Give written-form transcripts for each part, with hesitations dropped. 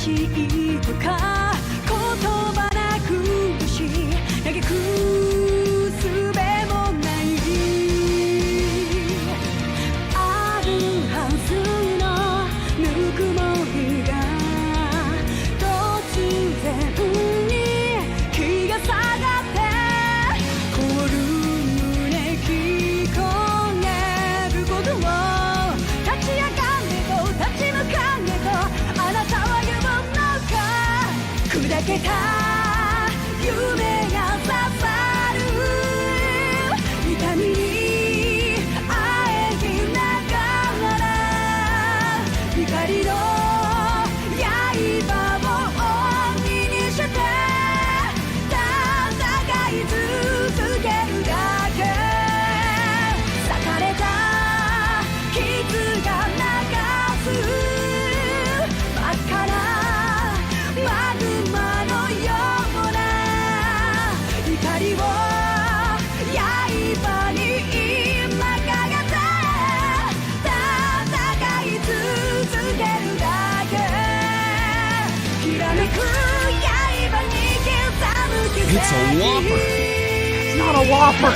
しいとか言葉なくし嘆く術もないあるはずのぬくもりが突然に気が下がって凍る胸聞こえることを立ち上がれと立ち向かえとあなたは言うのか砕けた夢が刺さる痛みにあえぎながら光の刃を鬼にして戦い続けるだけ裂かれた傷が流す真っ赤なマグマのような光を刃に今かけて戦い続けるだけきらめく刃に刻む奇跡 It's a whopper. It's not a whopper.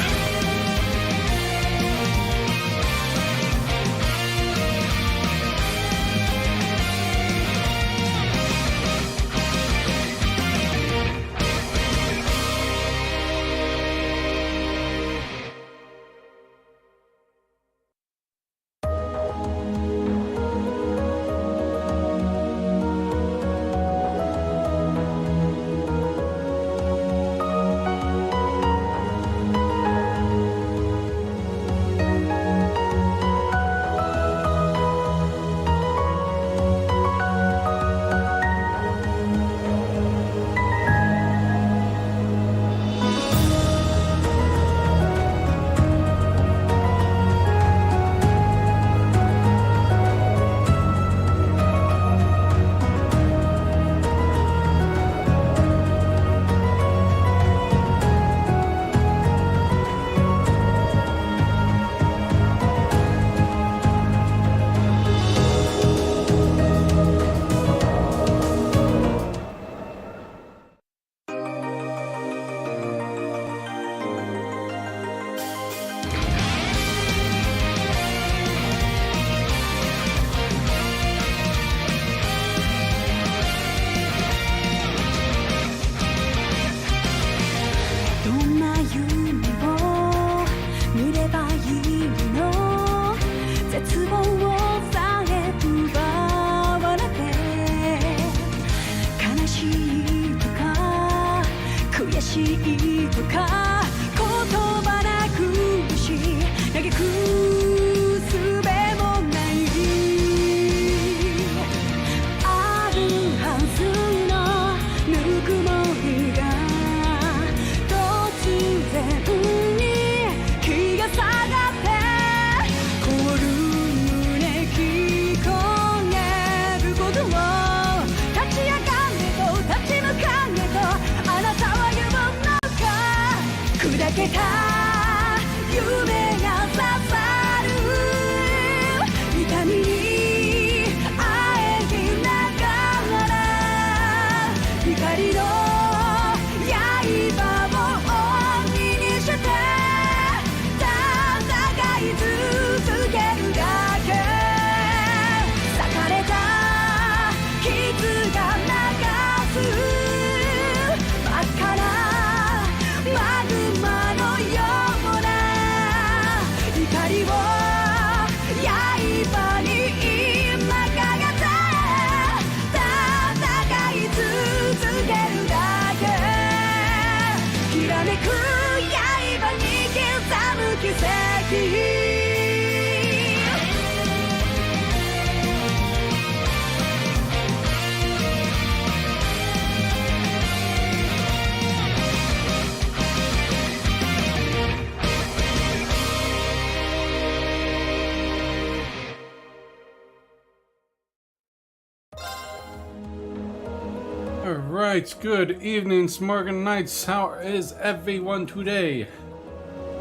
Alright, good evening, Smorgan Knights. How is everyone today? Yeah,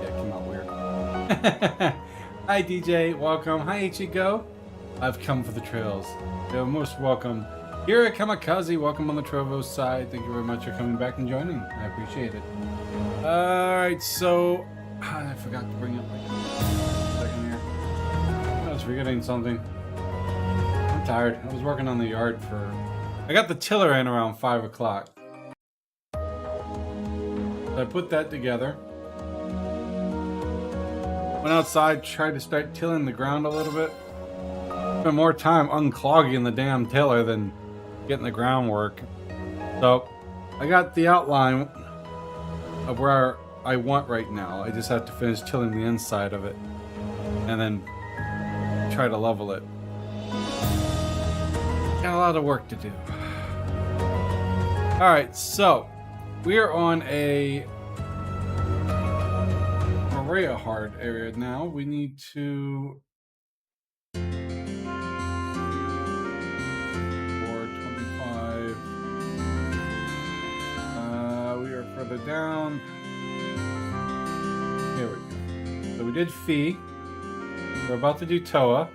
it came out weird. Hi, DJ. Welcome. Hi, Ichigo. I've come for the trails. You're most welcome. Here at Kamikaze, welcome on the Trovo side. Thank you very much for coming back and joining. I appreciate it. Alright, so I forgot to bring up a second here. I was forgetting something. I'm tired. I was working on the yard for... I got the tiller in around 5 o'clock. So I put that together. Went outside, tried to start tilling the ground a little bit. Spent more time unclogging the damn tiller than getting the groundwork. So I got the outline of where I want right now. I just have to finish tilling the inside of it and then try to level it. Got a lot of work to do. Alright, so we are on a Maria hard area now. We need to 425. We are further down. Here we go. So we did Fee. We're about to do Toa.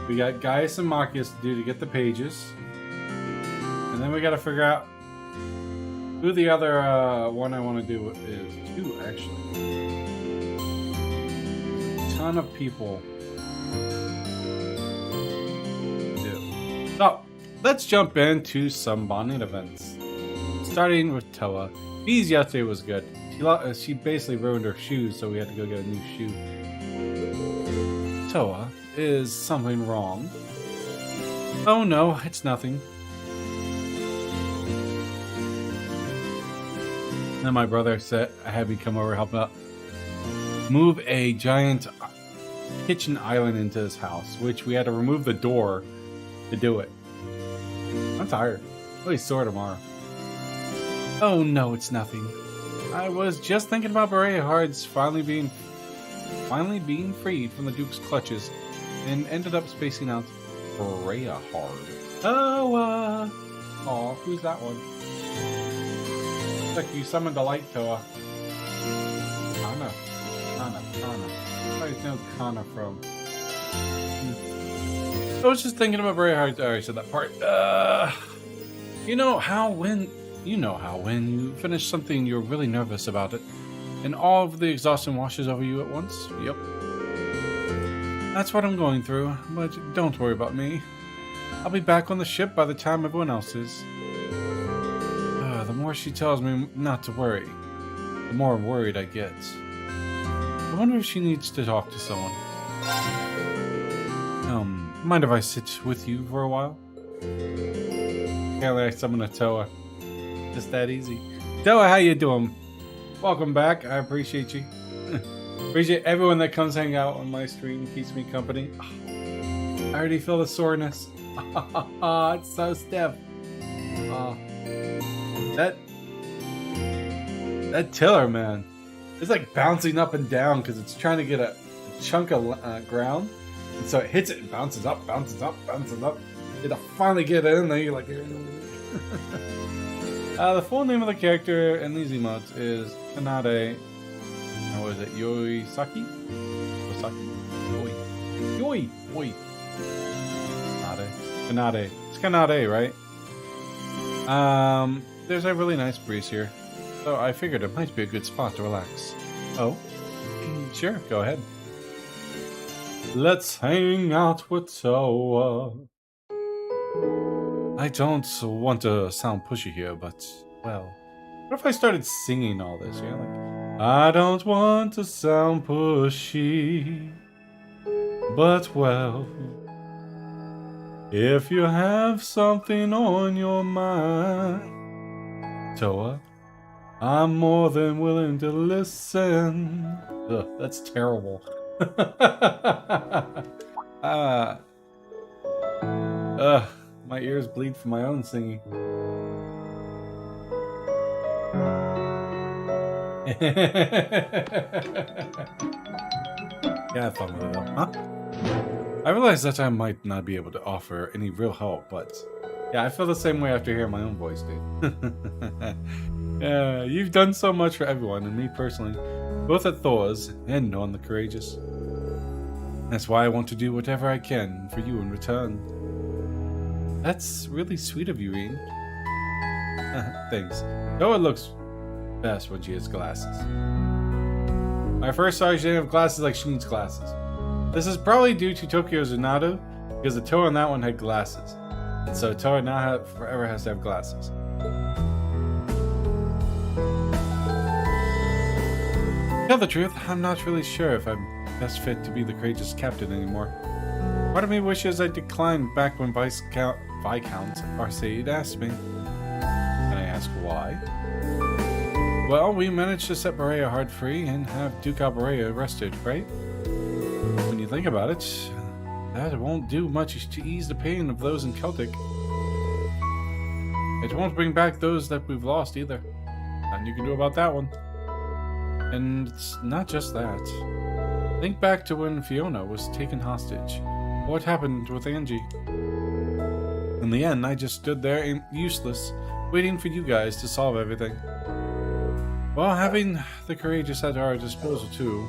We got Gaius and Machias to do to get the pages. And then we got to figure out who the other one I want to do is. Two, actually. A ton of people to do. So, let's jump into some bonding events. Starting with Toa. Fee's yesterday was good. She basically ruined her shoes, so we had to go get a new shoe. Toa, is something wrong? Oh no, it's nothing. Then my brother said I had me come over help out move a giant kitchen island into his house, which we had to remove the door to do it. I'm tired. I'll be sore tomorrow. Oh no, it's nothing. I was just thinking about Berea Hards finally being freed from the Duke's clutches and ended up spacing out Berea Hard. Toa! Aw, who's that one? Looks like you summoned a light, Toa. Kana. I know Kana from. I was just thinking about Berea Hard. I already said that part. You know how when you finish something you're really nervous about it, and all of the exhaustion washes over you at once? Yep. That's what I'm going through, but don't worry about me. I'll be back on the ship by the time everyone else is. The more she tells me not to worry, the more worried I get. I wonder if she needs to talk to someone. Mind if I sit with you for a while? Apparently I summon a Toa. Just that easy. Toa, how you doing? Welcome back. I appreciate you. Appreciate everyone that comes hang out on my stream, keeps me company. I already feel the soreness. It's so stiff. That tiller, man, it's like bouncing up and down because it's trying to get a chunk of ground, and so it hits it and bounces up. It'll finally get in there. You're like, the full name of the character and these emotes is Kanade. What is it? Yoisaki? Yoi. Kanade. It's Kanade, right? There's a really nice breeze here, so I figured it might be a good spot to relax. Oh? Sure, go ahead. Let's hang out with Toa. I don't want to sound pushy here, but, well, what if I started singing all this? You know, like, I don't want to sound pushy, but, well, if you have something on your mind, Toa, I'm more than willing to listen. Ugh, that's terrible. My ears bleed from my own singing. Yeah, have fun with it though, huh? I realize that I might not be able to offer any real help, but yeah, I feel the same way after hearing my own voice, dude. Yeah, you've done so much for everyone, and me personally, both at Thurs and on the Courageous. That's why I want to do whatever I can for you in return. That's really sweet of you, Reen. Thanks. Noah looks best when she has glasses. I first saw her, she didn't have glasses like she needs glasses. This is probably due to Tokyo's Unado, because the Toa on that one had glasses. And so Toa now forever has to have glasses. To tell the truth, I'm not really sure if I'm best fit to be the courageous captain anymore. Part of me wishes I declined back when Viscount Arcade asked me. Can I ask why? Well, we managed to set Berea hard free and have Duke Alberea arrested, right? When you think about it, that won't do much to ease the pain of those in Celtic. It won't bring back those that we've lost either. Nothing you can do about that one. And it's not just that. Think back to when Fiona was taken hostage. What happened with Angie? In the end, I just stood there useless, waiting for you guys to solve everything. Well, having the courageous at our disposal too,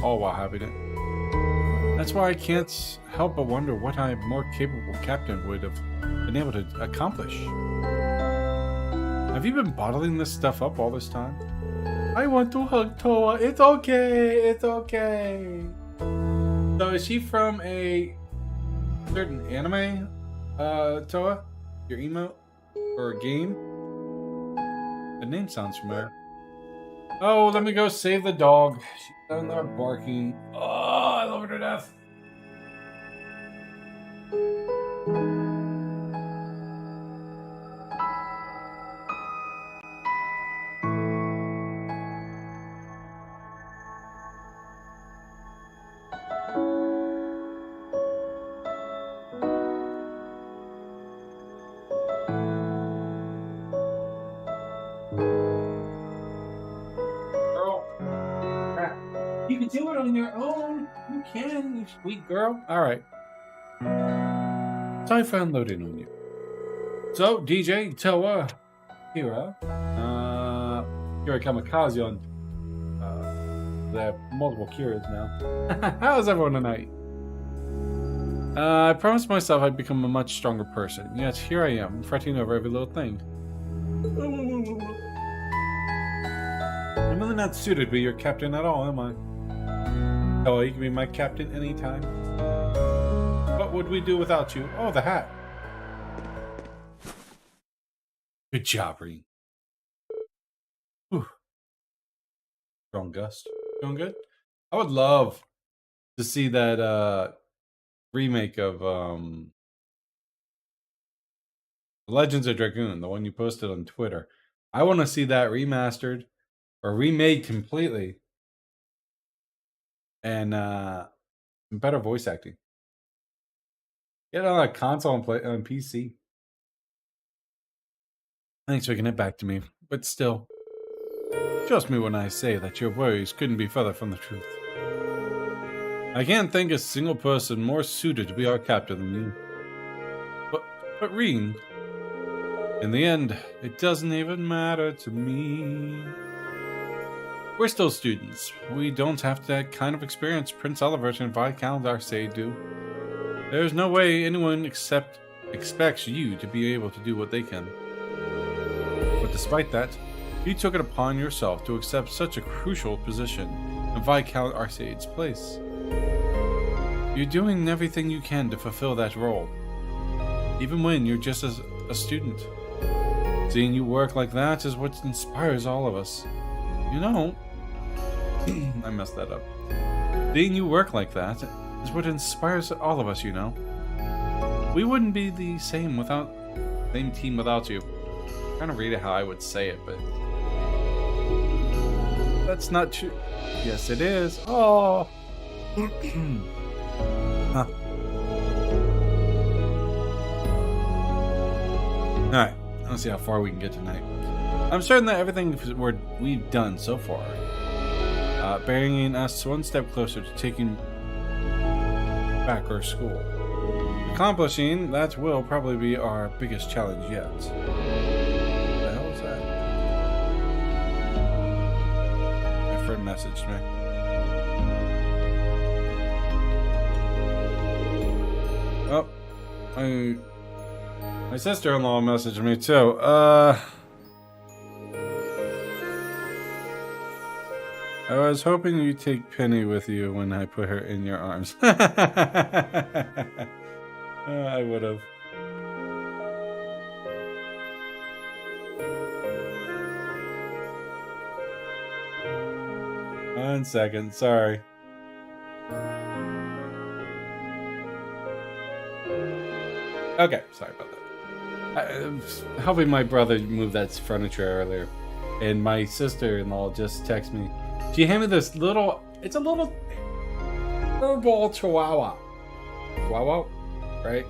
all while having it. That's why I can't help but wonder what a more capable captain would have been able to accomplish. Have you been bottling this stuff up all this time? I want to hug Toa. It's okay. It's okay. So is she from a certain anime, Toa? Your emote? Or a game? The name sounds familiar. Oh, let me go save the dog. She's down there barking. Oh, I love her to death. You can do it on your own. You can, you sweet girl. All right. Time for unloading on you. So, DJ, Toa, Kira, Kira Kamikaze on. They have multiple Kiras now. How's everyone tonight? I promised myself I'd become a much stronger person. Yet here I am, fretting over every little thing. I'm really not suited to be your captain at all, am I? Oh, you can be my captain anytime. What would we do without you? Oh, the hat. Good job, Reen. Whew. Strong gust. Doing good? I would love to see that remake of Legends of Dragoon, the one you posted on Twitter. I want to see that remastered or remade completely. And better voice acting. Get it on a console and play on PC. Thanks for getting it back to me, but still, trust me when I say that your worries couldn't be further from the truth. I can't think a single person more suited to be our captain than you. But Reen, in the end, it doesn't even matter to me. We're still students. We don't have that kind of experience Prince Olivert and Viscount Arcade do. There's no way anyone expects you to be able to do what they can. But despite that, you took it upon yourself to accept such a crucial position in Viscount Arcade's place. You're doing everything you can to fulfill that role, even when you're just a student. Seeing you work like that is what inspires all of us. You know, I messed that up. Seeing you work like that is what inspires all of us, you know. We wouldn't be the same team without you. I'm trying to read it how I would say it, but that's not true. Yes, it is. Oh. Huh. Alright, let's see how far we can get tonight. I'm certain that everything we've done so far, bringing us one step closer to taking back our school. Accomplishing that will probably be our biggest challenge yet. What the hell is that? My friend messaged me. Oh, My sister-in-law messaged me too. I was hoping you'd take Penny with you when I put her in your arms. I would have. 1 second, sorry. Okay, sorry about that. Helping my brother move that furniture earlier, and my sister-in-law just texted me. She handed me this little. It's a little herbal chihuahua. Chihuahua, right?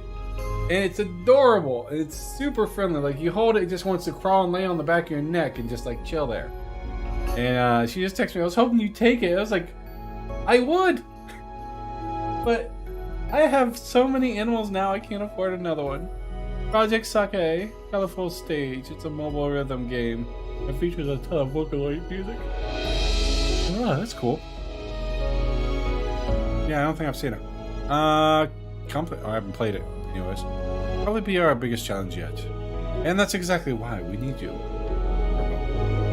And it's adorable. And it's super friendly. Like you hold it, it just wants to crawl and lay on the back of your neck and just like chill there. And she just texted me. I was hoping you'd take it. I was like, I would, but I have so many animals now. I can't afford another one. Project Sake, Colorful Stage. It's a mobile rhythm game. It features a ton of Vocaloid music. Oh, that's cool. Yeah, I don't think I've seen it. I haven't played it. Anyways, probably be our biggest challenge yet. And that's exactly why we need you.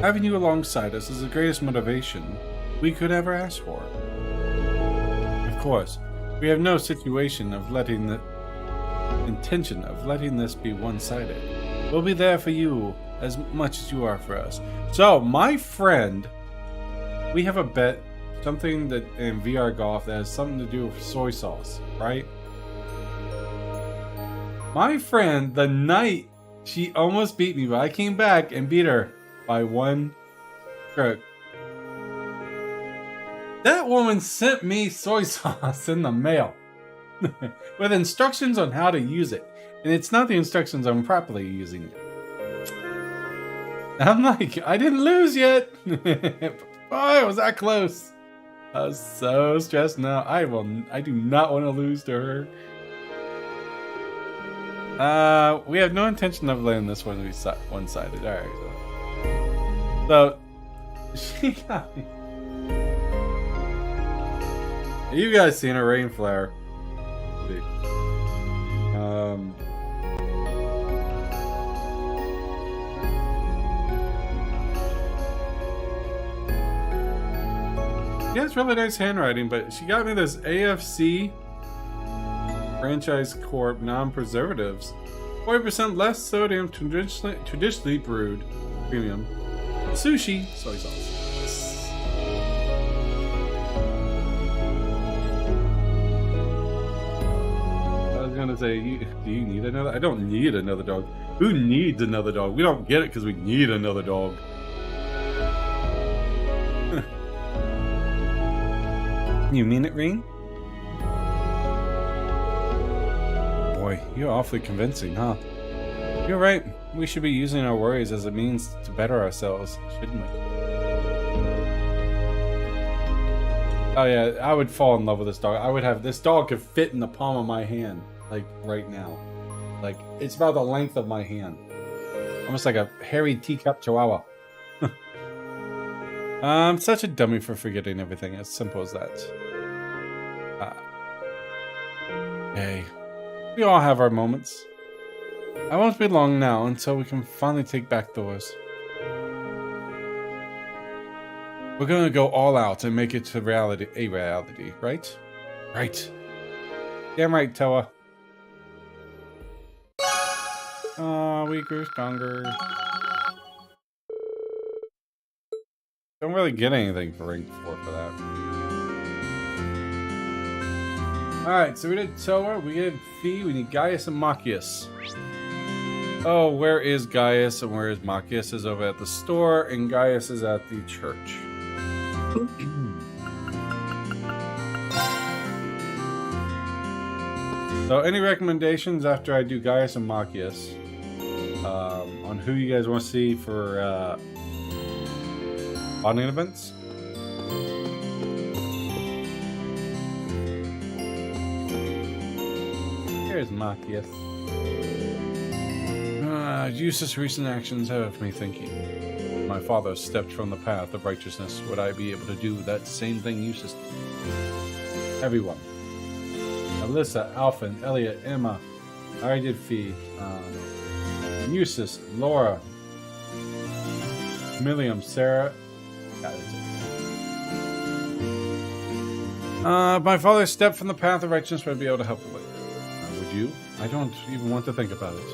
Having you alongside us is the greatest motivation we could ever ask for. Of course, we have no intention of letting this be one-sided. We'll be there for you as much as you are for us. So, my friend, we have a bet, something that in VR golf that has something to do with soy sauce, right? My friend, the night she almost beat me, but I came back and beat her by 1 stroke. That woman sent me soy sauce in the mail with instructions on how to use it. And it's not the instructions on properly using it. I'm like, I didn't lose yet. Boy, was that close. I was so stressed now. I do not want to lose to her. We have no intention of letting this one be one-sided. Alright. So, she got me. You guys seen a rain flare. She has really nice handwriting, but she got me this AFC Franchise Corp non-preservatives. 40% less sodium, traditionally brewed premium sushi soy sauce. I was gonna say, do you need another? I don't need another dog. Who needs another dog? We don't get it because we need another dog. You mean it, Rain? Boy, you're awfully convincing, huh? You're right. We should be using our worries as a means to better ourselves, shouldn't we? Oh yeah, I would fall in love with this dog. I would have this dog could fit in the palm of my hand, like right now. Like it's about the length of my hand, almost like a hairy teacup chihuahua. I'm such a dummy for forgetting everything. As simple as that. Hey, we all have our moments. I won't be long now until we can finally take back Thurs. We're gonna go all out and make it to a reality, right? Right. Damn right, Toa. We grew stronger. Don't really get anything for rank 4 for that. Alright, so we did Toa, we did Fee, we need Gaius and Machias. Oh, where is Gaius and where is Machias? Is over at the store, and Gaius is at the church. So, any recommendations after I do Gaius and Machias on who you guys want to see for bonding events? Here's Machias. Useless recent actions have me thinking. My father stepped from the path of righteousness. Would I be able to do that same thing useless? Everyone. Alyssa, Alphen, Elliot, Emma. I already did Fee. Eustace, Laura, Milliam, Sarah. Yeah, that's it. My father stepped from the path of righteousness would be able to help you with. Would you? I don't even want to think about it.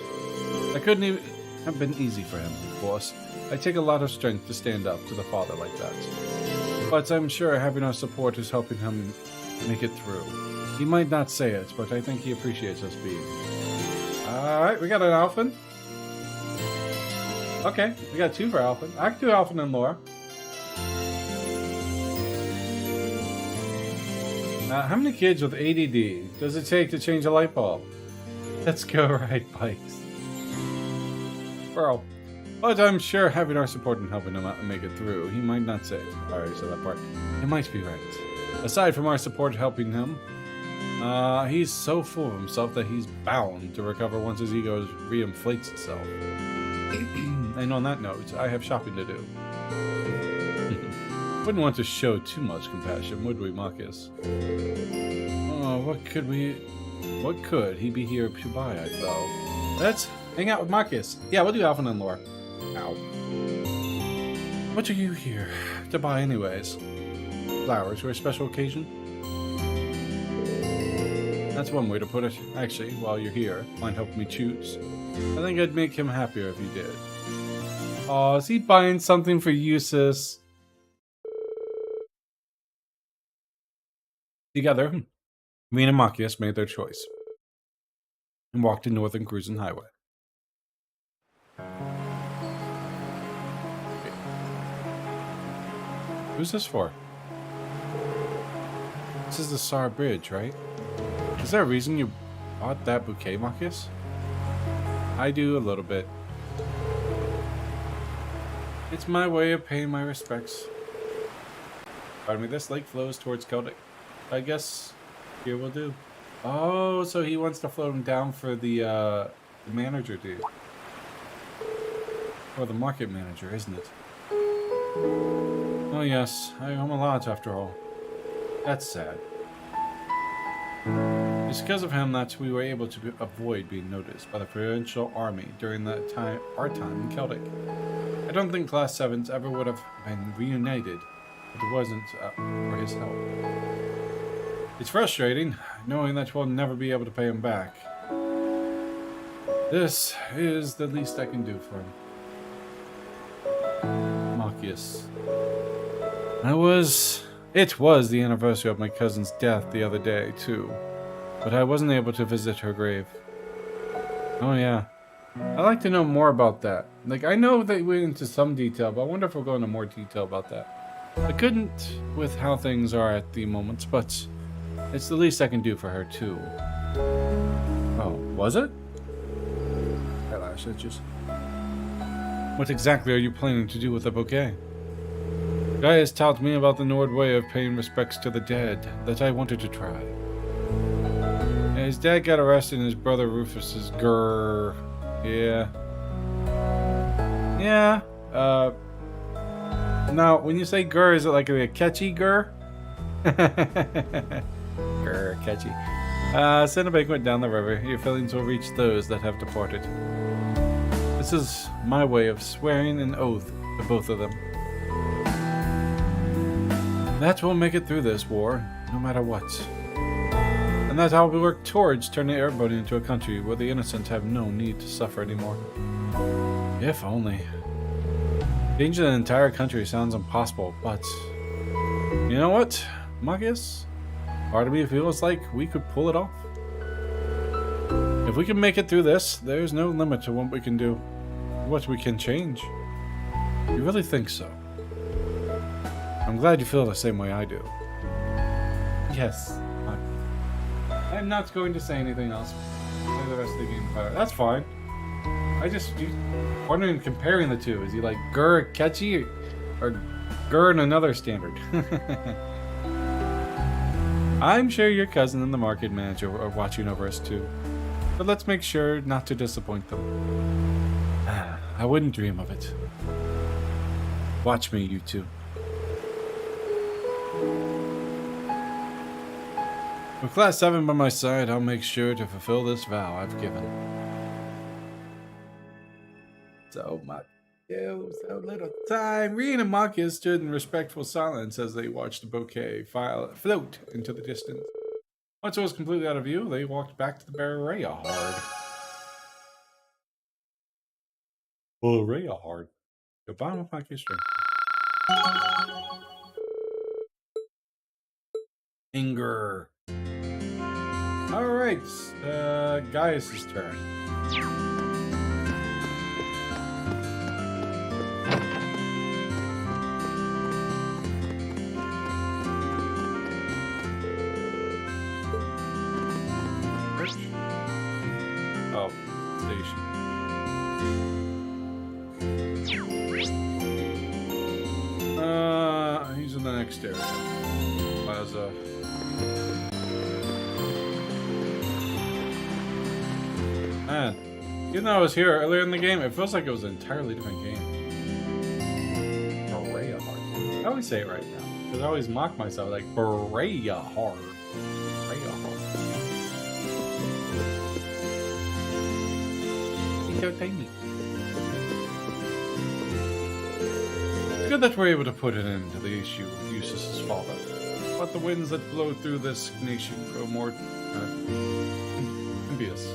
That couldn't even have been easy for him, of course. I take a lot of strength to stand up to the father like that. But I'm sure having our support is helping him make it through. He might not say it, but I think he appreciates us being. Alright, we got an Alphen. Okay, we got 2 for Alphen. I can do Alphen and Laura. How many kids with ADD does it take to change a light bulb? Let's go ride bikes. Bro. But I'm sure having our support and helping him out and make it through, he might not say it. Alright, so that part. He might be right. Aside from our support helping him, he's so full of himself that he's bound to recover once his ego reinflates itself. And on that note, I have shopping to do. Wouldn't want to show too much compassion, would we, Marcus? Oh, what could he be here to buy, I thought? Let's hang out with Marcus. Yeah, we'll do Alphen and Laura. Ow. What are you here to buy anyways? Flowers for a special occasion? That's one way to put it. Actually, while you're here, mind helping me choose? I think I'd make him happier if you did. Aw, is he buying something for Eustace? Together, me and Marcus made their choice and walked to Northern Cruising Highway. Who's this for? This is the Sar Bridge, right? Is there a reason you bought that bouquet, Marcus? I do a little bit. It's my way of paying my respects. Pardon me, this lake flows towards Celtic. I guess here will do. Oh, so he wants to float him down for the manager dude. Or the market manager, isn't it? Oh yes, I owe him a lot after all. That's sad. It's because of him that we were able to avoid being noticed by the provincial army during our time in Celtic. I don't think Class 7s ever would have been reunited if it wasn't for his help. It's frustrating, knowing that we'll never be able to pay him back. This is the least I can do for him. Marcus. It was the anniversary of my cousin's death the other day, too. But I wasn't able to visit her grave. Oh yeah. I'd like to know more about that. Like, I know they went into some detail, but I wonder if we'll go into more detail about that. I couldn't with how things are at the moment, but it's the least I can do for her, too. Oh, was it? Eyelash itches. What exactly are you planning to do with the bouquet? Guy has taught me about the Nord way of paying respects to the dead that I wanted to try. His dad got arrested and his brother Rufus's grrr. Yeah. Yeah. Now, when you say grr, is it like a catchy grr? Grr, catchy. Send a banquet down the river. Your feelings will reach those that have departed. This is my way of swearing an oath to both of them. That will make it through this war, no matter what. And that I will work towards turning everybody into a country where the innocent have no need to suffer anymore. If only. Changing an entire country sounds impossible, but you know what, Marcus? Part of me feels like we could pull it off. If we can make it through this, there's no limit to what we can do, what we can change. You really think so? I'm glad you feel the same way I do. Yes. I'm not going to say anything else. Play the rest of the game better. That's fine. I just wondering, comparing the two. Is he like grr catchy or grr in another standard? I'm sure your cousin and the market manager are watching over us too. But let's make sure not to disappoint them. I wouldn't dream of it. Watch me, you two. With Class 7 by my side, I'll make sure to fulfill this vow I've given. Oh my God, so little time. Reen and Makia stood in respectful silence as they watched the bouquet float into the distance. Once it was completely out of view, they walked back to the Berea Hard. Berea Hard. The bottom of my history. Anger. Alright, Gaius' turn. Oh, station. He's in the next area. Plaza. Man, even though I was here earlier in the game, it feels like it was an entirely different game. Berea Hard. I always say it right now, because I always mock myself like Berea Hard. Berea Hard. He's so tiny. It's good that we're able to put an end to the issue of Eustace's father. But the winds that blow through this nation grow more envious.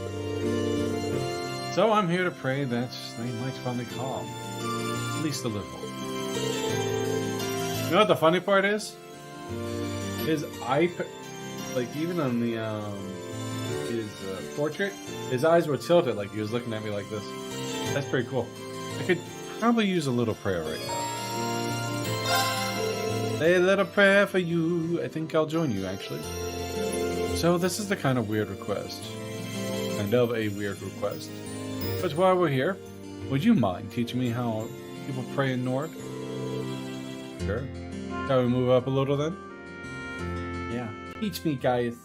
So I'm here to pray that they might finally calm. At least a little. You know what the funny part is? His eye, like even on the his portrait, his eyes were tilted like he was looking at me like this. That's pretty cool. I could probably use a little prayer right now. Say a little prayer for you. I think I'll join you, actually. So this is the kind of weird request. Kind of a weird request. But while we're here, would you mind teaching me how people pray in Nord? Sure. Shall we move up a little then? Yeah. Teach me, guys.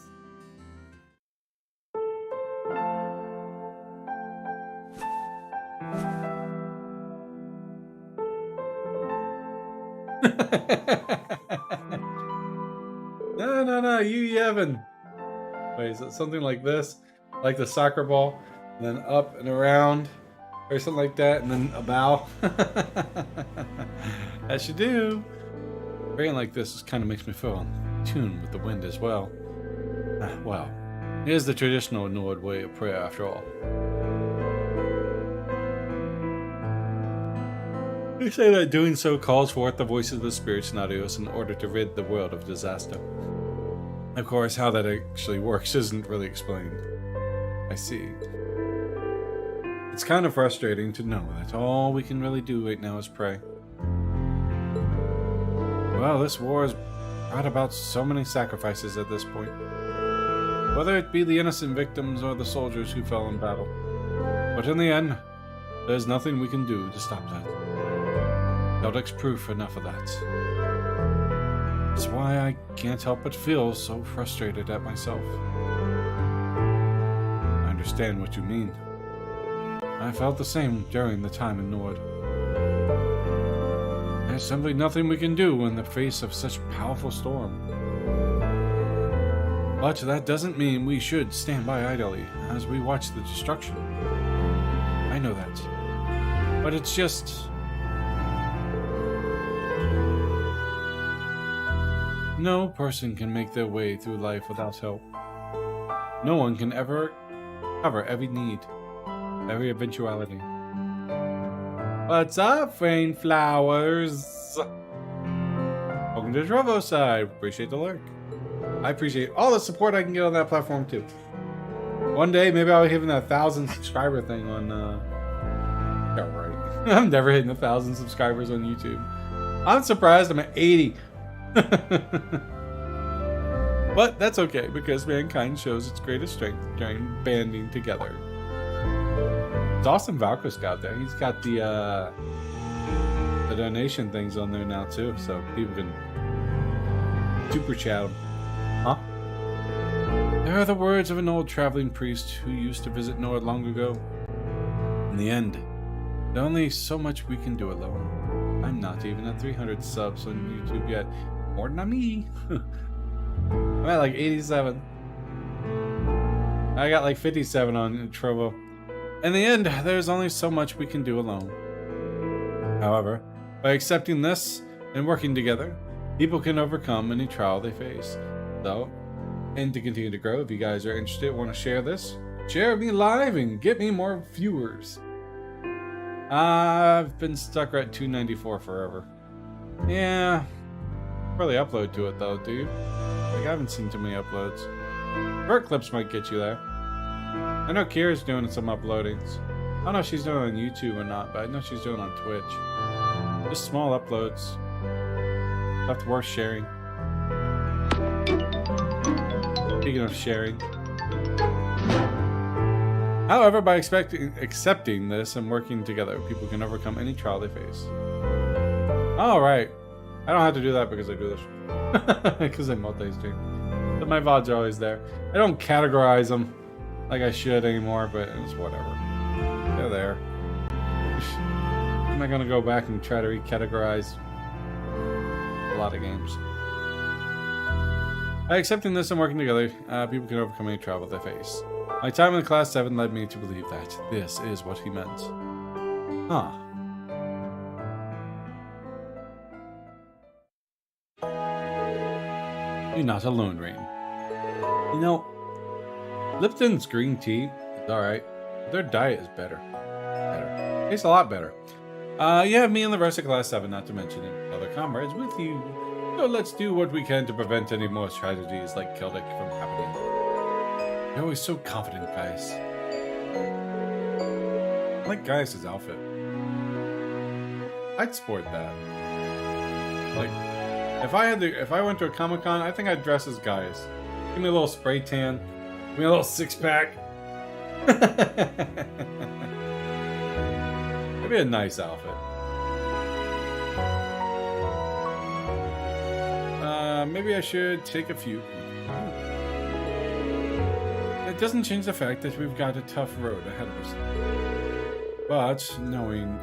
No, you Yevon. Wait, is it something like this? Like the soccer ball? And then up and around? Or something like that, and then a bow? As you do. Praying like this kind of makes me feel in tune with the wind as well. Well, it is the traditional Nord way of prayer after all. They say that doing so calls forth the voices of the spirits in Adios in order to rid the world of disaster. Of course, how that actually works isn't really explained. I see. It's kind of frustrating to know that all we can really do right now is pray. Well, this war has brought about so many sacrifices at this point. Whether it be the innocent victims or the soldiers who fell in battle. But in the end, there's nothing we can do to stop that. Eldrick's proof enough of that. That's why I can't help but feel so frustrated at myself. I understand what you mean. I felt the same during the time in Nord. There's simply nothing we can do in the face of such a powerful storm. But that doesn't mean we should stand by idly as we watch the destruction. I know that. But it's just... no person can make their way through life without help. No one can ever cover every need, every eventuality. What's up, Rain Flowers? Welcome to Trovo side. Appreciate the lurk. I appreciate all the support I can get on that platform too. One day, maybe I'll be hitting that 1,000 subscriber thing on. Yeah, right. I'm never hitting 1,000 subscribers on YouTube. I'm surprised I'm at 80. But that's okay, because mankind shows its greatest strength during banding together. It's awesome Valkyr's got there. He's got the donation things on there now too, so people can super chat him. Huh? There are the words of an old traveling priest who used to visit Nord long ago. In the end, there's only so much we can do alone. I'm not even at 300 subs on YouTube yet. More than me. I'm at like 87. I got like 57 on Trovo. In the end, there's only so much we can do alone. However, by accepting this and working together, people can overcome any trial they face. So, and to continue to grow, if you guys are interested, want to share this, share me live and get me more viewers. I've been stuck at 294 forever. Yeah, probably upload to it though, dude. Like, I haven't seen too many uploads. Vert clips might get you there. I know Kira's doing some uploadings. I don't know if she's doing it on YouTube or not, but I know she's doing it on Twitch. Just small uploads. That's worth sharing. Speaking of sharing. However, by accepting this and working together, people can overcome any trial they face. Alright. I don't have to do that because I do this. Because I multi-stream. But my VODs are always there. I don't categorize them like I should anymore, but it's whatever. They're there. I'm not gonna go back and try to recategorize a lot of games. By accepting this and working together, people can overcome any trouble they face. My time in Class 7 led me to believe that this is what he meant. Huh. You're not alone, Rain. You know, Lipton's green tea is alright. Their diet is better. Tastes a lot better. You have me and the rest of Class 7, not to mention other comrades, with you. So let's do what we can to prevent any more tragedies like Celtic from happening. You're always so confident, Gaius. I like Gaius' outfit. I'd sport that. Like, if I went to a Comic-Con, I think I'd dress as Gaius. Give me a little spray tan. Give me a little six-pack. It'd be a nice outfit. Maybe I should take a few. It doesn't change the fact that we've got a tough road ahead of us. But knowing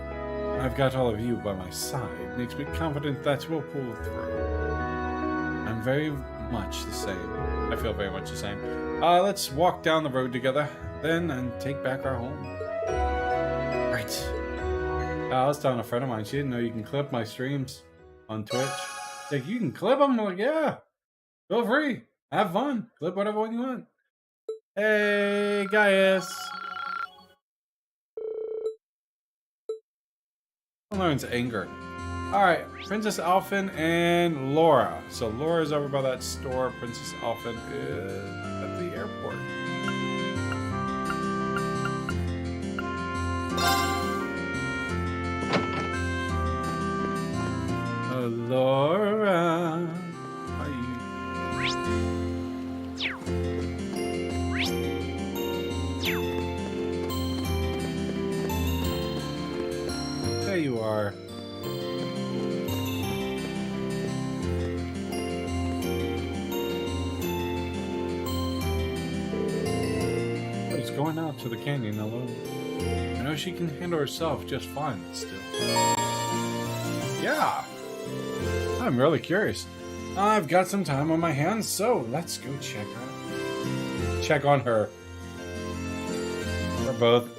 I've got all of you by my side makes me confident that we'll pull through. I'm very much the same. I feel very much the same. Let's walk down the road together, then, and take back our home. Right. I was telling a friend of mine, she didn't know you can clip my streams on Twitch. Like, you can clip them? I'm like, yeah. Feel free. Have fun. Clip whatever one you want. Hey, Gaius. Learns anger. Alright, Princess Alphen and Laura. So Laura's over by that store. Princess Alphen is at the airport. Laura, how are you? There you are. She's going out to the canyon alone. I know she can handle herself just fine still. Yeah. I'm really curious. I've got some time on my hands, so let's go check her. Check on her. Or both.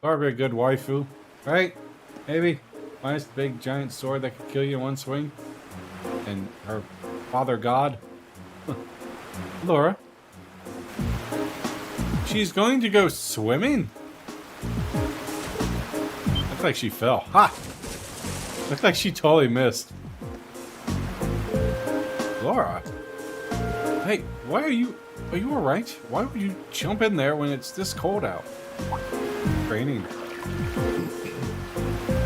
Probably a good waifu, right? Maybe. Nice big giant sword that could kill you in one swing. And her father god. Laura. She's going to go swimming? Looks like she fell. Ha! Looks like she totally missed. Laura? Hey, why are you alright? Why would you jump in there when it's this cold out? Raining.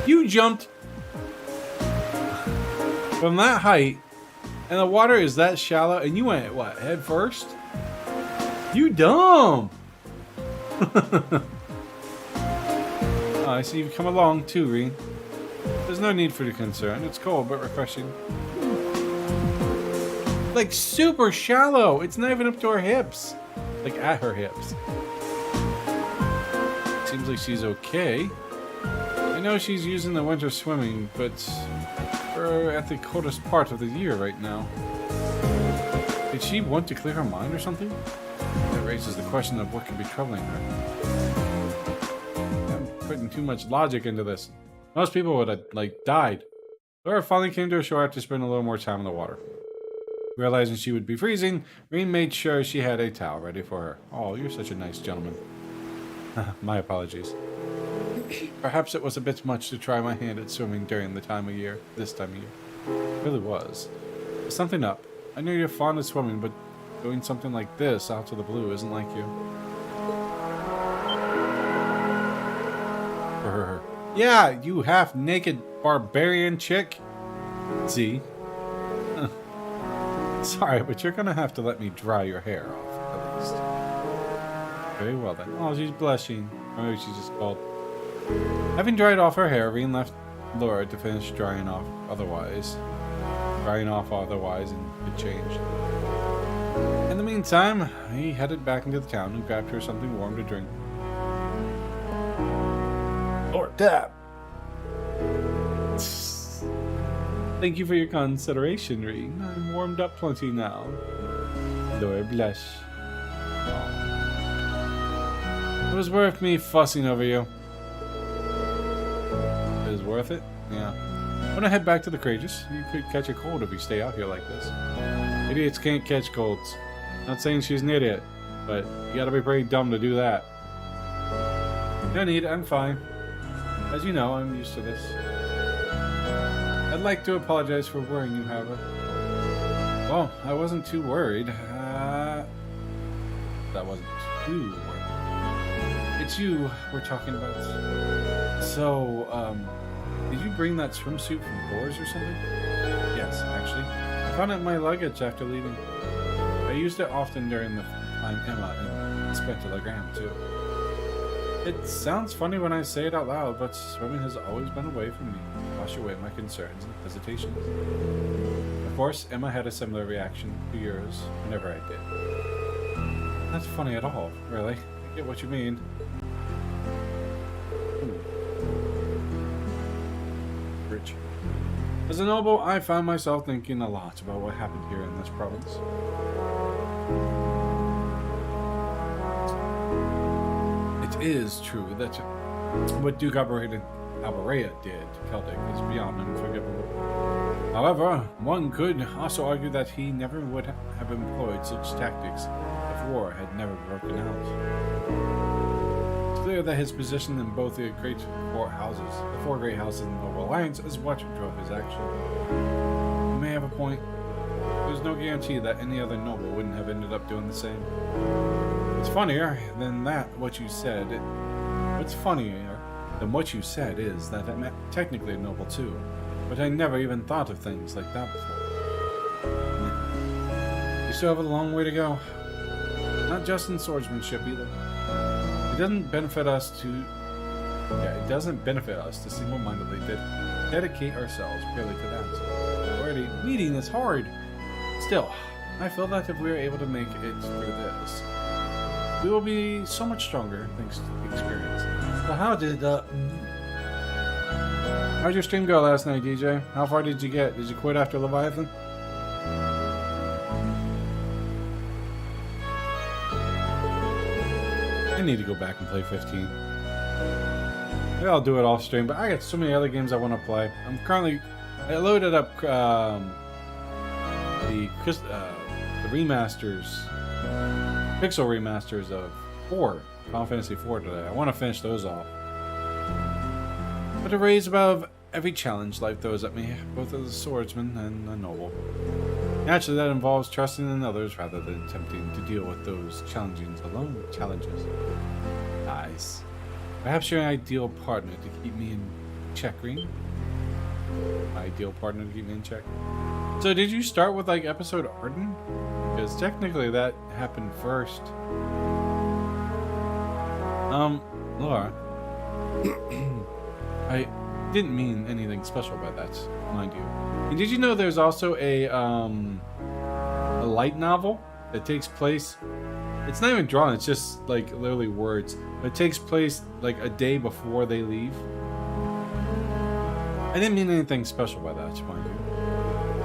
You jumped from that height and the water is that shallow and you went, what, head first? You dumb! I see you've come along too, Reen. There's no need for the concern. It's cold but refreshing. Like super shallow. It's not even up to her hips. Like at her hips. Seems like she's okay. I know she's using the winter swimming, but we're at the coldest part of the year right now. Did she want to clear her mind or something? raises the question of what could be troubling her. I'm putting too much logic into this. Most people would have, like, died. Laura finally came to a shore to spend a little more time in the water. Realizing she would be freezing, Reem made sure she had a towel ready for her. Oh, you're such a nice gentleman. My apologies. Perhaps it was a bit much to try my hand at swimming during this time of year. It really was. There's something up. I know you're fond of swimming, but doing something like this out of the blue isn't like you. Yeah, you half-naked barbarian chick. Z. Sorry, but you're gonna have to let me dry your hair off, at least. Very well then. Oh, she's blushing. Or maybe she's just bald. Having dried off her hair, Reen left Laura to finish drying off otherwise, and it changed. In the meantime, he headed back into the town and grabbed her something warm to drink. Or tap. Thank you for your consideration, Reen. I'm warmed up plenty now. Laura blush. It was worth me fussing over you. It was worth it? Yeah. When I head back to the Courageous, you could catch a cold if you stay out here like this. Idiots can't catch colds. Not saying she's an idiot, but you gotta be pretty dumb to do that. No need, I'm fine. As you know, I'm used to this. I'd like to apologize for worrying you, however. Well, I wasn't too worried. That wasn't too worried. It's you we're talking about. So, did you bring that swimsuit from Thurs or something? Yes, actually. I found it in my luggage after leaving. I used it often during the time Emma and Inspector Legrand, too. It sounds funny when I say it out loud, but swimming has always been a way for me to wash away my concerns and hesitations. Of course, Emma had a similar reaction to yours whenever I did. Not funny at all, really. I get what you mean. Rich. As a noble, I found myself thinking a lot about what happened here in this province. It is true that what Duke Alberea did to Celtic is beyond unforgivable. However, one could also argue that he never would have employed such tactics if war had never broken out. It's clear that his position in both the four great houses in the Noble Alliance is what drove his action. You may have a point. There's no guarantee that any other noble wouldn't have ended up doing the same. What's funnier than what you said is that I'm technically a noble too, but I never even thought of things like that before. You still have a long way to go. Not just in swordsmanship either. It doesn't benefit us to single-mindedly dedicate ourselves purely to that. Already, leading is hard. Still, I feel that if we are able to make it through this, we will be so much stronger thanks to the experience. So how'd your stream go last night, DJ? How far did you get? Did you quit after Leviathan? I need to go back and play 15. Maybe I'll do it off stream, but I got so many other games I want to play. I loaded up the remasters, pixel remasters of Final Fantasy IV today. I want to finish those off. But to raise above every challenge life throws at me, both as a swordsman and a noble. Naturally, that involves trusting in others rather than attempting to deal with those challenges alone. Nice. Perhaps you're an ideal partner to keep me in check, Green? My ideal partner to keep me in check. So did you start with like episode Arden? Because technically that happened first. Laura. I didn't mean anything special by that, mind you. And did you know there's also a light novel that takes place? It's not even drawn, it's just like literally words. But it takes place like a day before they leave. I didn't mean anything special by that, mind you.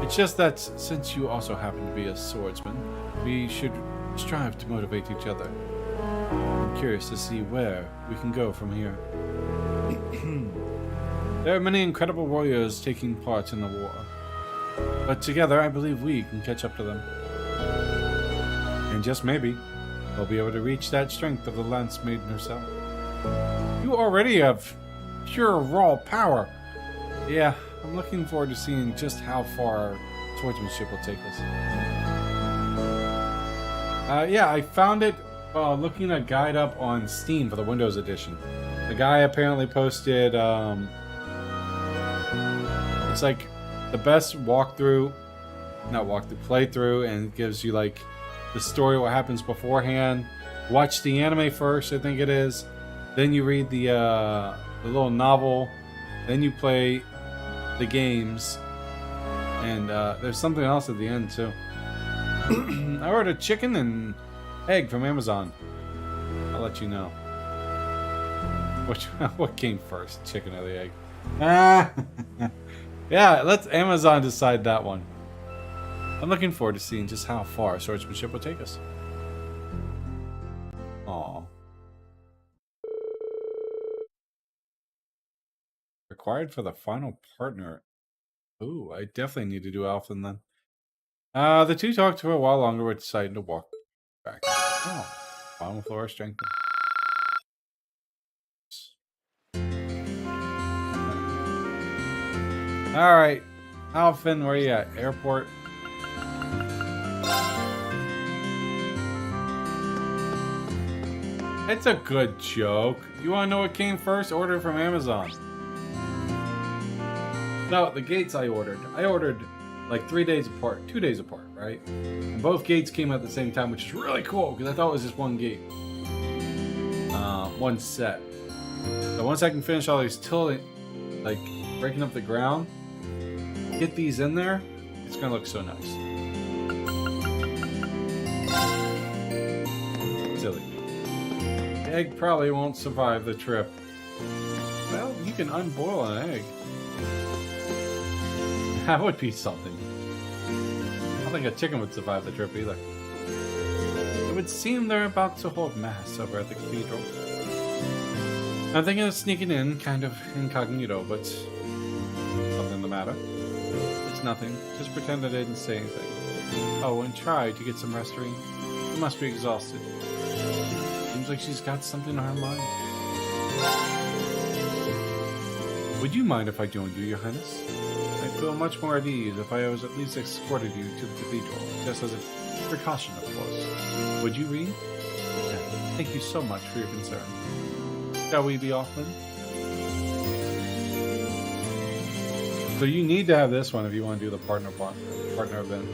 It's just that since you also happen to be a swordsman, we should strive to motivate each other. I'm curious to see where we can go from here. There are many incredible warriors taking part in the war, but together I believe we can catch up to them. And just maybe, we'll be able to reach that strength of the Lance Maiden herself. You already have pure raw power. Yeah, I'm looking forward to seeing just how far swordsmanship will take us. Yeah, I found it looking a guide up on Steam for the Windows edition. The guy apparently posted, it's like the best playthrough, and it gives you like the story, what happens beforehand. Watch the anime first, I think it is. Then you read the little novel. Then you play the games. And there's something else at the end too. I ordered chicken and egg from Amazon. I'll let you know. What came first, chicken or the egg? Yeah, let's Amazon decide that one. I'm looking forward to seeing just how far swordsmanship will take us. Aww. Required for the final partner. Ooh, I definitely need to do Alphen then. The two talked for a while longer, but decided to walk back. Oh, final floor strength. Alright, Alphen, where you at? Airport. It's a good joke. You want to know what came first? Order from Amazon. No, the gates I ordered like 3 days apart, 2 days apart, right? And both gates came at the same time, which is really cool because I thought it was just one gate, one set. So once I can finish all these like breaking up the ground, get these in there, it's gonna look so nice. Silly. The egg probably won't survive the trip. Well, you can unboil an egg. That would be something. I don't think a chicken would survive the trip either. It would seem they're about to hold mass over at the cathedral. I'm thinking of sneaking in, kind of incognito, but something the matter. It's nothing. Just pretend I didn't say anything. Oh, and try to get some rest, Reem. You must be exhausted. Seems like she's got something on her mind. Would you mind if I joined you, Your Highness? I'd feel much more at ease if I was at least escorted you to the cathedral, just as a precaution, of course. Would you, Reem? Yeah, thank you so much for your concern. Shall we be off then? So you need to have this one if you want to do the partner event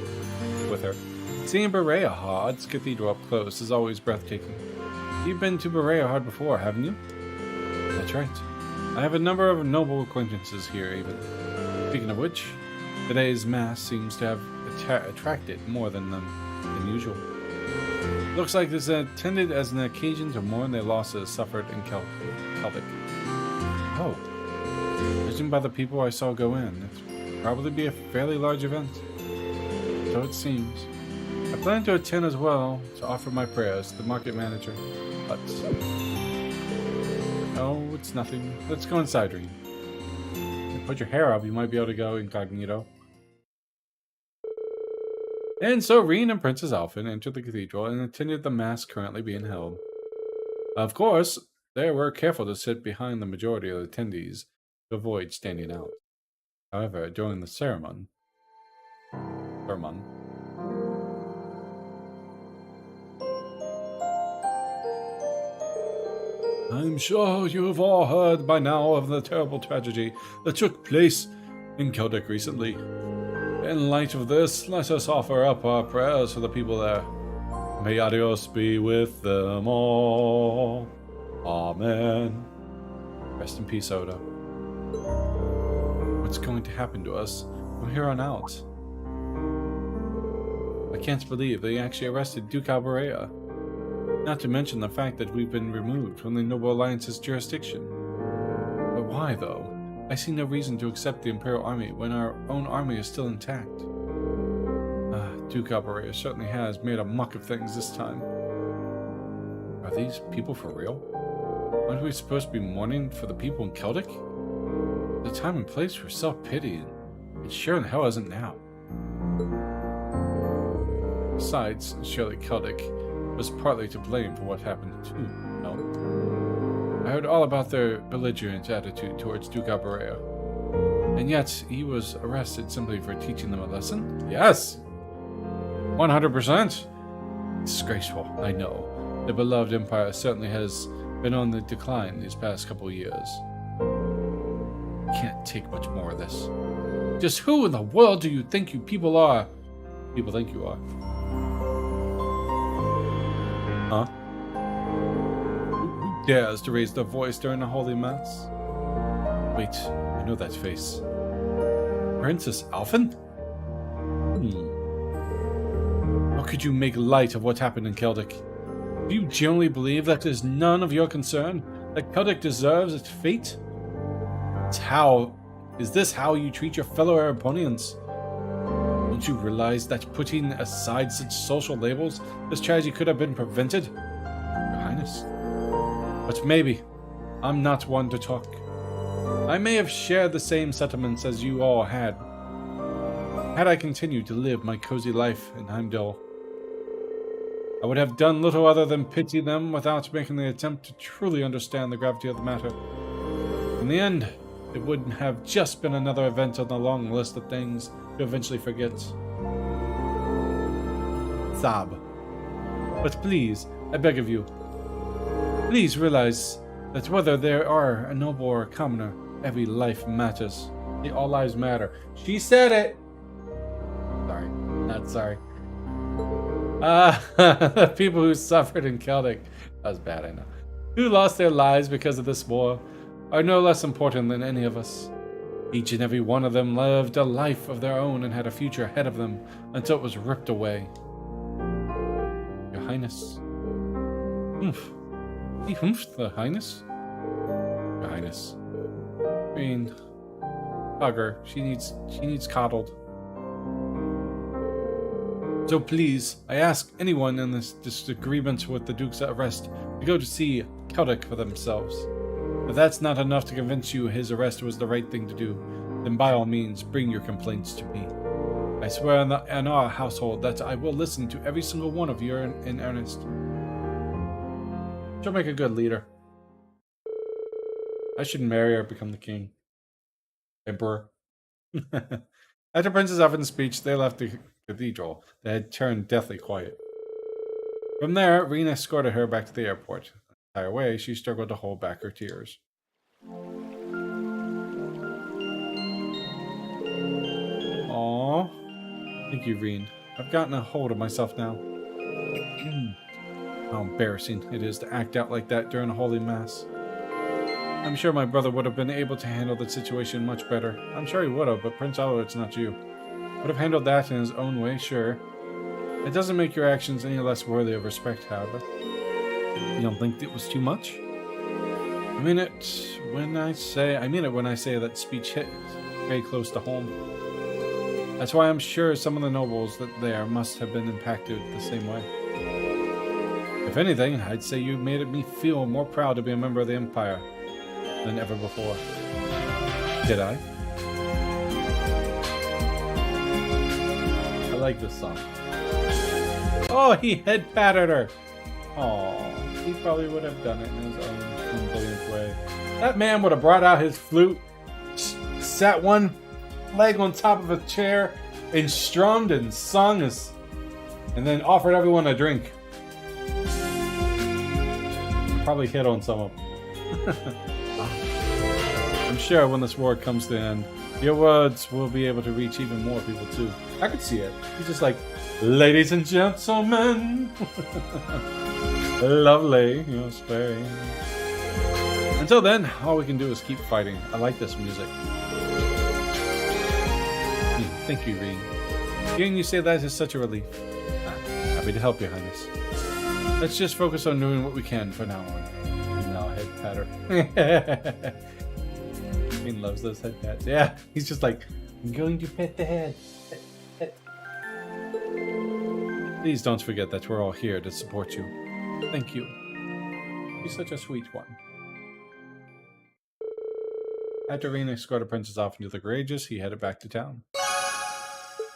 with her. Seeing Bereahad's cathedral up close is always breathtaking. You've been to Bereahad before, haven't you? That's right. I have a number of noble acquaintances here, even. Speaking of which, today's mass seems to have attracted more than usual. Looks like this is intended as an occasion to mourn the losses suffered in Celtic. Oh. Judging by the people I saw go in, it'd probably be a fairly large event. So it seems. I plan to attend as well to offer my prayers to the market manager, but... Oh, it's nothing. Let's go inside, Reem. Put your hair up, you might be able to go incognito. And so Reem and Princess Alphen entered the cathedral and attended the mass currently being held. Of course, they were careful to sit behind the majority of the attendees to avoid standing out. However, during the sermon, I'm sure you've all heard by now of the terrible tragedy that took place in Celtic recently. In light of this, let us offer up our prayers for the people there. May Adios be with them all. Amen. Rest in peace, Oda. What's going to happen to us from here on out? I can't believe they actually arrested Duke Alberea. Not to mention the fact that we've been removed from the Noble Alliance's jurisdiction. But why, though? I see no reason to accept the Imperial Army when our own army is still intact. Duke Operator certainly has made a muck of things this time. Are these people for real? Aren't we supposed to be mourning for the people in Celtic? The time and place for self-pity, it sure in hell isn't now. Besides, surely Celtic was partly to blame for what happened too, no? I heard all about their belligerent attitude towards Duke Operator. And yet, he was arrested simply for teaching them a lesson? Yes! 100%! Disgraceful, I know. The beloved empire certainly has been on the decline these past couple of years. Can't take much more of this. Just who in the world do you think you people are? People think you are. Huh? Who dares to raise their voice during the Holy Mass? Wait, I know that face. Princess Alphen? How could you make light of what happened in Celtic? Do you genuinely believe that it is none of your concern? That Celtic deserves its fate? Is this how you treat your fellow Araponians? Don't you realize that putting aside such social labels, this tragedy could have been prevented? Your Highness. But maybe. I'm not one to talk. I may have shared the same sentiments as you all had. Had I continued to live my cozy life in Heimdall, I would have done little other than pity them without making the attempt to truly understand the gravity of the matter. In the end, it would have just been another event on the long list of things to eventually forget. Sob. But please, I beg of you, please realize that whether there are a noble or a commoner, every life matters. All lives matter. She said it! Sorry. Not sorry. The people who suffered in Celtic, that was bad, I know, who lost their lives because of this war, are no less important than any of us. Each and every one of them lived a life of their own and had a future ahead of them until it was ripped away. Your Highness. Oomph. He oomphed, the Highness? Your Highness. I mean, hug her. She needs coddled. So please, I ask anyone in this disagreement with the Duke's arrest to go to see Celtic for themselves. If that's not enough to convince you his arrest was the right thing to do, then by all means, bring your complaints to me. I swear in our household that I will listen to every single one of you in earnest. She'll make a good leader. I should marry her, become the king. Emperor. After Princess Alphen's speech, they left the cathedral. They had turned deathly quiet. From there, Reen escorted her back to the airport. The entire way, she struggled to hold back her tears. Aww. Thank you, Reen. I've gotten a hold of myself now. How embarrassing it is to act out like that during a holy mass. I'm sure my brother would have been able to handle the situation much better. I'm sure he would have, but Prince Alured's not you. Would have handled that in his own way, sure. It doesn't make your actions any less worthy of respect, however. You don't think it was too much? I mean it when I say that speech hit very close to home. That's why I'm sure some of the nobles that there must have been impacted the same way. If anything, I'd say you made me feel more proud to be a member of the Empire than ever before. Did I? I like this song. Oh, he head patted her. Oh, he probably would have done it in his own brilliant way. That man would have brought out his flute, sat one leg on top of a chair, and strummed and sung, and then offered everyone a drink. Probably hit on some of them. I'm sure when this war comes to an end, your words will be able to reach even more people too. I could see it. He's just like, ladies and gentlemen, lovely, you're sparing. Until then, all we can do is keep fighting. I like this music. Thank you, Reen. Hearing you say that is such a relief. Happy to help, Your Highness. Let's just focus on doing what we can for now on. Now, head patter. He loves those head pats. Yeah, he's just like, I'm going to pet the head. Pet, pet. Please don't forget that we're all here to support you. Thank you. You're such a sweet one. After Reen escorted Princess off into the Courageous, he headed back to town.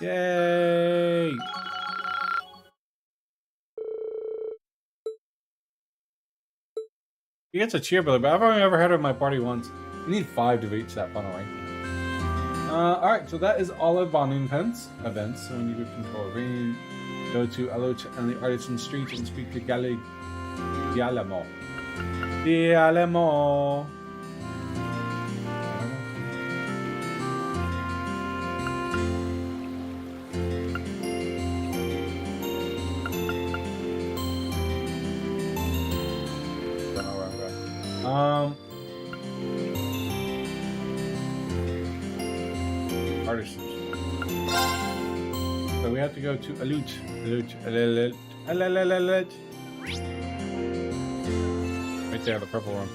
Yay! He gets a cheer, but I've only ever had it at my party once. You need 5 to reach that funnel rank. Alright, so that is all of bonding events. So when you do control Reen, go to LoH and the Artisan Street and speak to Dialemo. Dialemo. Artisans. So we have to go to LoH. Right there, the purple one.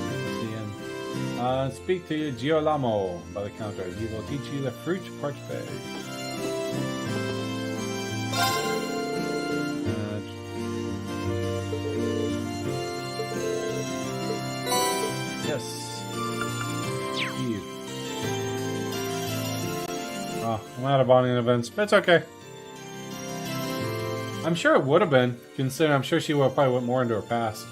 That's the end. Speak to Giolamo by the counter. He will teach you the fruit parfait. I'm out of bonding events, but it's okay. I'm sure it would have been, considering I'm sure she would have probably went more into her past.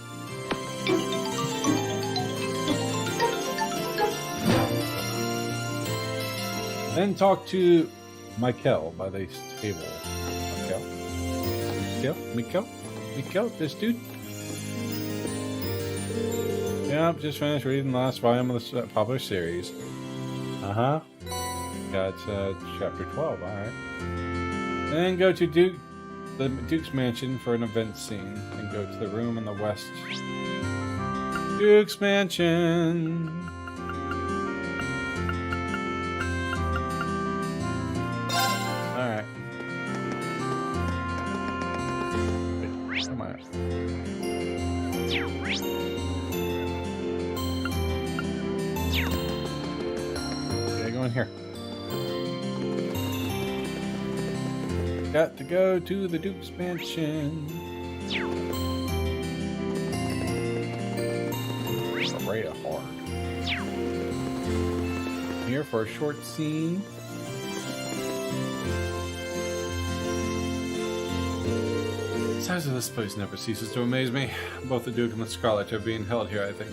Then talk to Michael by the table. Michael, this dude. Yep, just finished reading the last volume of the popular series. Got chapter 12, alright. Then go to the Duke's mansion for an event scene. And go to the room in the west. Duke's mansion! Alright. Wait, come on. Okay, go in here. Got to go to the Duke's mansion. Array of horror. Here for a short scene. The size of this place never ceases to amaze me. Both the Duke and the Scarlet are being held here, I think.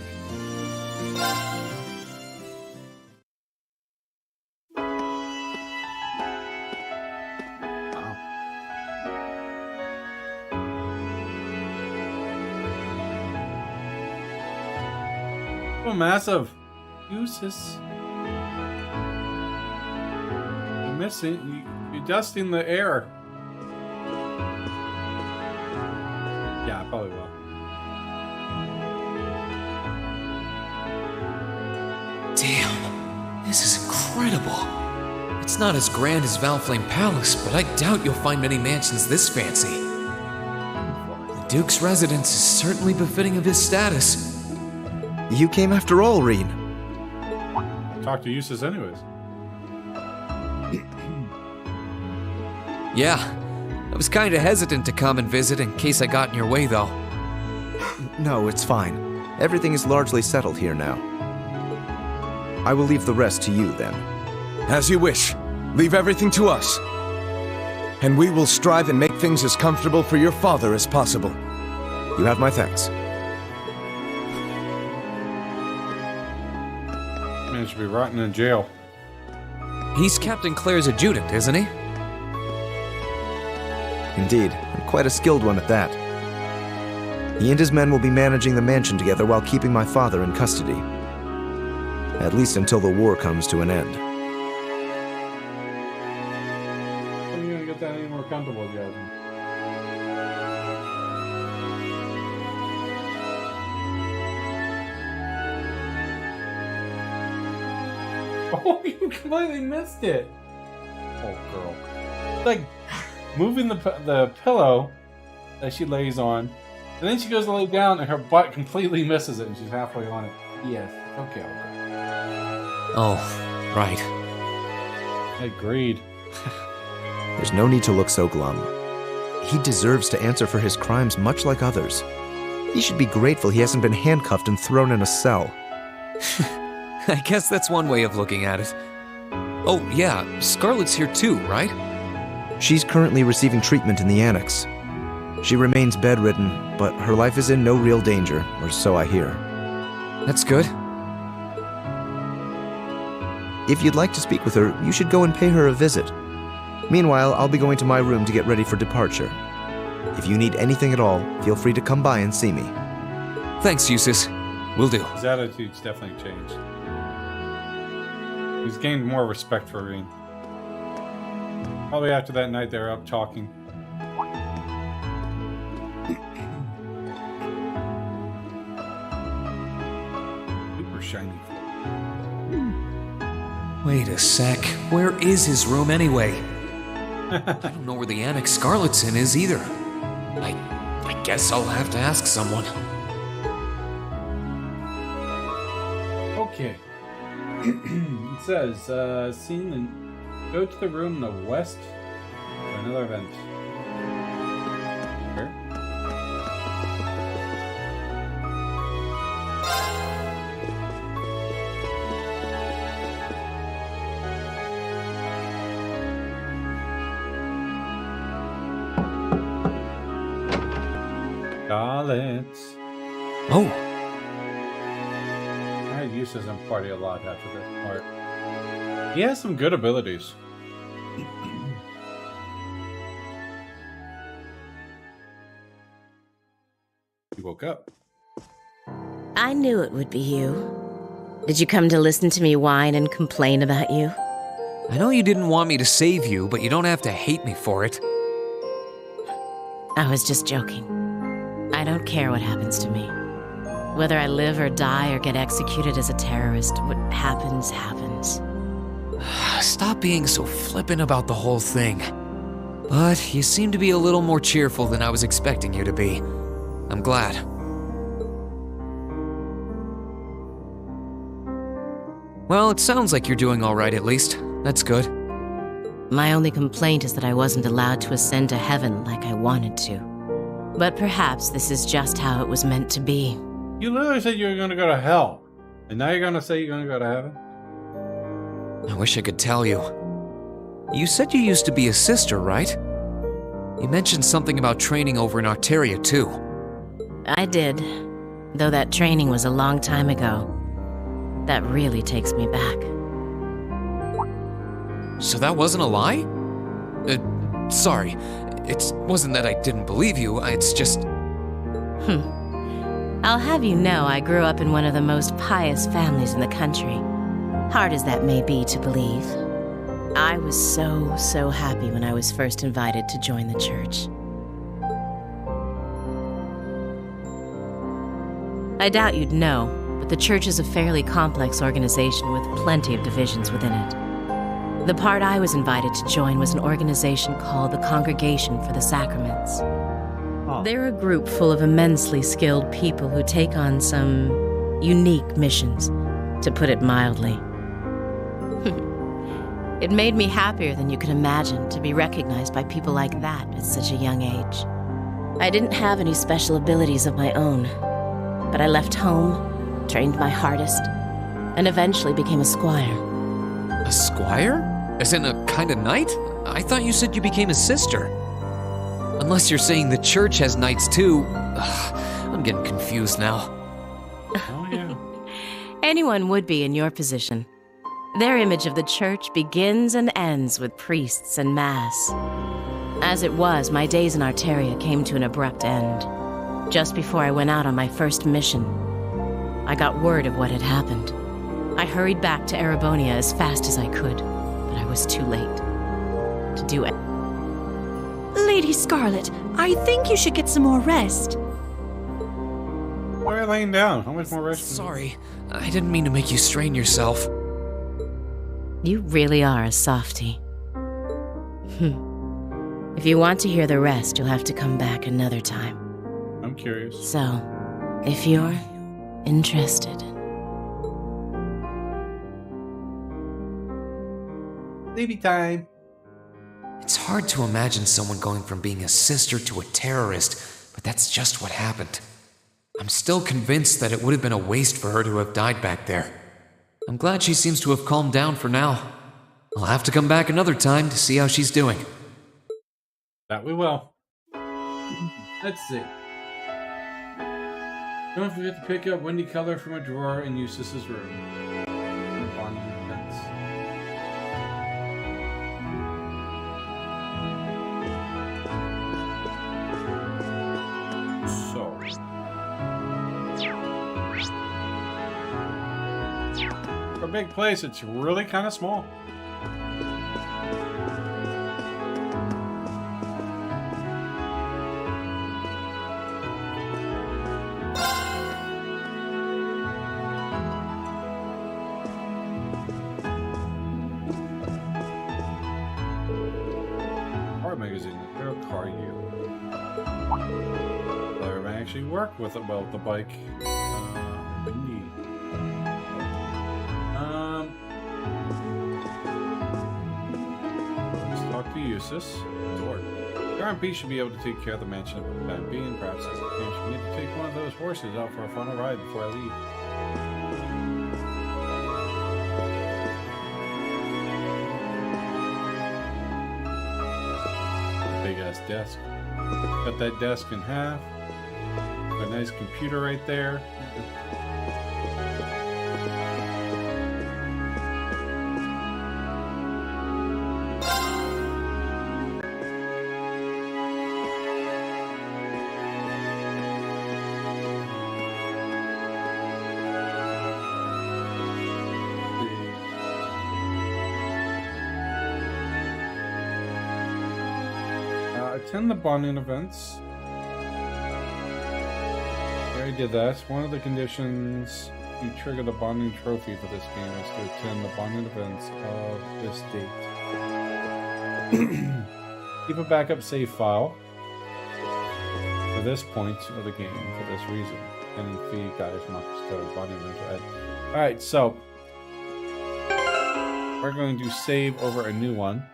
Massive uses. You're missing. You're dusting the air. Yeah, I probably will. Damn, this is incredible. It's not as grand as Valflame Palace, but I doubt you'll find many mansions this fancy. The Duke's residence is certainly befitting of his status. You came after all, Reen. Talk to Eustace anyways. Yeah, I was kinda hesitant to come and visit in case I got in your way, though. No, it's fine. Everything is largely settled here now. I will leave the rest to you, then. As you wish. Leave everything to us. And we will strive and make things as comfortable for your father as possible. You have my thanks. Man should be rotting in jail. He's Captain Claire's adjutant, isn't he? Indeed, and quite a skilled one at that. He and his men will be managing the mansion together while keeping my father in custody. At least until the war comes to an end. How are you gonna get that any more comfortable, Jasmine? Oh, you completely missed it. Oh, girl. Like, moving the pillow that she lays on, and then she goes to lay down, and her butt completely misses it, and she's halfway on it. Yes. Okay. Oh, Right. Agreed. There's no need to look so glum. He deserves to answer for his crimes much like others. He should be grateful he hasn't been handcuffed and thrown in a cell. I guess that's one way of looking at it. Oh, yeah, Scarlet's here too, right? She's currently receiving treatment in the annex. She remains bedridden, but her life is in no real danger, or so I hear. That's good. If you'd like to speak with her, you should go and pay her a visit. Meanwhile, I'll be going to my room to get ready for departure. If you need anything at all, feel free to come by and see me. Thanks, Eustace. Will do. His attitude's definitely changed. He's gained more respect for Reen. Probably after that night they were up talking. Super shiny. Wait a sec. Where is his room anyway? I don't know where the annex Scarlet's in is either. I guess I'll have to ask someone. Okay. It says, scene and go to the room in the west for another event. Where? Scarlet. Oh, I uses him party a lot after this part. He has some good abilities. He woke up. I knew it would be you. Did you come to listen to me whine and complain about you? I know you didn't want me to save you, but you don't have to hate me for it. I was just joking. I don't care what happens to me. Whether I live or die or get executed as a terrorist, what happens, happens. Stop being so flippant about the whole thing. But you seem to be a little more cheerful than I was expecting you to be. I'm glad. Well, it sounds like you're doing all right at least. That's good. My only complaint is that I wasn't allowed to ascend to heaven like I wanted to. But perhaps this is just how it was meant to be. You literally said you were going to go to hell. And now you're going to say you're going to go to heaven? I wish I could tell you. You said you used to be a sister, right? You mentioned something about training over in Arteria, too. I did, though that training was a long time ago. That really takes me back. So that wasn't a lie? Sorry. It wasn't that I didn't believe you, it's just... I'll have you know I grew up in one of the most pious families in the country. Hard as that may be to believe. I was so happy when I was first invited to join the church. I doubt you'd know, but the church is a fairly complex organization with plenty of divisions within it. The part I was invited to join was an organization called the Congregation for the Sacraments. They're a group full of immensely skilled people who take on some unique missions, to put it mildly. It made me happier than you could imagine to be recognized by people like that at such a young age. I didn't have any special abilities of my own, but I left home, trained my hardest, and eventually became a squire. A squire? As in a kind of knight? I thought you said you became a sister. Unless you're saying the church has knights too. I'm getting confused now. Oh, yeah. Anyone would be in your position. Their image of the church begins and ends with priests and mass. As it was, my days in Arteria came to an abrupt end. Just before I went out on my first mission, I got word of what had happened. I hurried back to Erebonia as fast as I could, but I was too late to do it. Lady Scarlet, I think you should get some more rest. Why are you laying down? How much more rest? Sorry, I didn't mean to make you strain yourself. You really are a softie. If you want to hear the rest, you'll have to come back another time. I'm curious. So, if you're interested. Sleepy time. It's hard to imagine someone going from being a sister to a terrorist, but that's just what happened. I'm still convinced that it would have been a waste for her to have died back there. I'm glad she seems to have calmed down for now. I'll have to come back another time to see how she's doing. That we will. Let's see. Don't forget to pick up Wendy Color from a drawer in Eustace's room. Bonding events. So. For a big place, it's really kind of small. Magazine, Hero Car U. Or I actually work with it, well, the bike. Windy. Let's talk to Eustace. Lord. The RMP should be able to take care of the mansion of the time being. Perhaps as a chance we need to take one of those horses out for a final ride before I leave. Desk. Cut that desk in half. A nice computer right there. Attend the bonding events. I already did that. One of the conditions to trigger the bonding trophy for this game is to attend the bonding events of this date. Keep a backup save file for this point of the game for this reason. And feed guys Marcus code bonding event. Alright, so we're going to save over a new one.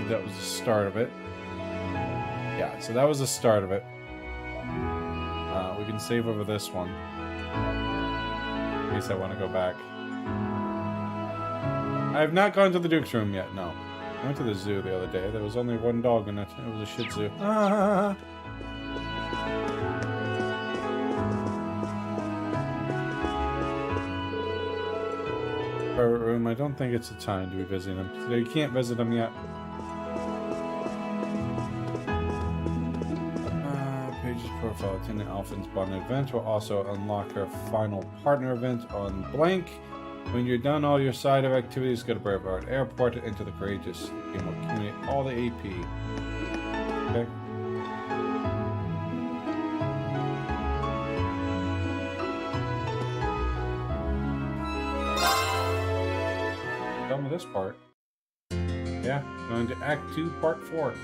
That was the start of it. Yeah, so that was the start of it. We can save over this one. In case I want to go back. I have not gone to the Duke's room yet, no. I went to the zoo the other day. There was only one dog in it. It was a Shih Tzu. Ah! Room, I don't think it's the time to be visiting them. So you can't visit them yet. Profile attending Alphin's bonding event will also unlock her final partner event on blank. When you're done all your side of activities, go to Brevard Airport and enter the Courageous. The game will accumulate all the AP. Okay. Done with this part. Yeah, going to Act 2, Part 4.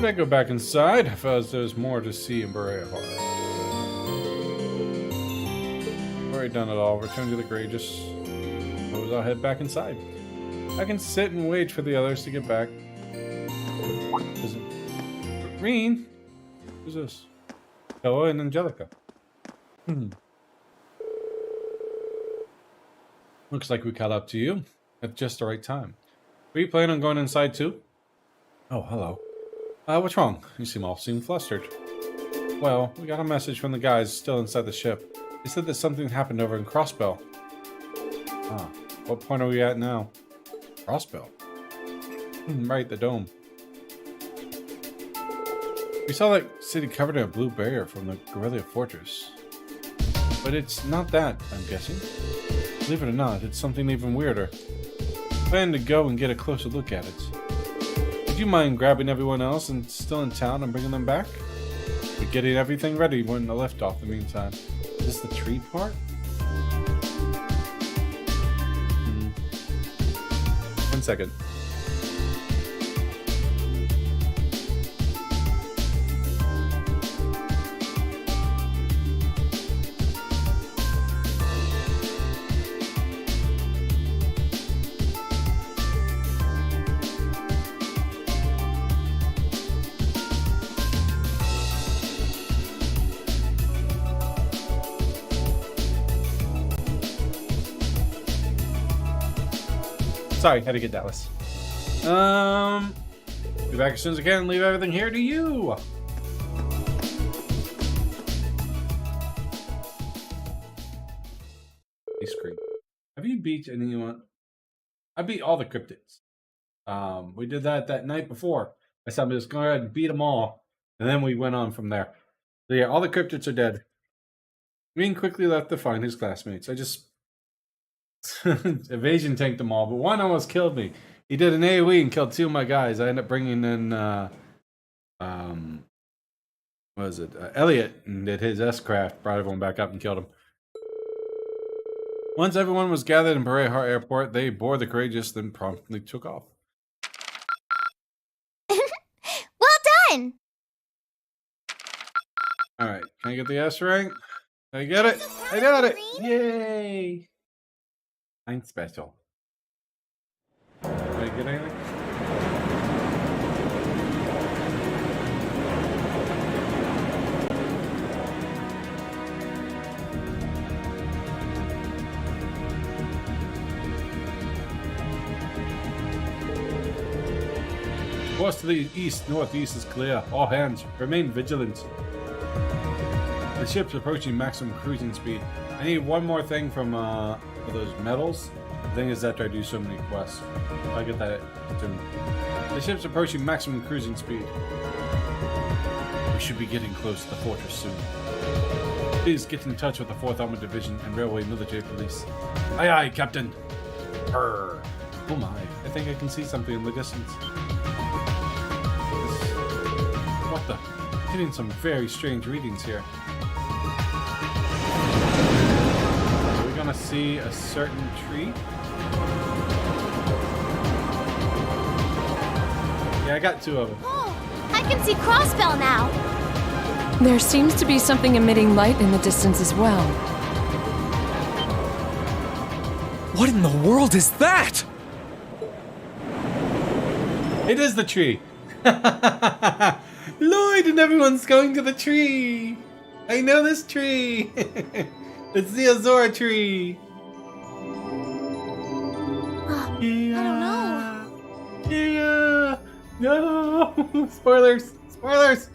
I go back inside, as there's more to see in Berea Hall. Already done it all. Return to the Courageous. I'll head back inside. I can sit and wait for the others to get back. Green? Who's this? Hello and Angelica. Looks like we caught up to you at just the right time. Were you planning on going inside too? Oh, hello. What's wrong? You seem flustered. Well, we got a message from the guys still inside the ship. They said that something happened over in Crossbell. Ah, what point are we at now? Crossbell? Right, the dome. We saw that city covered in a blue barrier from the Guerrilla Fortress. But it's not that, I'm guessing. Believe it or not, it's something even weirder. I plan to go and get a closer look at it. Did you mind grabbing everyone else and still in town and bringing them back? We're getting everything ready when the lift off. In the meantime, is this the tree part? 1 second. Sorry, had to get Dallas. Be back as soon as I can. Leave everything here to you. Screen. Have you beat anyone? I beat all the cryptids. We did that night before. I said I'm just going to go ahead and beat them all, and then we went on from there. So yeah, all the cryptids are dead. Green quickly left to find his classmates. I just evasion tanked them all, but one almost killed me. He did an AoE and killed 2 of my guys. I ended up bringing in what was it? Elliot, and did his S-craft, brought everyone back up and killed him. Once everyone was gathered in Beret Heart Airport, they boarded the Courageous, then promptly took off. Well done! Alright, can I get the S rank? Did I get it? I got it! Yay! I'm special. Did I get anything? Course to the east, northeast is clear. All hands, remain vigilant. The ship's approaching maximum cruising speed. I need one more thing from those medals. The thing is that I do so many quests. I'll get that soon. The ship's approaching maximum cruising speed. We should be getting close to the fortress soon. Please get in touch with the 4th Armored Division and Railway Military Police. Aye aye, Captain. Purr. Oh my, I think I can see something in the distance. What the? Getting some very strange readings here. Are we gonna see a certain tree? Yeah, I got 2 of them. Oh, I can see Crossbell now. There seems to be something emitting light in the distance as well. What in the world is that? It is the tree. Lloyd and everyone's going to the tree. I know this tree. It's the Azora tree. I don't know. Yeah. No. Spoilers. Spoilers.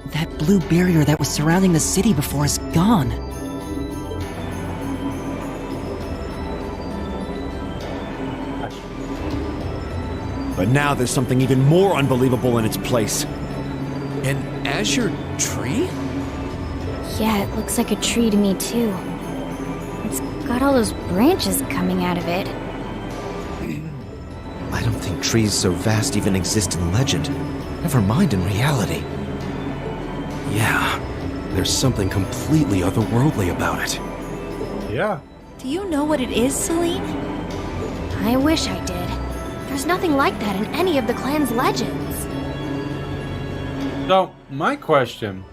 That blue barrier that was surrounding the city before is gone. But now there's something even more unbelievable in its place. An azure tree? Yeah, it looks like a tree to me too. It's got all those branches coming out of it. I don't think trees so vast even exist in legend. Never mind in reality. Yeah, there's something completely otherworldly about it. Yeah. Do you know what it is, Celine? I wish I did. There's nothing like that in any of the clan's legends. So, my question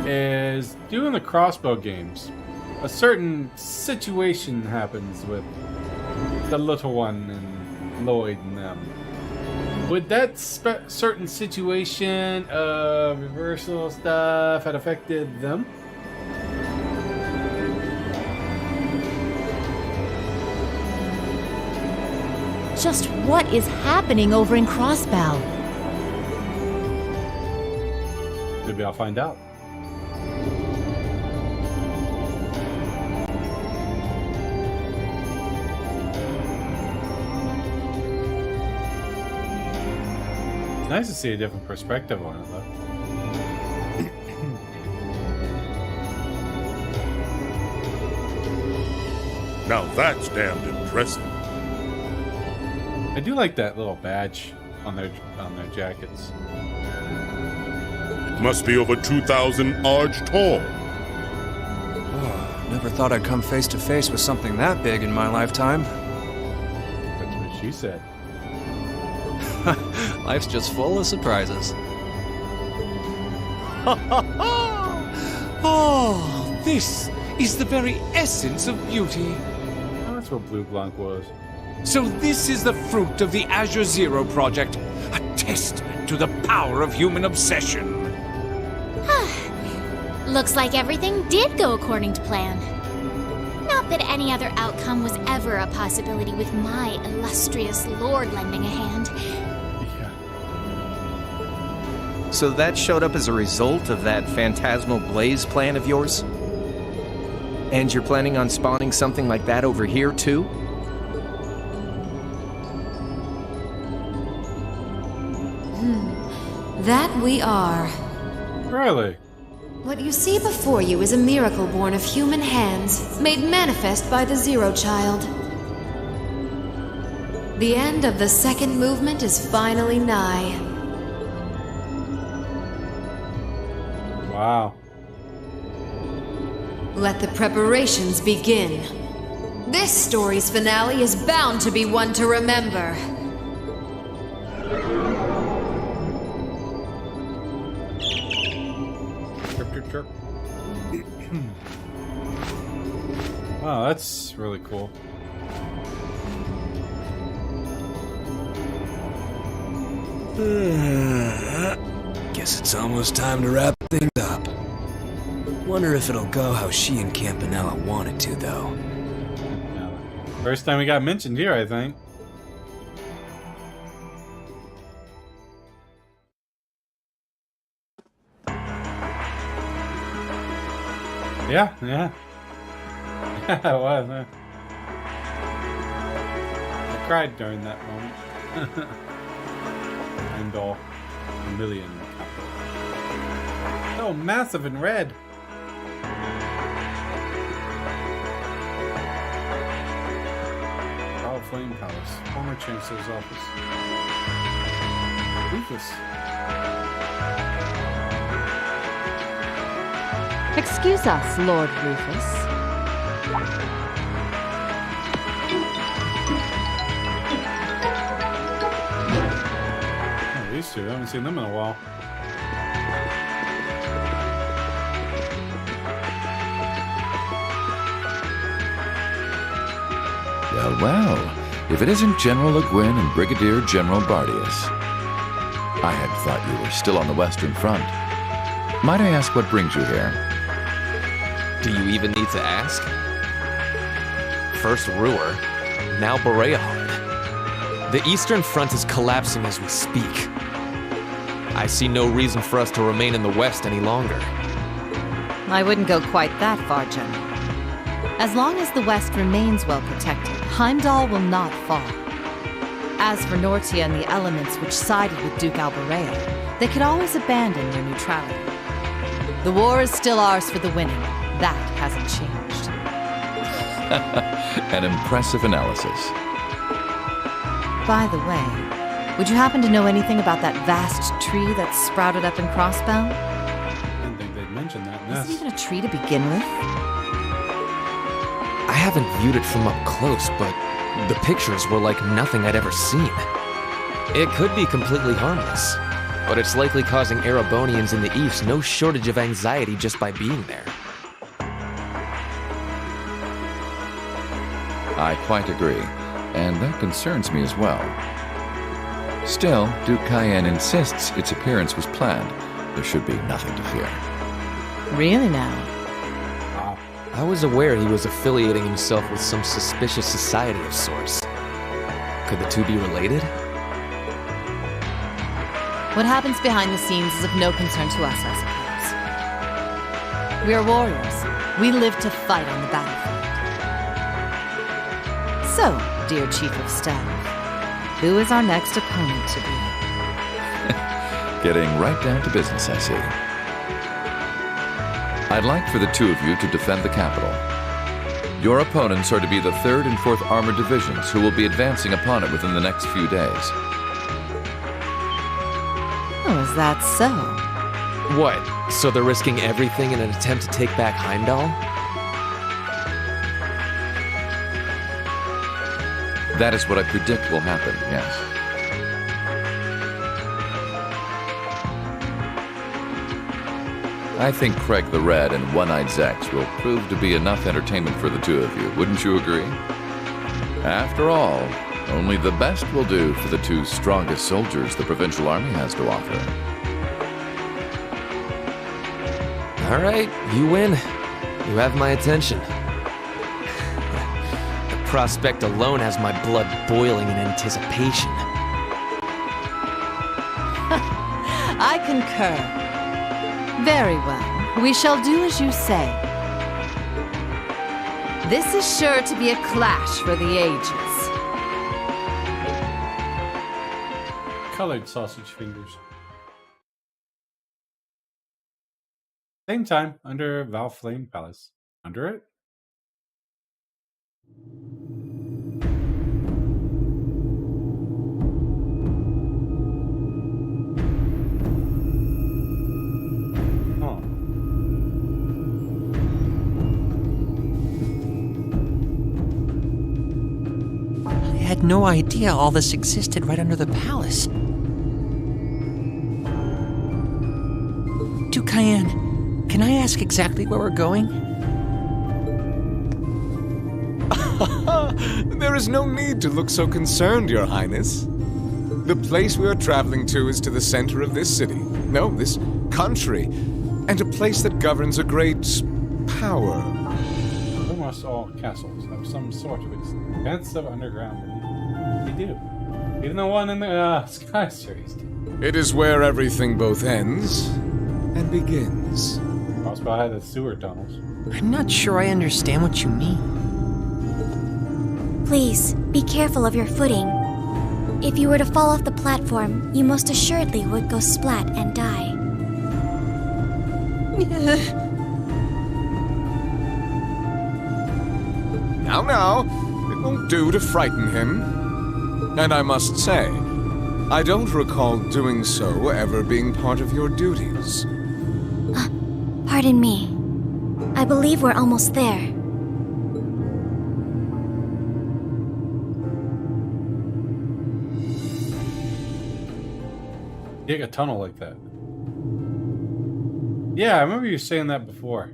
is, doing the crossbow games, a certain situation happens with the little one and Lloyd and them. Would that certain situation of reversal stuff had affected them? Just what is happening over in Crossbow? Maybe I'll find out. It's nice to see a different perspective on it, though. Now that's damned impressive. I do like that little badge on their jackets. It must be over 2,000 arch tall. Oh, never thought I'd come face to face with something that big in my lifetime. That's what she said. Life's just full of surprises. Oh, this is the very essence of beauty. Oh, that's what Blue Blanc was. So this is the fruit of the Azure Zero project, a testament to the power of human obsession. Looks like everything did go according to plan. Not that any other outcome was ever a possibility with my illustrious lord lending a hand. Yeah. So that showed up as a result of that phantasmal blaze plan of yours? And you're planning on spawning something like that over here, too? That we are. Really? What you see before you is a miracle born of human hands, made manifest by the Zero Child. The end of the second movement is finally nigh. Wow. Let the preparations begin. This story's finale is bound to be one to remember. Chirp. Wow, that's really cool. Guess it's almost time to wrap things up. Wonder if it'll go how she and Campanella wanted to, though. Yeah. First time we got mentioned here, I think. Yeah. Yeah, it was. I cried during that moment. And all a million. So massive and red. Flame Palace, former Chancellor's office. Rufus. Excuse us, Lord Rufus. Oh, these two, I haven't seen them in a while. Well, if it isn't General Le Guin and Brigadier General Bardius. I had thought you were still on the Western Front. Might I ask what brings you here? Do you even need to ask? First Ruhr, now Boreahard. The Eastern Front is collapsing as we speak. I see no reason for us to remain in the West any longer. I wouldn't go quite that far, General. As long as the West remains well protected, Heimdall will not fall. As for Nortia and the elements which sided with Duke Alberea, they could always abandon their neutrality. The war is still ours for the winning. That hasn't changed. An impressive analysis. By the way, would you happen to know anything about that vast tree that sprouted up in Crossbell? I didn't think they'd mention that. Is it even a tree to begin with? I haven't viewed it from up close, but the pictures were like nothing I'd ever seen. It could be completely harmless, but it's likely causing Erebonians in the East no shortage of anxiety just by being there. I quite agree, and that concerns me as well. Still, Duke Cayenne insists its appearance was planned. There should be nothing to fear. Really now? I was aware he was affiliating himself with some suspicious society of sorts. Could the two be related? What happens behind the scenes is of no concern to us, I suppose. We are warriors. We live to fight on the battlefield. So, dear Chief of Staff, who is our next opponent to be? Getting right down to business, I see. I'd like for the two of you to defend the capital. Your opponents are to be the 3rd and 4th Armored Divisions, who will be advancing upon it within the next few days. Oh, is that so? What? So they're risking everything in an attempt to take back Heimdall? That is what I predict will happen, yes. I think Craig the Red and One-Eyed Zex will prove to be enough entertainment for the two of you, wouldn't you agree? After all, only the best will do for the 2 strongest soldiers the Provincial Army has to offer. All right, you win. You have my attention. The prospect alone has my blood boiling in anticipation. I concur. Very well. We shall do as you say. This is sure to be a clash for the ages. Colored sausage fingers. Same time, under Valflame Palace. Under it? I had no idea all this existed right under the palace. Duke Cayenne, can I ask exactly where we're going? There is no need to look so concerned, Your Highness. The place we are traveling to is to the center of this city. No, this country. And a place that governs a great power. Almost all castles have some sort of expansive underground. They do. Even the one in the Sky series. It is where everything both ends and begins. Also had the sewer tunnels. I'm not sure I understand what you mean. Please, be careful of your footing. If you were to fall off the platform, you most assuredly would go splat and die. Now, it won't do to frighten him. And I must say, I don't recall doing so ever being part of your duties. Pardon me. I believe we're almost there. Dig a tunnel like that. Yeah, I remember you saying that before.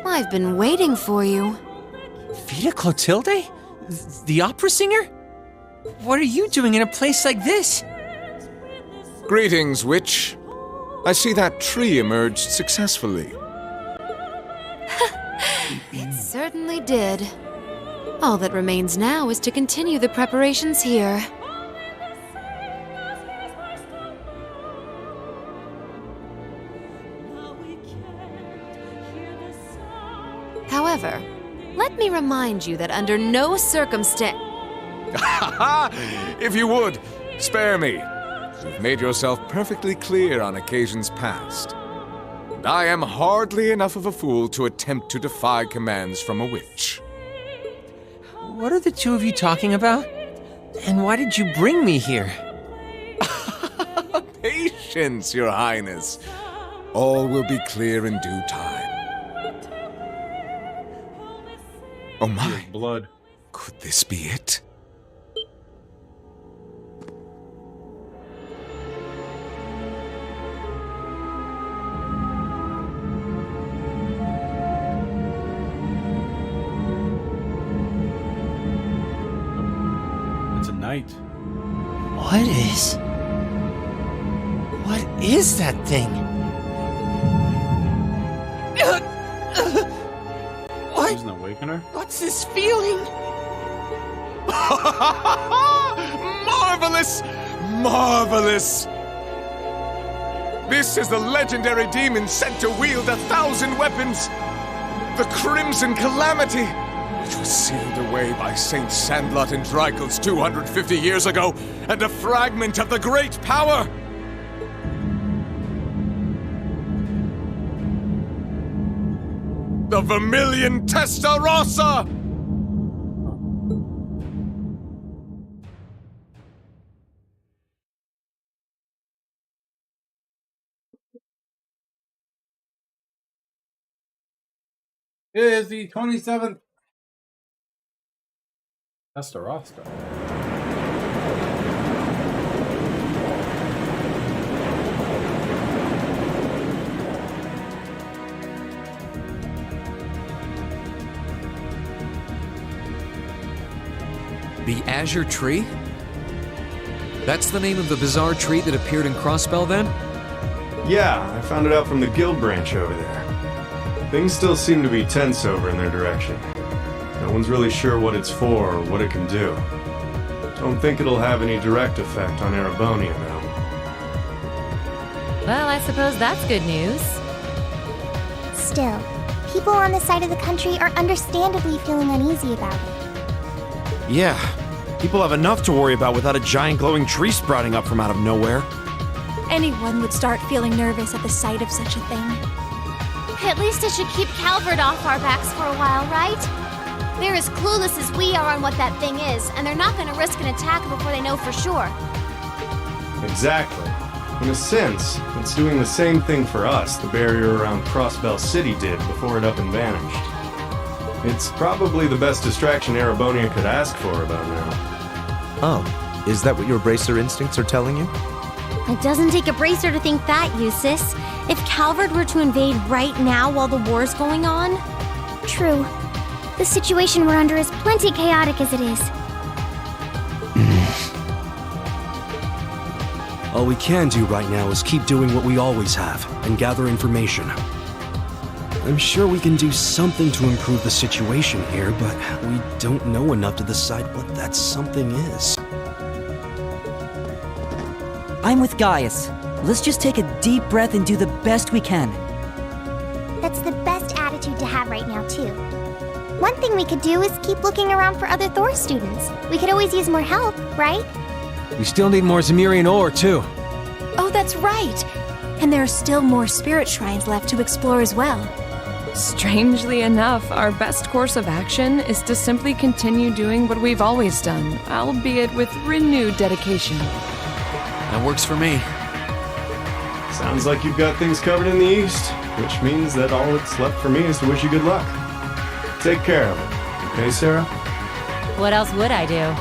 I've been waiting for you. Vita Clotilde? The opera singer? What are you doing in a place like this? Greetings, witch. I see that tree emerged successfully. It certainly did. All that remains now is to continue the preparations here. However, let me remind you that under no circumstance... If you would, spare me. You've made yourself perfectly clear on occasions past. And I am hardly enough of a fool to attempt to defy commands from a witch. What are the two of you talking about? And why did you bring me here? Patience, Your Highness. All will be clear in due time. Oh my. Blood. Could this be it? It's a knight. What is that thing? What? He's an awakener? What's this feeling? Marvelous! Marvelous! This is the legendary demon sent to wield 1,000 weapons! The Crimson Calamity! which was sealed away by Saint Sandlot and Drykel's 250 years ago, and a fragment of the great power! The Vermilion Testarossa! It is the 27th Testarossa. The Azure Tree? That's the name of the bizarre tree that appeared in Crossbell then? Yeah, I found it out from the guild branch over there. Things still seem to be tense over in their direction. No one's really sure what it's for or what it can do. Don't think it'll have any direct effect on Erebonia, though. Well, I suppose that's good news. Still, people on this side of the country are understandably feeling uneasy about it. Yeah, people have enough to worry about without a giant glowing tree sprouting up from out of nowhere. Anyone would start feeling nervous at the sight of such a thing. At least it should keep Calvert off our backs for a while, right? They're as clueless as we are on what that thing is, and they're not going to risk an attack before they know for sure. Exactly. In a sense, it's doing the same thing for us the barrier around Crossbell City did before it up and vanished. It's probably the best distraction Erebonia could ask for about now. Oh, is that what your bracer instincts are telling you? It doesn't take a bracer to think that, Eustace. If Calvert were to invade right now while the war's going on... True. The situation we're under is plenty chaotic as it is. All we can do right now is keep doing what we always have, and gather information. I'm sure we can do something to improve the situation here, but we don't know enough to decide what that something is. I'm with Gaius. Let's just take a deep breath and do the best we can. That's the best attitude to have right now, too. One thing we could do is keep looking around for other Thor students. We could always use more help, right? We still need more Zemirian ore, too. Oh, that's right! And there are still more spirit shrines left to explore as well. Strangely enough, our best course of action is to simply continue doing what we've always done, albeit with renewed dedication. That works for me. Sounds like you've got things covered in the East, which means that all that's left for me is to wish you good luck. Take care of it. Okay, Sarah? What else would I do?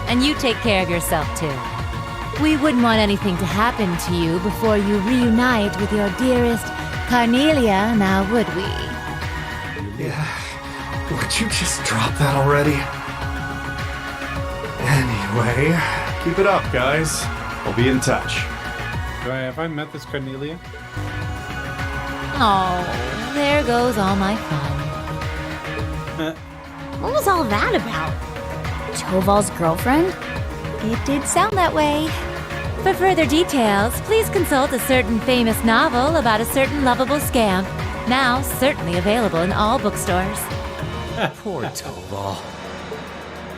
And you take care of yourself, too. We wouldn't want anything to happen to you before you reunite with your dearest Carnelia, now would we? Yeah. Would you just drop that already? Anyway, keep it up, guys. I'll be in touch. Have I met this Cornelia? Oh, there goes all my fun. What was all that about? Toval's girlfriend? It did sound that way. For further details, please consult a certain famous novel about a certain lovable scamp, now certainly available in all bookstores. Poor Toval.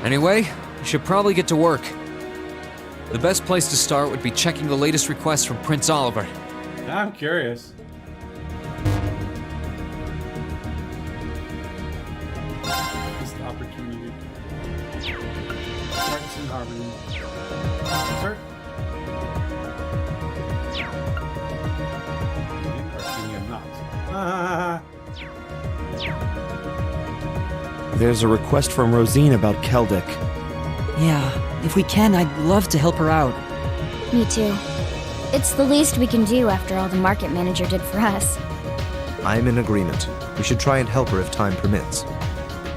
Anyway, we should probably get to work. The best place to start would be checking the latest requests from Prince Oliver. I'm curious. Missed opportunity. Partisan harmony. Sir? There's a request from Rosine about Keldic. Yeah, if we can, I'd love to help her out. Me too. It's the least we can do after all the market manager did for us. I'm in agreement. We should try and help her if time permits.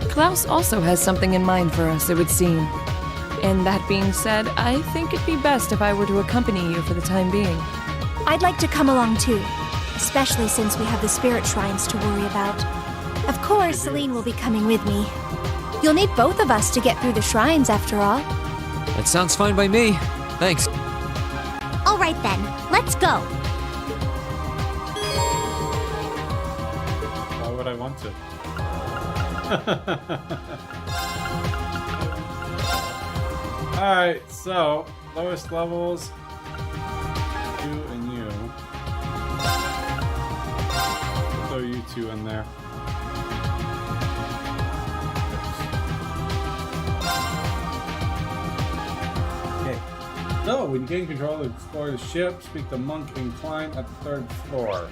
Klaus also has something in mind for us, it would seem. And that being said, I think it'd be best if I were to accompany you for the time being. I'd like to come along too, especially since we have the spirit shrines to worry about. Of course, Celine will be coming with me. You'll need both of us to get through the shrines, after all. That sounds fine by me. Thanks. All right then, let's go. Why would I want to? Alright, so lowest levels, you and you. We'll throw you two in there. Okay. So, when you gain control, explore the ship, speak to Monk and Klein at the 3rd floor.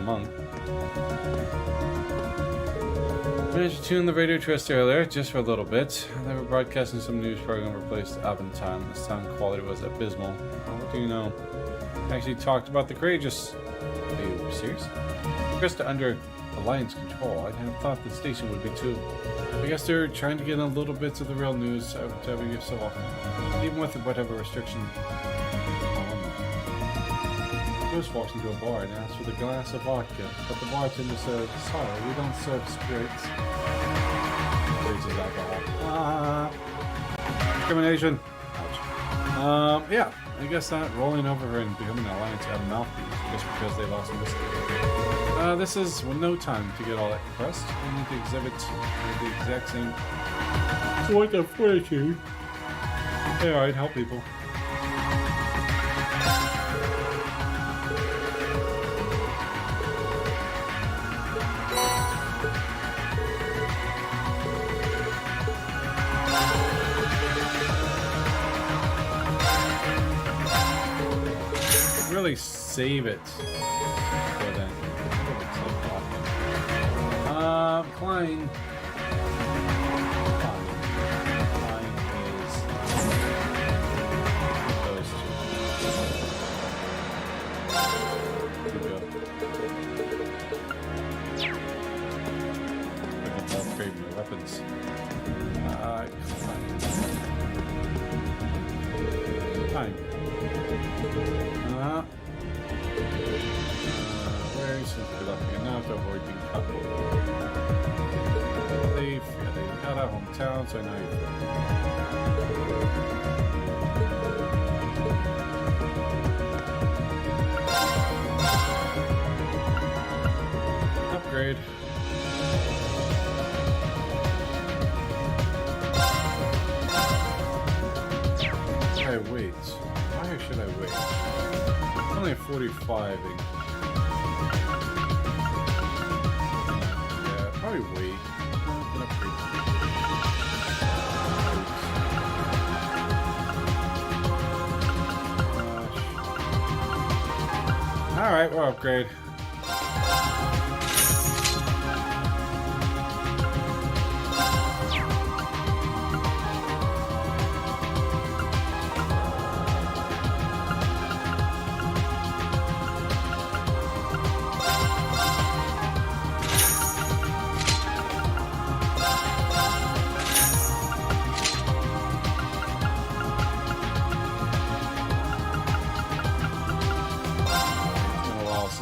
Monk. Managed to tune the radio earlier, just for a little bit. They were broadcasting some news program replaced Aventime. The sound quality was abysmal. What do you know? Actually talked about the Courageous. Are you serious? Krista under Alliance control. I'd have thought the station would be too. I guess they're trying to get a little bits of the real news every so often. Even with whatever restriction. Tues walks into a bar and asks for the glass of vodka, but the bartender says, "Sorry, we don't serve spirits." Raises alcohol. Discrimination. Ouch. Yeah, I guess not rolling over her and becoming an Alliance out of mouthpiece just because they lost Misc. This is no time to get all that compressed. I need to exhibit the exact same sort of fortitude. Hey, alright, help people. Really save it for then. Klein. Klein is those two. Good go. Upgrade my weapons. Klein. Very simply lucky enough to avoid being cut. Leave, yeah, they got our hometown, so now you're upgrade. Should I wait? Why should I wait? Only 45. Yeah, probably wait. Alright, we'll upgrade.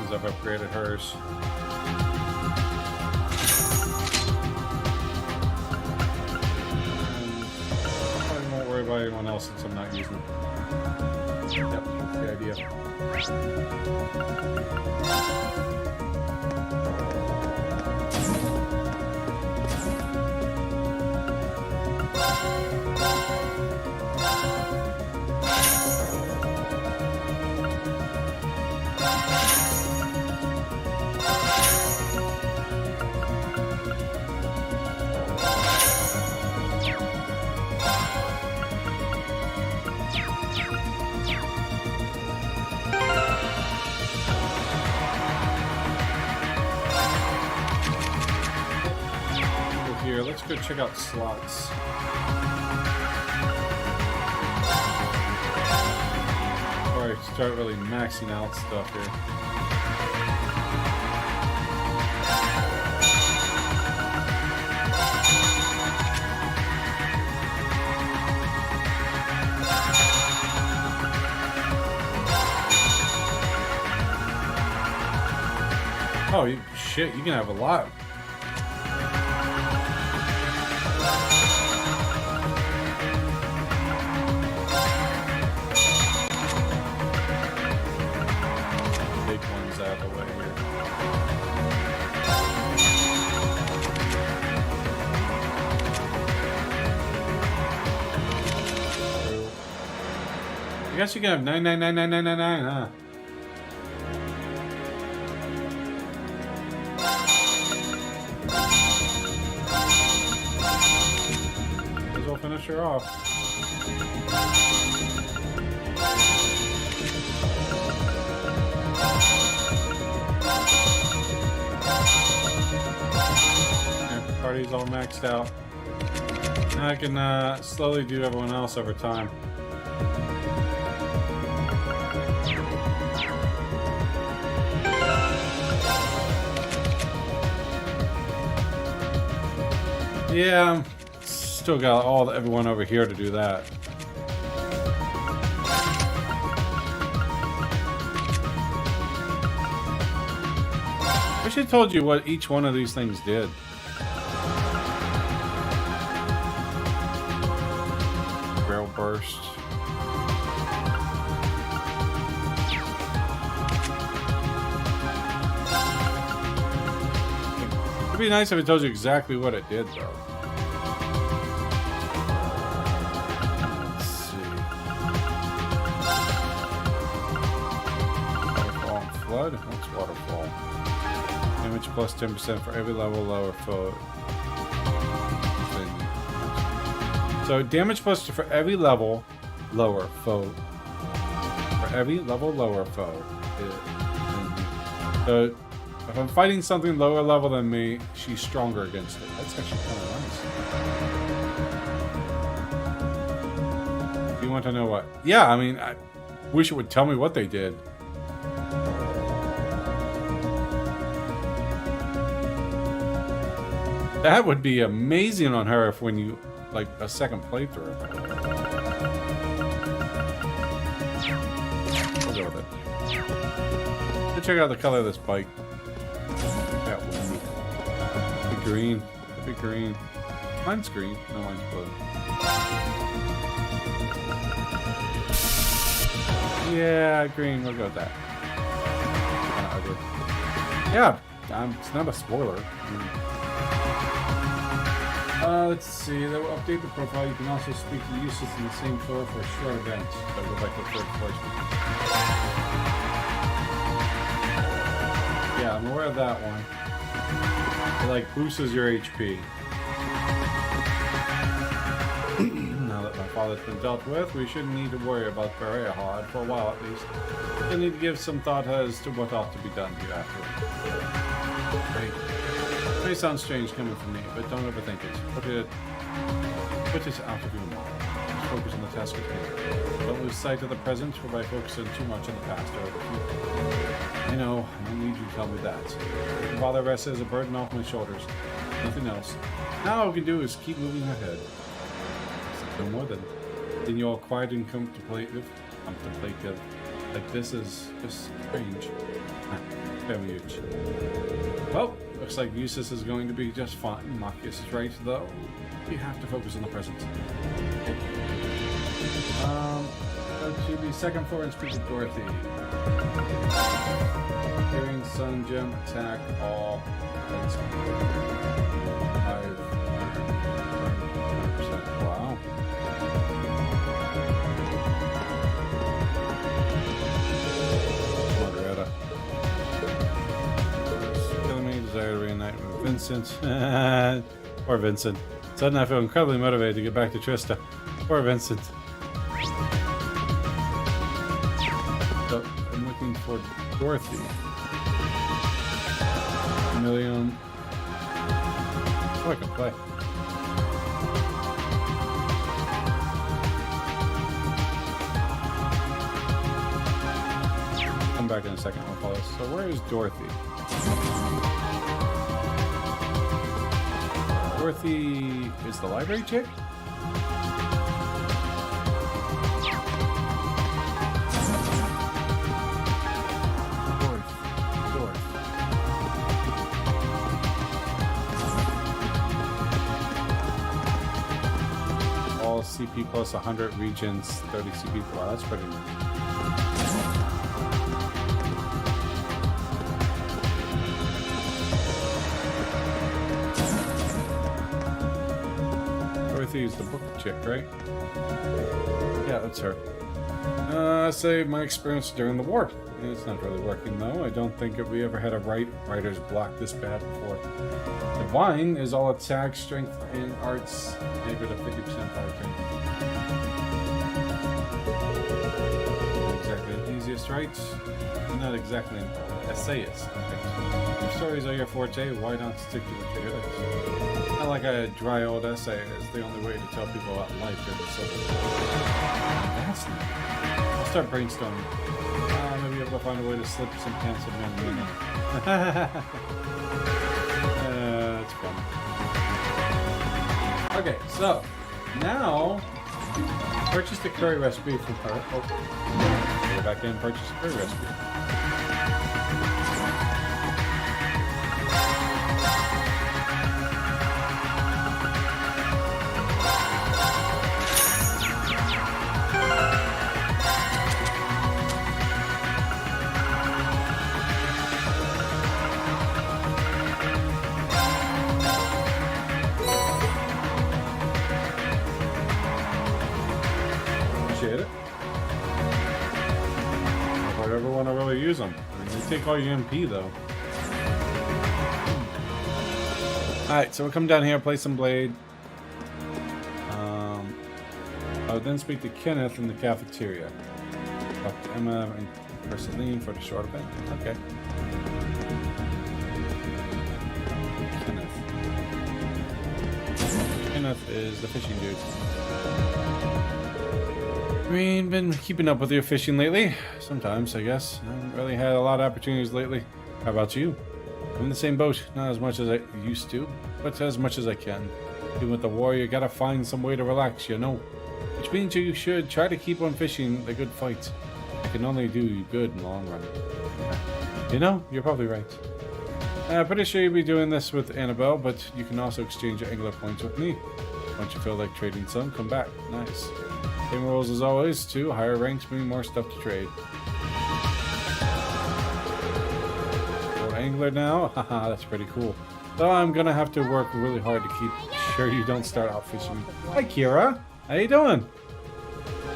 I've upgraded hers. I won't worry about anyone else since I'm not using them. Yep, that's the idea. Here, let's go check out slots. Before I start really maxing out stuff here. Oh, shit, you can have a lot. I guess you can have 9999999, huh? Might as well finish her off. Yeah, party's all maxed out. Now I can slowly do everyone else over time. Yeah, still got everyone over here to do that. I should have told you what each one of these things did. Barrel burst. It'd be nice if it told you exactly what it did, though. Let's see. Waterfall and flood? What's waterfall? Damage plus 10% for every level lower foe. So damage plus for every level lower foe. For every level lower foe. So if I'm fighting something lower level than me, she's stronger against it. That's actually kind of nice. If you want to know what? Yeah, I mean, I wish it would tell me what they did. That would be amazing on her if when you, like, a second playthrough. We'll go with it. Let's check out the color of this bike. That one. The green. The green. Mine's green. No, mine's blue. Yeah, green. We'll go with that. Kind of ugly. Yeah, it's not a spoiler. Let's see. That will update the profile. You can also speak to the users in the same floor for a short event. So I'll go back to the third floor. Yeah, I'm aware of that one. It, like, boosts your HP. Now that my father's been dealt with, we shouldn't need to worry about Berea hard for a while at least. We need to give some thought as to what ought to be done here afterwards. Great. It may sound strange coming from me, but don't overthink it. Put it out of your mind. Just focus on the task at hand. Don't lose sight of the present, for by focusing too much on the past or the future. I know, I don't need you to tell me that. The father rests as a burden off my shoulders. Nothing else. Now all we can do is keep moving ahead. No more than you're all quiet and contemplative. Like this is just strange. Very huge. Well, looks like Eustace is going to be just fine. Marcus is right, though. You have to focus on the present. Go to the second floor and speak to Dorothy. Hearing Sun Gem attack all. 5%. Wow. Margareta. Killing me, desire to reunite with Vincent. Poor Vincent. Suddenly I feel incredibly motivated to get back to Trista. Poor Vincent. So, I'm looking for Dorothy. Million. Oh, I can play. Come back in a second. I'll follow. So where is Dorothy? Dorothy is the library chick? All CP plus 100 regions, 30 CP. Wow, that's pretty nice. Dorothy is the book chick, right? Yeah, that's her. Say my experience during the war. It's not really working though. I don't think we ever had a writer's block this bad before. The wine is all attack, strength, and arts. Maybe a 50% fire thing. Not exactly the easiest, right? Not exactly an essayist. If stories are your forte, why not stick to what you're good at? Not like a dry old essay is the only way to tell people about life during the Civil War. That's not. I'll start brainstorming. Maybe able to find a way to slip some pencil men in. It's fun. Okay, so now purchase the curry recipe from her. Oh, go back in and purchase the curry recipe. Use them. I mean, they take all your MP though. Alright, so we'll come down here, play some Blade. I would then speak to Kenneth in the cafeteria. Talk to Emma and Ursuline for the short event. Okay. Kenneth is the fishing dude. I mean, been keeping up with your fishing lately? Sometimes, I guess. I haven't really had a lot of opportunities lately. How about you? I'm in the same boat. Not as much as I used to, but as much as I can. Even with the war, you gotta find some way to relax, you know? Which means you should try to keep on fishing the good fights. It can only do you good in the long run. You know, you're probably right. I'm pretty sure you'll be doing this with Annabelle, but you can also exchange your angler points with me. Once you feel like trading some, come back. Nice. Same rules as always, too. Higher ranks mean more stuff to trade. More angler now? Haha, that's pretty cool. Though I'm gonna have to work really hard to keep sure you don't start out fishing. Hi, Kira. How you doing?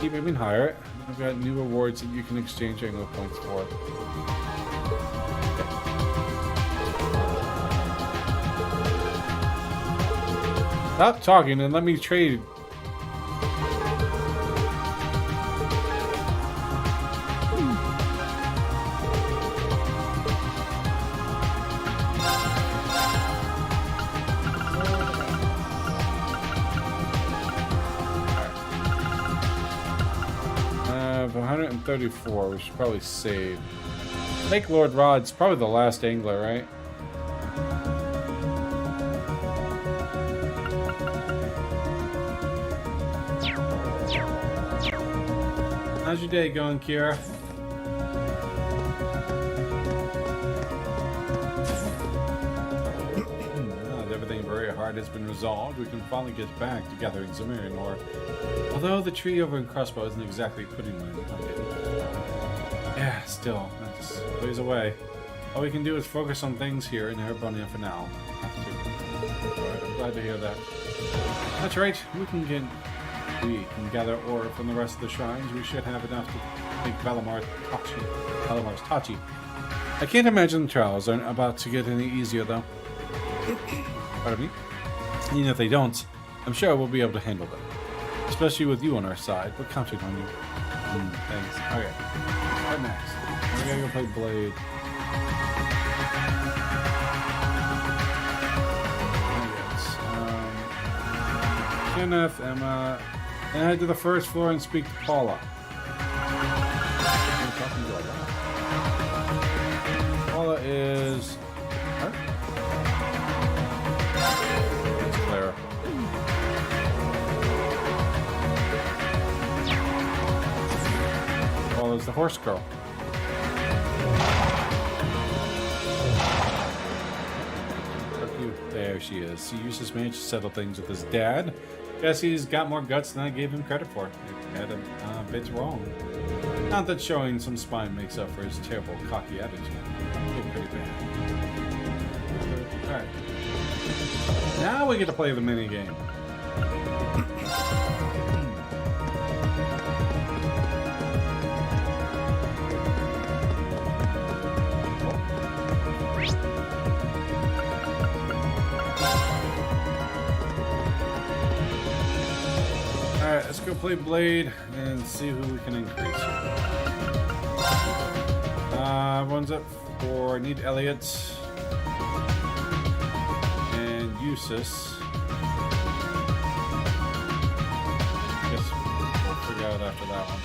Keep moving higher. I've got new rewards that you can exchange angler points for. Stop talking and let me trade. I have 134. We should probably save. Lake Lord Rod's probably the last angler, right? How's your day going, Kira? Everything very hard has been resolved. We can finally get back to gathering Zemirian ore. Although the tree over in Crossbow isn't exactly putting my pocket. Yeah, still, that's a ways away. All we can do is focus on things here in Herbonia for now. Alright, I'm glad to hear that. That's right, we can gather ore from the rest of the shrines. We should have enough to make Valamar's Tachi. I can't imagine the trials aren't about to get any easier, though. Pardon me? Even if they don't, I'm sure we'll be able to handle them. Especially with you on our side. We're counting on you. Thanks. Okay. What next? We gotta go play Blade. Kenneth, Emma. And head to the first floor and speak to Paula. I'm talking to her. Paula is... Huh? It's Clara. Paula's the horse girl. There she is. He uses managed to settle things with his dad. Guess he's got more guts than I gave him credit for. I had him a bit wrong. Not that showing some spine makes up for his terrible, cocky attitude. Look pretty bad. Alright. Now we get to play the minigame. go play Blade and see who we can increase here. One's up for... I need Elliot. And Eustace. Guess we'll figure out after that one.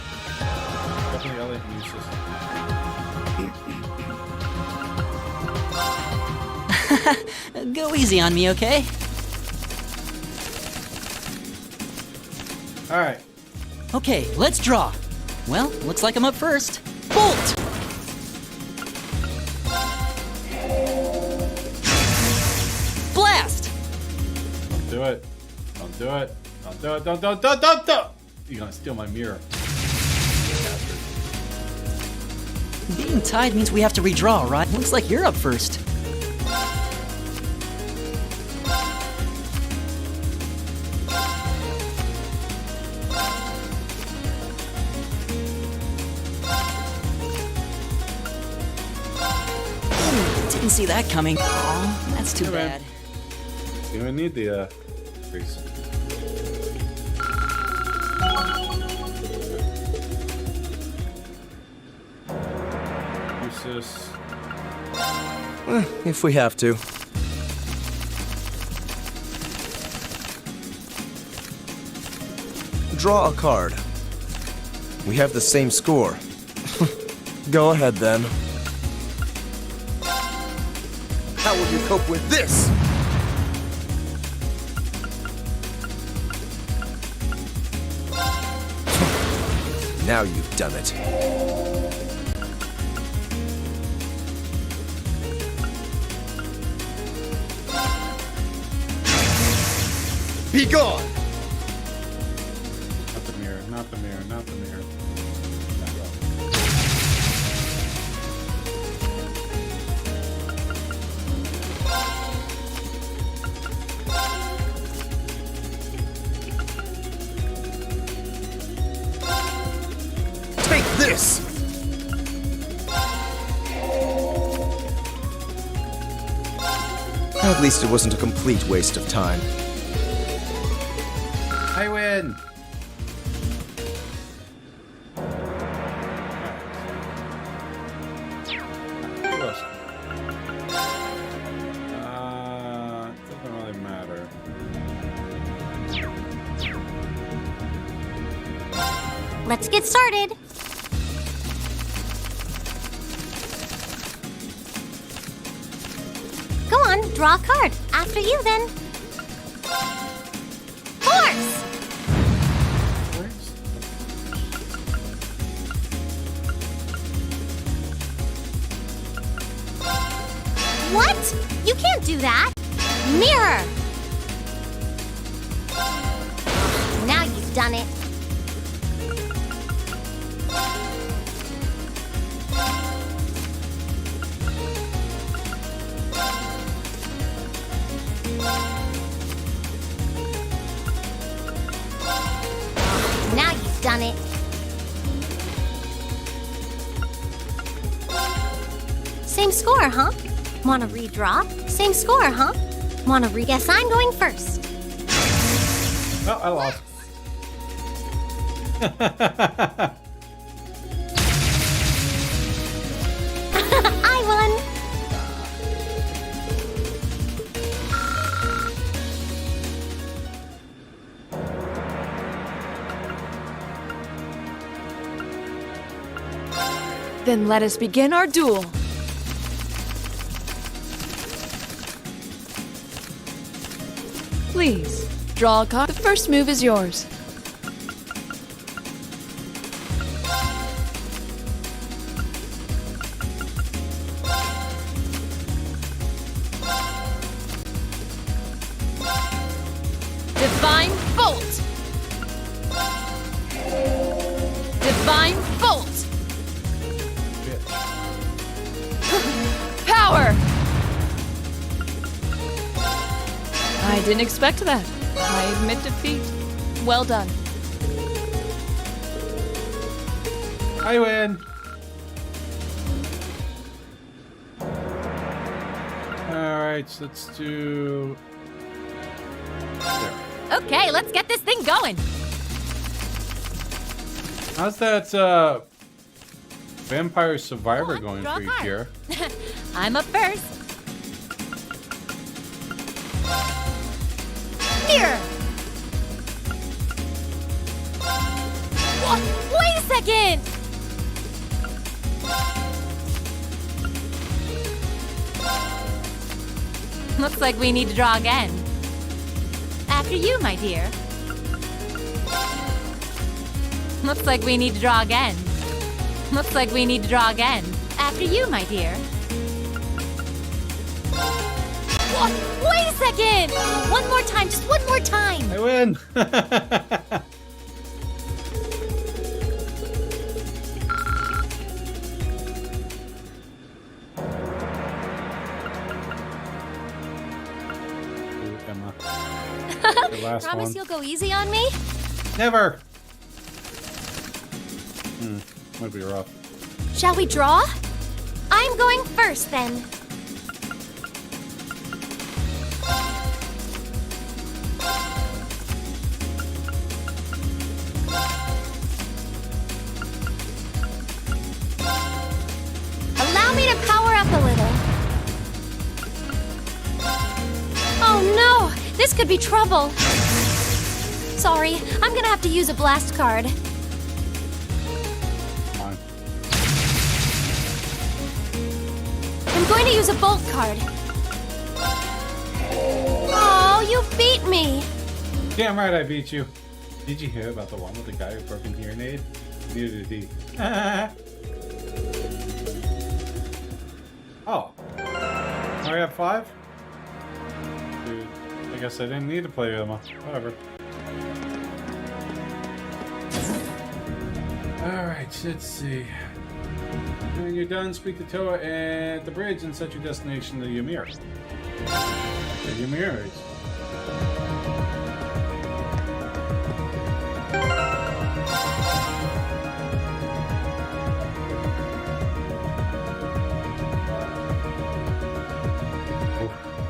Definitely Elliot and Eustace. Go easy on me, okay? Alright. Okay, let's draw. Well, looks like I'm up first. Bolt! Blast! Don't do it. Don't do it. Don't do it. Don't. You're gonna steal my mirror. Being tied means we have to redraw, right? Looks like you're up first. Didn't see that coming. Oh, that's too bad. You don't need the increase. Eustace. If we have to. Draw a card. We have the same score. Go ahead then. How will you cope with this? Now you've done it. Be gone! Not the mirror, not the mirror, not the mirror. Take this! At least it wasn't a complete waste of time. I win! Doesn't really matter. Let's get started. Go on, draw a card. After you, then. Horse! What? You can't do that. Mirror! Now you've done it. Now you've done it. Same score, huh? Wanna redraw? Same score, huh? Wanna guess I'm going first. Oh, I lost. I won. Then let us begin our duel. Please, draw a card. The first move is yours. Divine Bolt! Divine Bolt! Power! I didn't expect that. I admit defeat. Well done. I win. Alright, so let's do... Okay, let's get this thing going. How's that Vampire Survivor going draw for a you, card. Kira? I'm up first. Here. Wait a second. Looks like we need to draw again. After you, my dear. Looks like we need to draw again. Looks like we need to draw again. After you, my dear. Wait a second! One more time, just one more time! I win! Ooh, Emma. The last Promise one. you'll go easy on me? Never! Might be rough. Shall we draw? I'm going first then. Allow me to power up a little. Oh no! This could be trouble. Sorry, I'm gonna have to use a blast card. I'm going to use a bolt card. Oh, you beat me! Damn right I beat you. Did you hear about the one with the guy who broke in hearing aid? Neither did he. Oh. I got 5? Dude, I guess I didn't need to play them. Whatever. Alright, let's see. When you're done, speak to Toa at the bridge and set your destination to Ymir. Ymir is.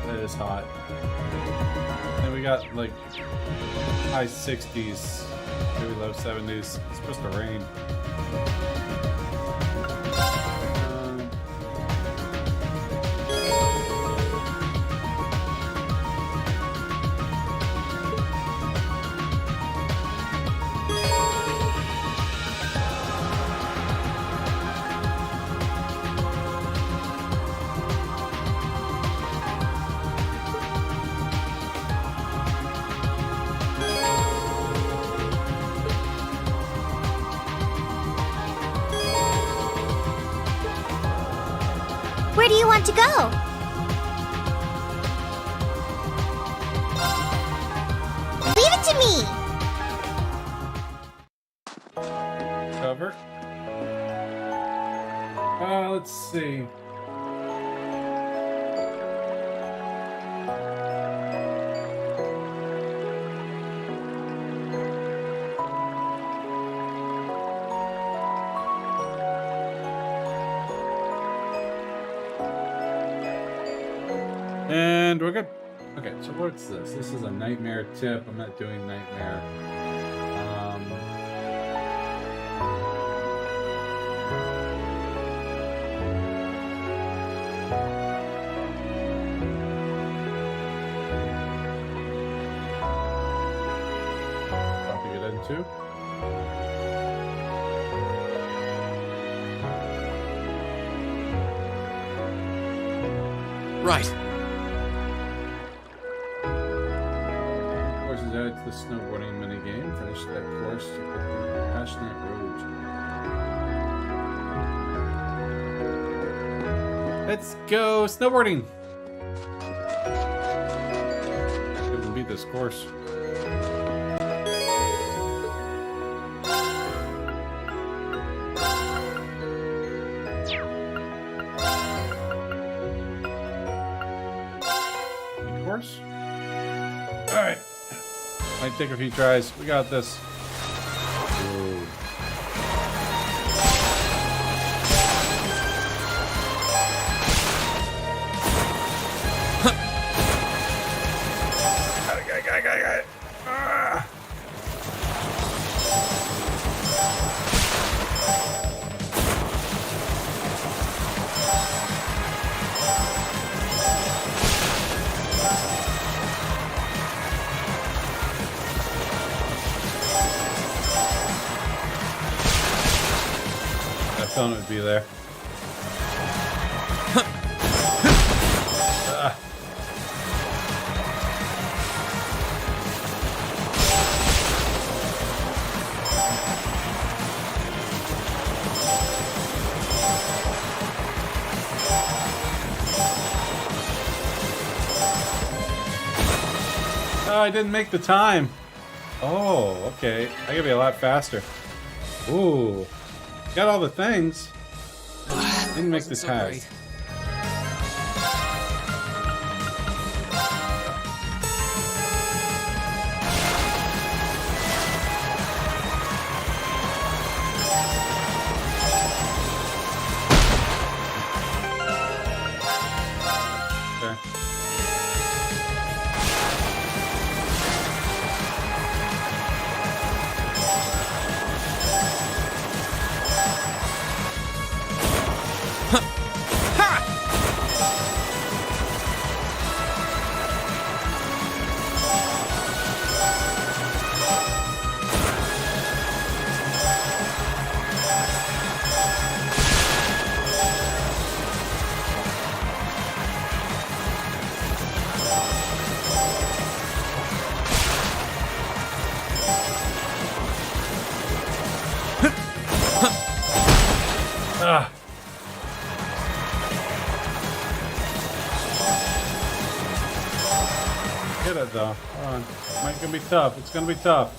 That is hot. And we got like high 60s, maybe low 70s. It's supposed to rain. Where do you want to go? Leave it to me! Cover. Let's see. And we're good. Okay, so what's this? This is a nightmare tip. I'm not doing nightmare. Probably get into. Right. Courses added to the snowboarding minigame. Finish that course to get the Passionate Rouge. Let's go snowboarding! We can beat this course. Course? Alright. Might take a few tries. We got this. Whoa. feeling it would be there. Oh, I didn't make the time. Oh, okay. I gotta be a lot faster. Ooh. Got all the things. Didn't make the time. Get it though. Hold on. It's gonna be tough. It's gonna be tough.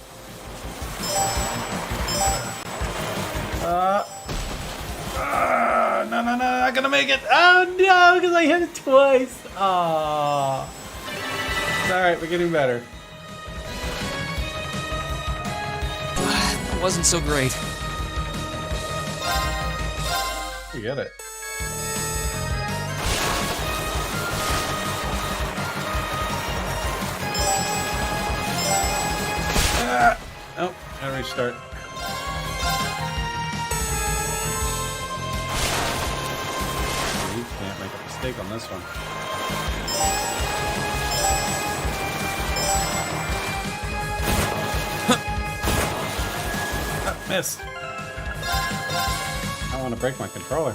No, not gonna make it. Oh no, because I hit it twice. Oh. It's alright, we're getting better. It wasn't so great. You get it. Oh, gotta restart. You can't make a mistake on this one. Miss. I want to break my controller.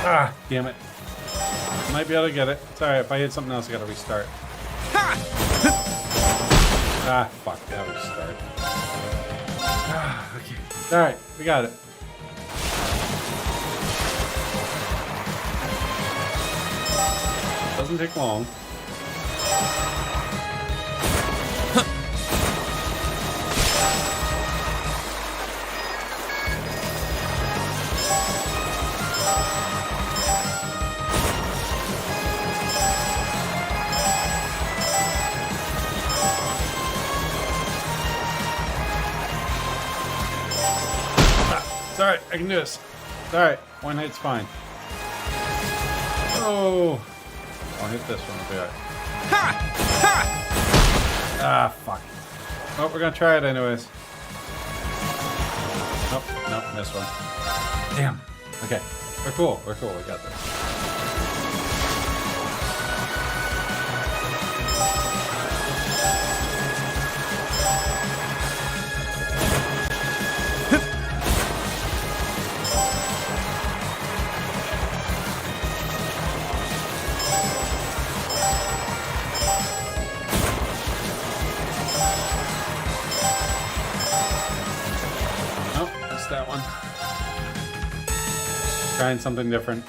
Ah, damn it. Might be able to get it. It's alright, if I hit something else, I gotta restart. Ah, fuck, gotta restart. Ah, okay. Alright, we got it. Doesn't take long. It's alright, I can do this. It's alright, one hit's fine. Oh, I'll hit this one, it'll be alright. Ah, fuck. Oh, we're gonna try it anyways. Nope, nope, missed one. Damn. Okay, we're cool, we got this. That one. Trying something different.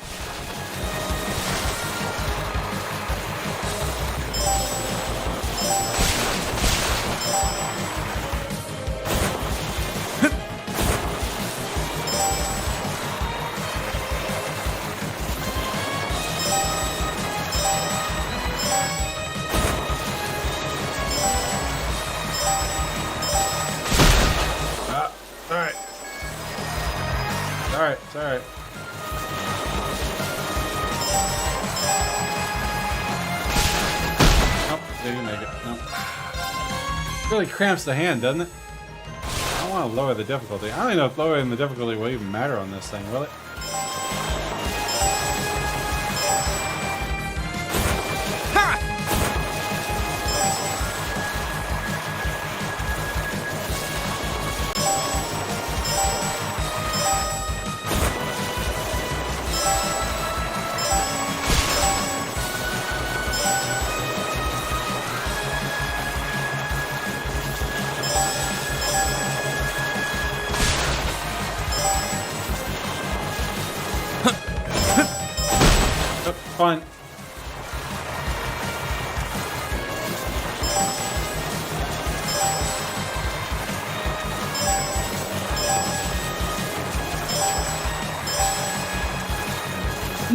It's alright. Nope, didn't make it. Nope. Really cramps the hand, doesn't it? I want to lower the difficulty. I don't even know if lowering the difficulty will even matter on this thing, will it? Fine.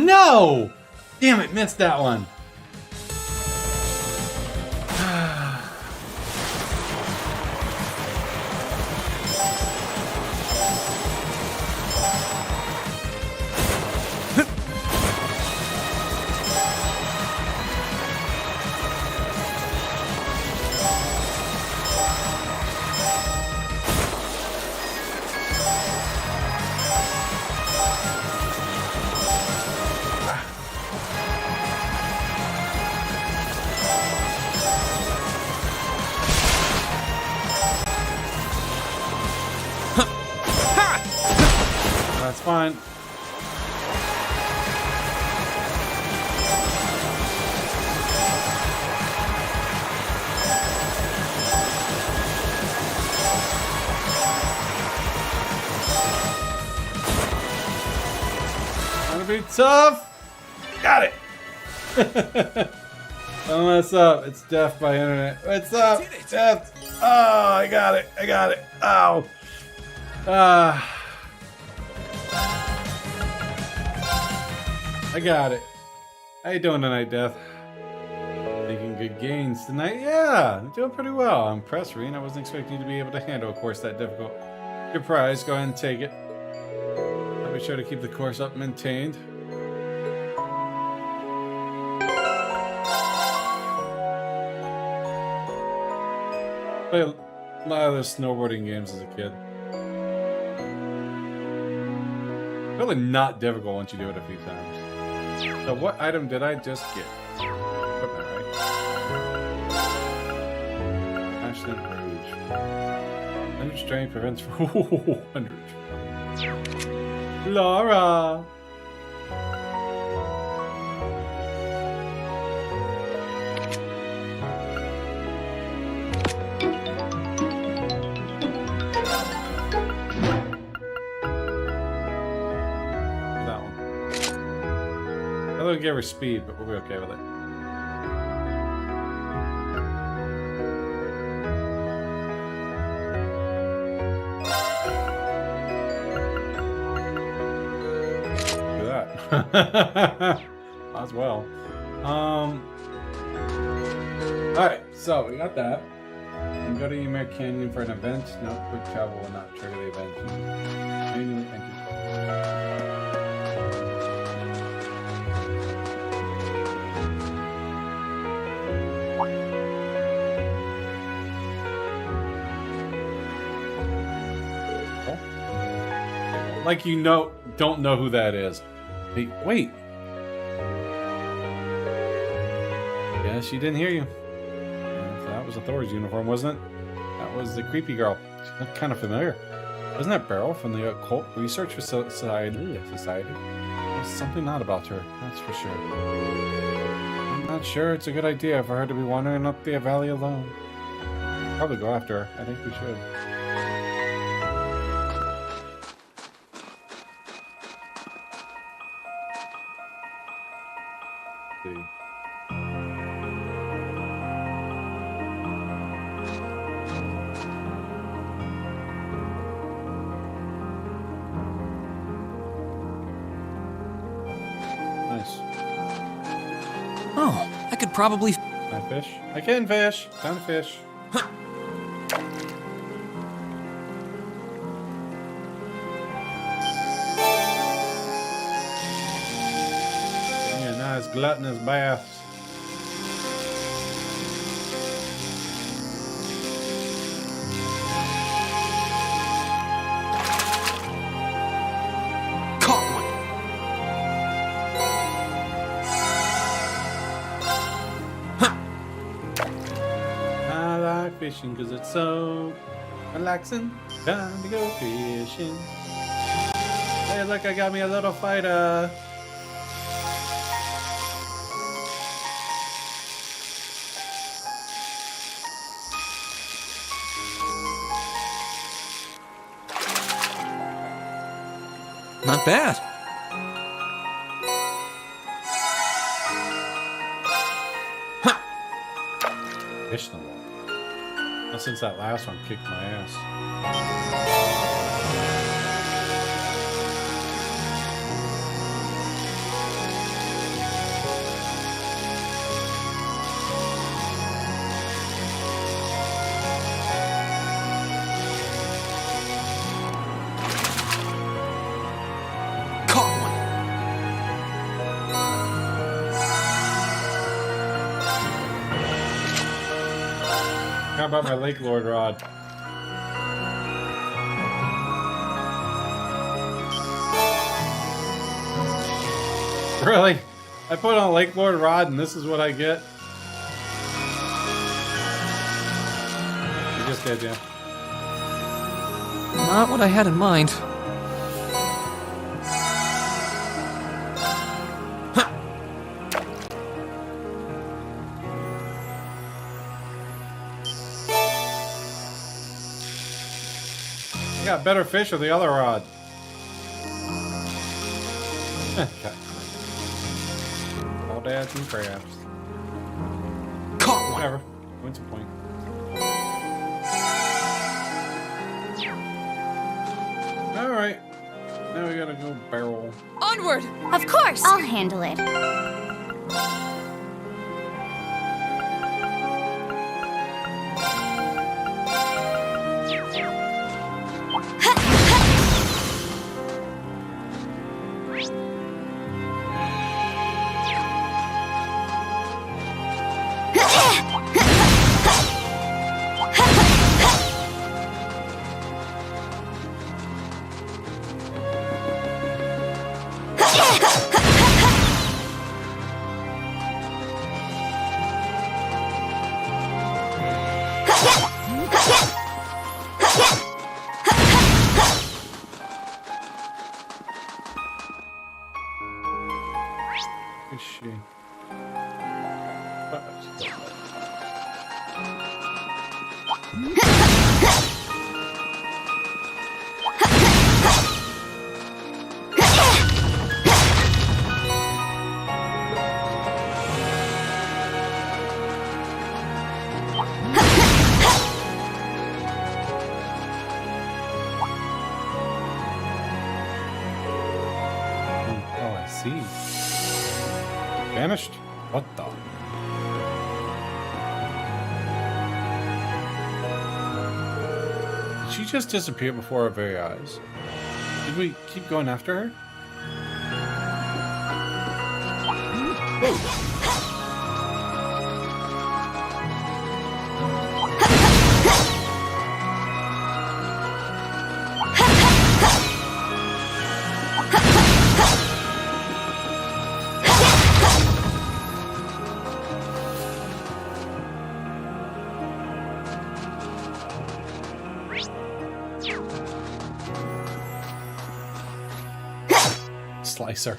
No! Damn it, missed that one. That's fine. Gonna be tough. Got it. Don't mess up. It's death by internet. What's up? Death. Oh, I got it. I got it. Ow. I got it. How you doing tonight, Death? Making good gains tonight? Yeah, I'm doing pretty well. I'm impressed, Reen. I wasn't expecting you to be able to handle a course that difficult. Your prize, go ahead and take it. I'll be sure to keep the course up maintained. Played a lot of those snowboarding games as a kid. Really not difficult once you do it a few times. So what item did I just get? Equipment, right? Passionate Rouge. 100 strength prevents 100. Laura! I don't give her speed, but we'll be okay with it. Do that. As well. Alright, so we got that. And go to Ymir Canyon for an event. No, quick travel will not trigger the event. Thank you. Like you know, don't know who that is. Hey, wait. Yeah, she didn't hear you. That was a Thurs uniform, wasn't it? That was the creepy girl. She looked kind of familiar. Wasn't that Beryl from the Occult Research Society? There's something odd about her, that's for sure. I'm not sure it's a good idea for her to be wandering up the valley alone. Probably go after her. I think we should. Oh, I could probably... Can I fish? I can fish. Time to fish. gluttonous baths. Fishing because it's so relaxing. Time to go fishing. Hey, look, I got me a little fighter. Not bad. Fish the wall. Well, since that last one kicked my ass. How about my Lake Lord rod? Really? I put on a Lake Lord rod and this is what I get? You just did, yeah. Not what I had in mind. Got better fish with the other rod. Okay. All dads and crabs. Caught one. Whatever. What's the point? Alright. Now we gotta go barrel. Onward! Of course! I'll handle it. Is she? Oh, I see. Vanished? What the? Did she just disappear before our very eyes? Did we keep going after her? Whoa. Slicer.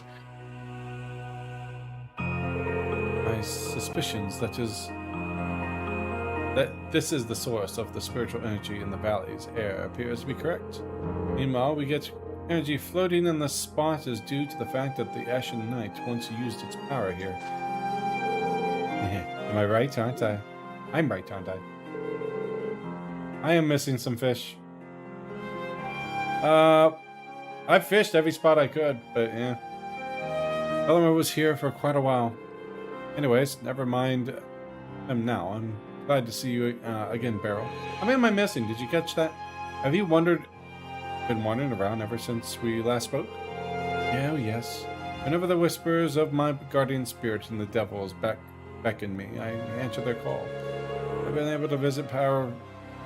My suspicions that this is the source of the spiritual energy in the valley's air appears to be correct. Meanwhile, we get energy floating in the spot is due to the fact that the Ashen Knight once used its power here. Am I right, aren't I? I'm right, aren't I? I am missing some fish. I fished every spot I could, but yeah. Eleanor was here for quite a while. Anyways, never mind them now. I'm glad to see you again, Beryl. How many am I missing? Did you catch that? Have you been wandering around ever since we last spoke? Yeah, oh yes. Whenever the whispers of my guardian spirit and the devils beckon me, I answer their call. I've been able to visit power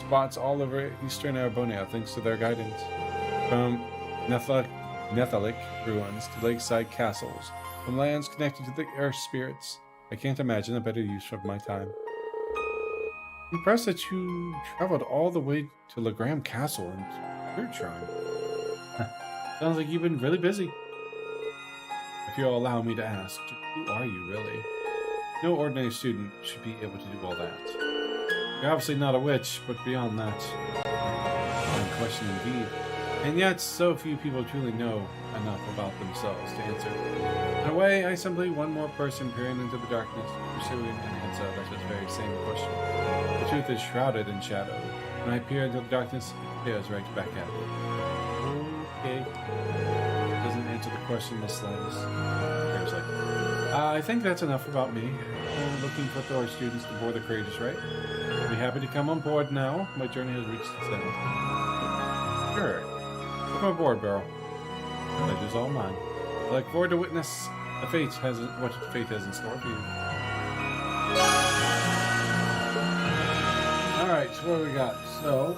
spots all over eastern Arabonia thanks to their guidance. From Nethalic ruins to lakeside castles, from lands connected to the earth spirits, I can't imagine a better use of my time. I'm impressed that you traveled all the way to Legram Castle and Spirit Shrine. Sounds like you've been really busy. If you'll allow me to ask, who are you really? No ordinary student should be able to do all that. You're obviously not a witch, but beyond that, one question indeed. And yet, so few people truly know enough about themselves to answer. In a way, I simply one more person peering into the darkness, pursuing an answer to this very same question. The truth is shrouded in shadow. When I peer into the darkness, it peers right back at me. Okay. Doesn't answer the question the slightest. Peer's like, I think that's enough about me. I'm looking for Thor students to board the courageous, right? I'll be happy to come on board now. My journey has reached its end. Sure. Come aboard, Beryl. The pleasure's all mine. I look forward to witness what fate has in store for you. Alright, so what do we got? So,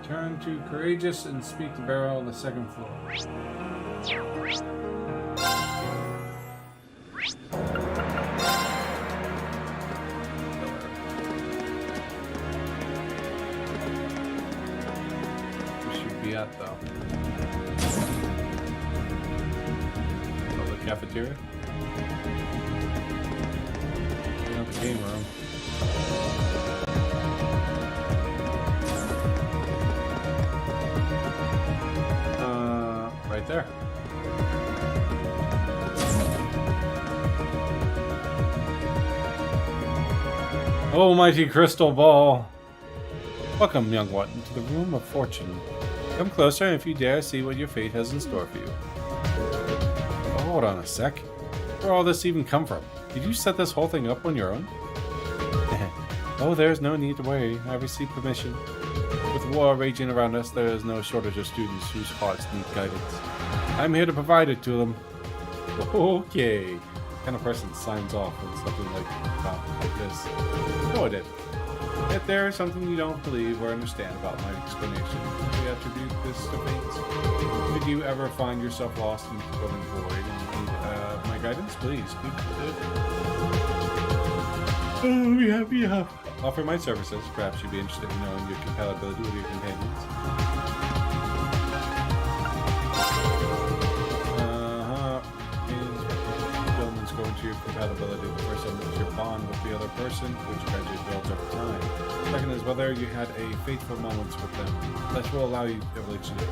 turn to Courageous and speak to Beryl on the second floor. Though. Oh, the cafeteria? No, the game room. Right there. Oh, mighty crystal ball. Welcome, young one, to the room of fortune. Come closer, and if you dare, see what your fate has in store for you. Oh, hold on a sec. Where all this even come from? Did you set this whole thing up on your own? Oh, there's no need to worry. I received permission. With war raging around us, there is no shortage of students whose hearts need guidance. I'm here to provide it to them. Okay. What kind of person signs off on something like this? No, it didn't. If there is something you don't believe or understand about my explanation, we attribute this to fate. Did you ever find yourself lost in the golden void and need my guidance? Please, yeah. Offer my services. Perhaps you'd be interested in knowing your compatibility with your companions. Going to your compatibility. The first one is your bond with the other person, which gradually builds over time. The second is whether you had a faithful moments with them. That will allow you to relationship.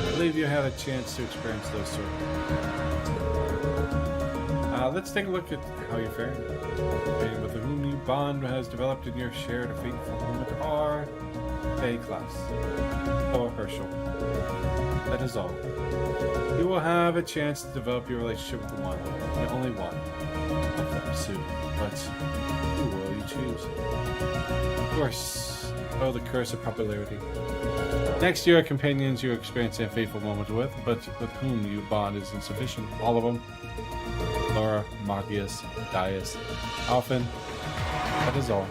I believe you had a chance to experience those sort of things. Let's take a look at how you're faring. And with whom you bond has developed in your shared faithful moment are A class or Herschel. That is all. You will have a chance to develop your relationship with one, and only one, of them soon. But who will you choose? Of course, oh, the curse of popularity. Next year, companions you experience a faithful moment with, but with whom you bond is insufficient. All of them. Laura, Marcius, Dias, Alphen. That is all.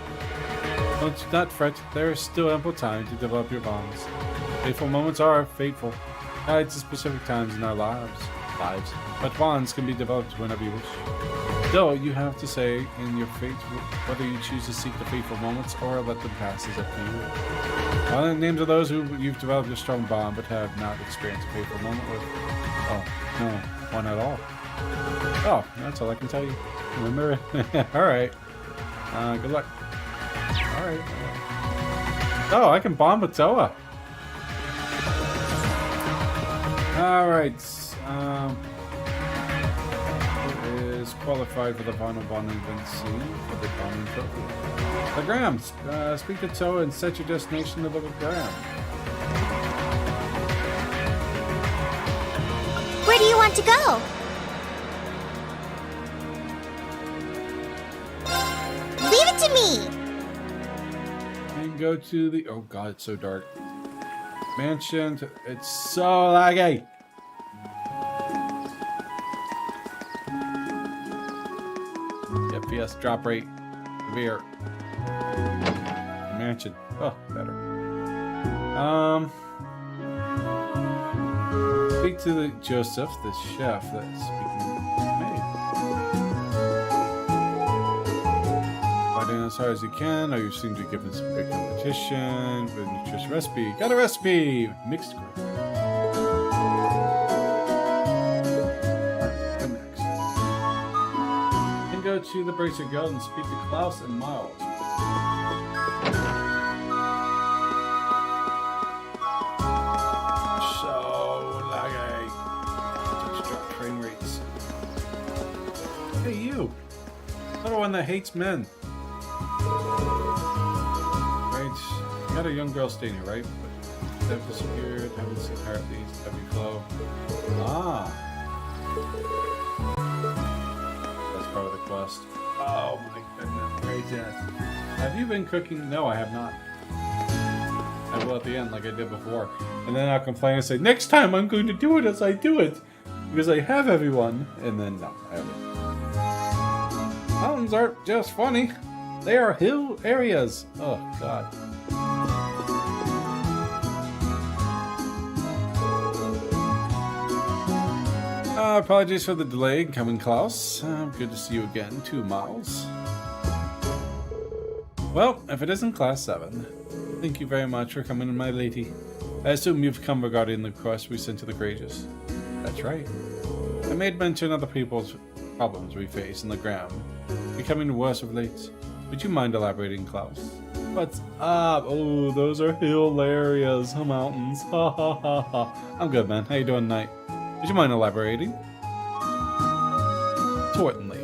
Don't not fret. There is still ample time to develop your bonds. Faithful moments are fateful. Tied to specific times in our lives, but bonds can be developed whenever you wish. Still, you have to say in your fate whether you choose to seek the fateful moments or let them pass is up to you. The names of those who you've developed a strong bond but have not experienced a fateful moment with. Oh, no, one at all. Oh, that's all I can tell you. Remember? Alright. Good luck. Alright. Oh, I can bond with Toa. Alright, who is qualified for the final bonding event scene for the bonding trophy? Legram, speak to Toa and set your destination to Legram. Where do you want to go? Leave it to me! And go to the... Oh god, it's so dark. mansion. It's so laggy. FPS drop rate severe. Mansion. Oh, better. Speak to the Joseph, the chef that's speaking. Fighting as hard as you can. Oh, you seem to be given some good competition. With a nutritious recipe. Got a recipe! Mixed grain. What next? Then go to the Bracer Guild and speak to Klaus and Miles. Another one that hates men. Right. You got a young girl staying here, right? But they've disappeared. Haven't seen her at least. Heavy flow. Ah. That's part of the quest. Oh my goodness. Craziness. Have you been cooking? No, I have not. I will at the end like I did before. And then I'll complain and say, next time I'm going to do it as I do it. Because I have everyone. And then, no, I haven't. Mountains aren't just funny. They are hill areas. Oh, God. Apologies for the delay in coming, Klaus. Good to see you again. 2 miles. Well, if it isn't Class 7, thank you very much for coming, my lady. I assume you've come regarding the request we sent to the Courageous. That's right. I made mention of the people's problems we face in the ground, becoming worse of late. Would you mind elaborating, Klaus? What's up? Oh, those are hill areas, mountains. Ha ha ha ha. I'm good, man. How you doing tonight? Would you mind elaborating? Certainly.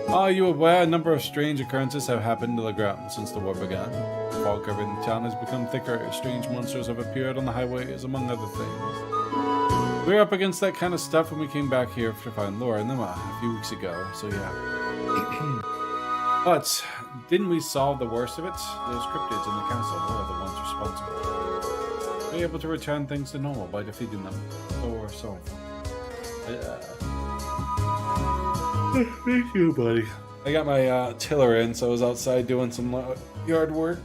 Are you aware a number of strange occurrences have happened to the ground since the war began? The fog covering the town has become thicker. Strange monsters have appeared on the highways, among other things. We were up against that kind of stuff when we came back here to find Laura and them a few weeks ago, so yeah. But didn't we solve the worst of it? Those cryptids in the castle were the ones responsible. We were able to return things to normal by defeating them. Or so. Thank you, buddy. I got my tiller in, so I was outside doing some yard work.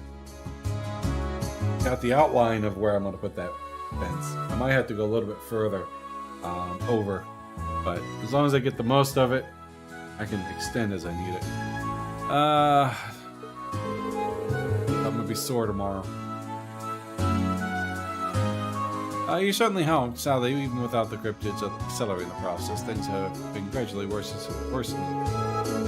Got the outline of where I'm going to put that fence. I might have to go a little bit further over, but as long as I get the most of it, I can extend as I need it. I'm gonna be sore tomorrow. You certainly helped. Sadly, even without the cryptids accelerating the process, things have been gradually worsening.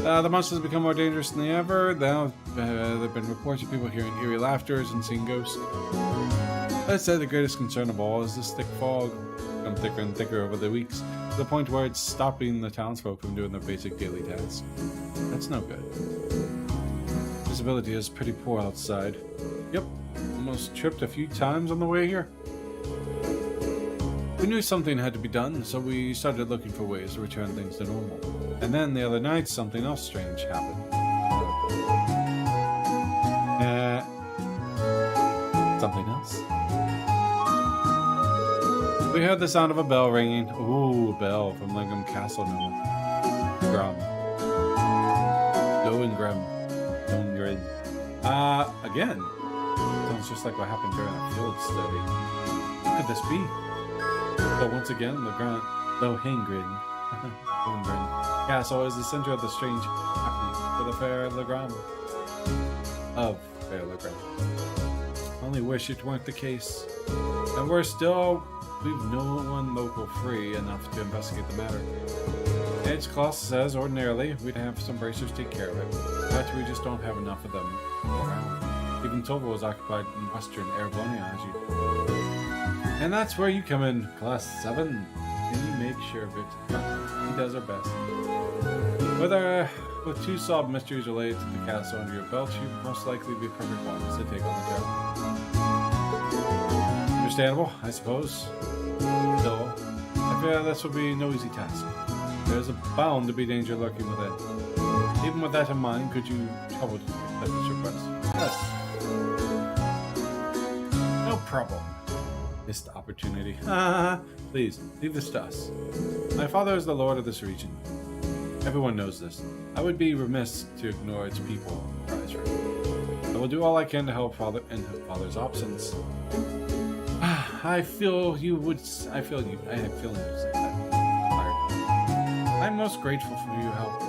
The monsters become more dangerous than ever. Now, there have been reports of people hearing eerie laughters and seeing ghosts. That said, the greatest concern of all is this thick fog. Become thicker and thicker over the weeks, to the point where it's stopping the townsfolk from doing their basic daily tasks. That's no good. Visibility is pretty poor outside. Yep, almost tripped a few times on the way here. We knew something had to be done, so we started looking for ways to return things to normal. And then the other night, something else strange happened. Something else? We heard the sound of a bell ringing. Ooh, a bell from Langham Castle, no. Grum. Lohengrin. Again. Sounds just like what happened during a field study. What could this be? But once again, Lohengrin Castle is the center of the strange happening for the Fair Legram. Of Fair Legram. Only wish it weren't the case. And we've no one local free enough to investigate the matter. Edge Klaus says ordinarily we'd have some bracers take care of it, but we just don't have enough of them around. Even Tova was occupied in western Erebonia, as you know. And that's where you come in, Class 7. And you make sure of it. He does our best. With 2 solved mysteries related to the castle under your belt, you'd most likely be perfect ones to take on the job. Understandable, I suppose. Still, I fear this will be no easy task. There's bound to be danger lurking within. Even with that in mind, could you trouble to accept this request? Yes. No problem. Missed opportunity. Please, leave this to us. My father is the lord of this region. Everyone knows this. I would be remiss to ignore its people. I will do all I can to help father in father's absence. I feel you would. I feel you. I have feeling you say that. I'm most grateful for your help.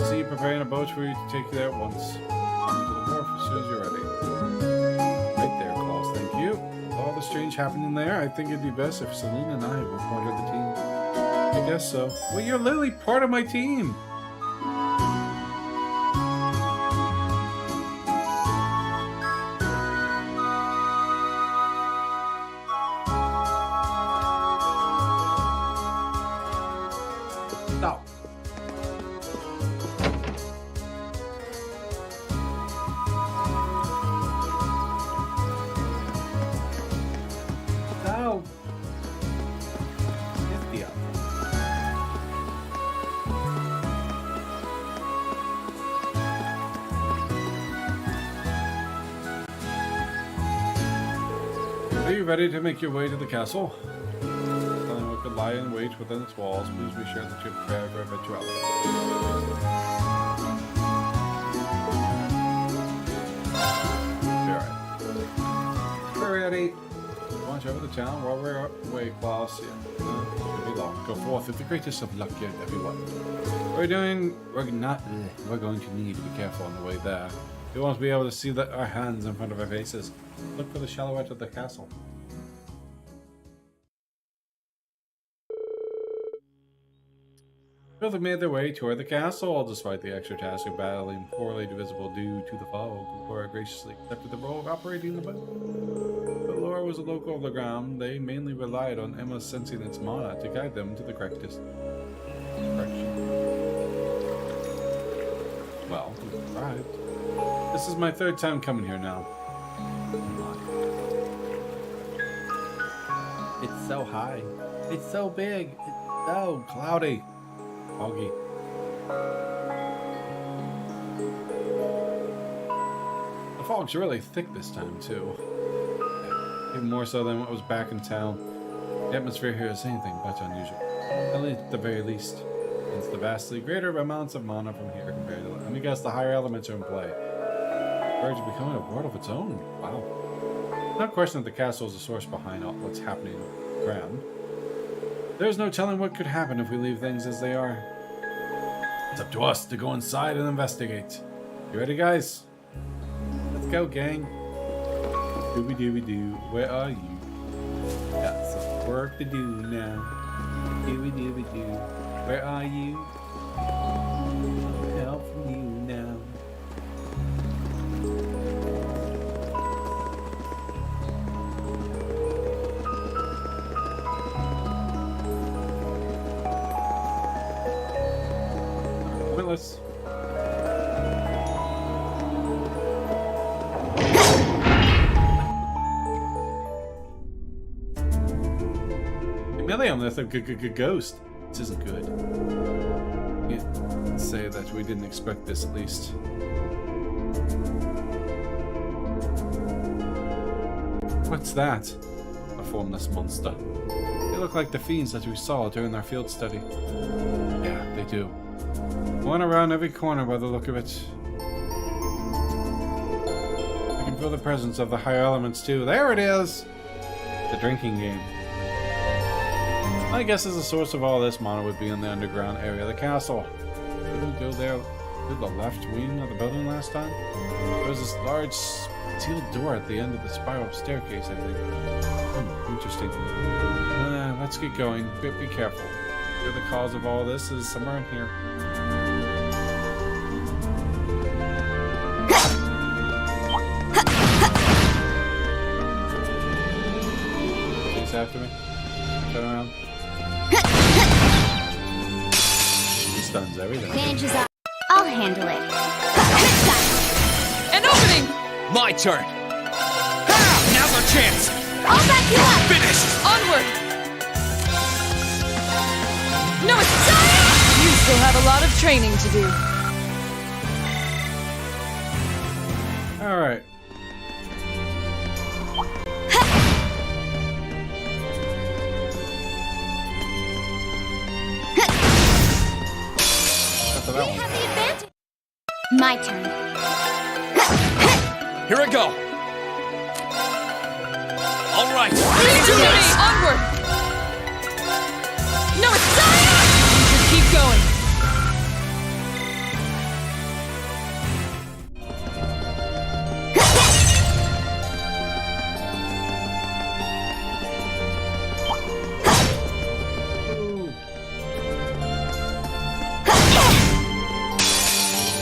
See you preparing a boat for you to take you there at once. Come to the wharf as soon as you're ready. Right there, Klaus. Thank you. With all the strange happening there, I think it'd be best if Celine and I were part of the team. I guess so. Well, you're literally part of my team. Stop. No. Get the up. Are you ready to make your way to the castle? Telling what could lie in wait within its walls, please be sure that you're prepared for eventuality. Alright. We're ready. Launch over the town while we're away, Klaus. Yeah. Should be long. Go forth with the greatest of luck, everyone. We're going to need to be careful on the way there. We won't be able to see our hands in front of our faces. Look for the shallow edge of the castle. Both have made their way toward the castle, despite the extra task of battling poorly divisible due to the fog. Laura graciously accepted the role of operating the boat. But Laura was a local of the ground. They mainly relied on Emma sensing its mana to guide them to the correct direction. Well, we've arrived. This is my third time coming here now. It's so high. It's so big. It's so cloudy. Foggy. The fog's really thick this time, too. Even more so than what was back in town. The atmosphere here is anything but unusual. At the very least. It's the vastly greater amounts of mana from here compared to... Let me guess, the higher elements are in play. The verge of becoming a world of its own. Wow. No question that the castle is the source behind all what's happening on the ground. There's no telling what could happen if we leave things as they are. It's up to us to go inside and investigate. You ready, guys? Let's go, gang. Dooby-dooby-doo. Where are you? Got some work to do now. Dooby-dooby-doo. Where are you? Help from you now. Pointless. Million with a ghost. This isn't good. Can't say that we didn't expect this, at least. What's that? A formless monster. They look like the fiends that we saw during our field study. Yeah, they do. One around every corner by the look of it. I can feel the presence of the higher elements too. There it is! The drinking game. My guess is the source of all this mana would be in the underground area of the castle. Did we go there through the left wing of the building last time? There was this large sealed door at the end of the spiral staircase, I think. Interesting. Let's get going. Be careful. Sure, the cause of all this is somewhere in here. Chase after me. Turn around. He stuns everything. Manages up. I'll handle it. An opening! My turn! Now's our chance! I'll back you up! Finished! Onward! No, it's time! You still have a lot of training to do. Alright. that one. My turn. Here I go. All right. Onward! No, it's just keep going.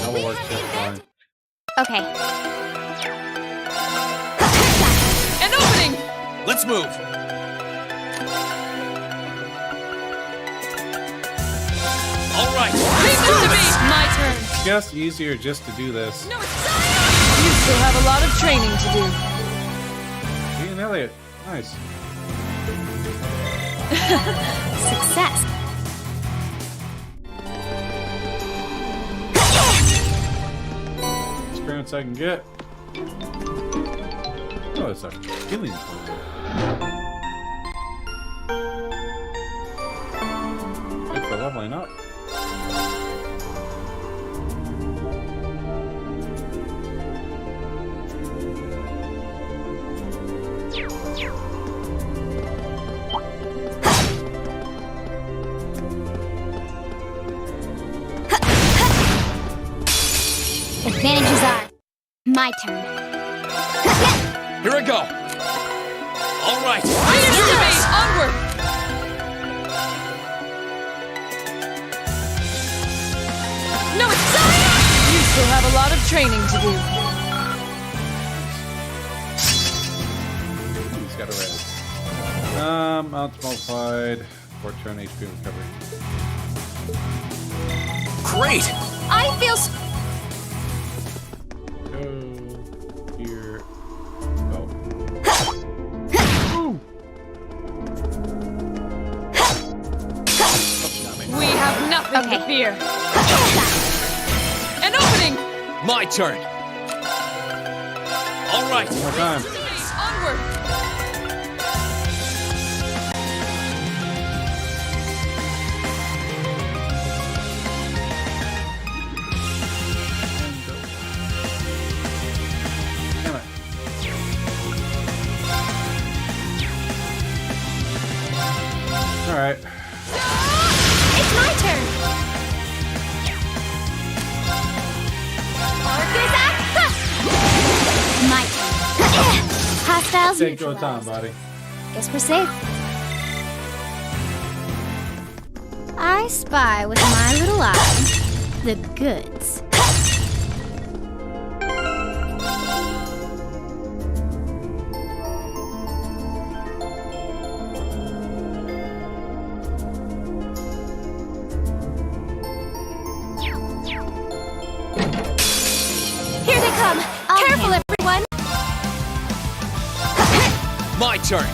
That'll work just fine. Okay. An opening! Let's move. All right. My turn. Just easier just to do this. You still have a lot of training to do. Ian Elliott. Nice. Success. Experience I can get. Oh, it's a healing point. Good for leveling up. Advantages are my turn. Here I go. All right. Onward! No, it's you still have a lot of training to do. He's got it ready. Mounts multiplied. 4 turn HP recovery. Great. I feel. Go here. Go. We have nothing to fear. An opening! My turn. All right. One more time. Onward! Damn it. All right. It's my turn. My turn. Hostiles Take your neutralized. time, buddy. Guess we're safe. I spy with my little eye the goods. Here they come! Careful, everyone! My turn.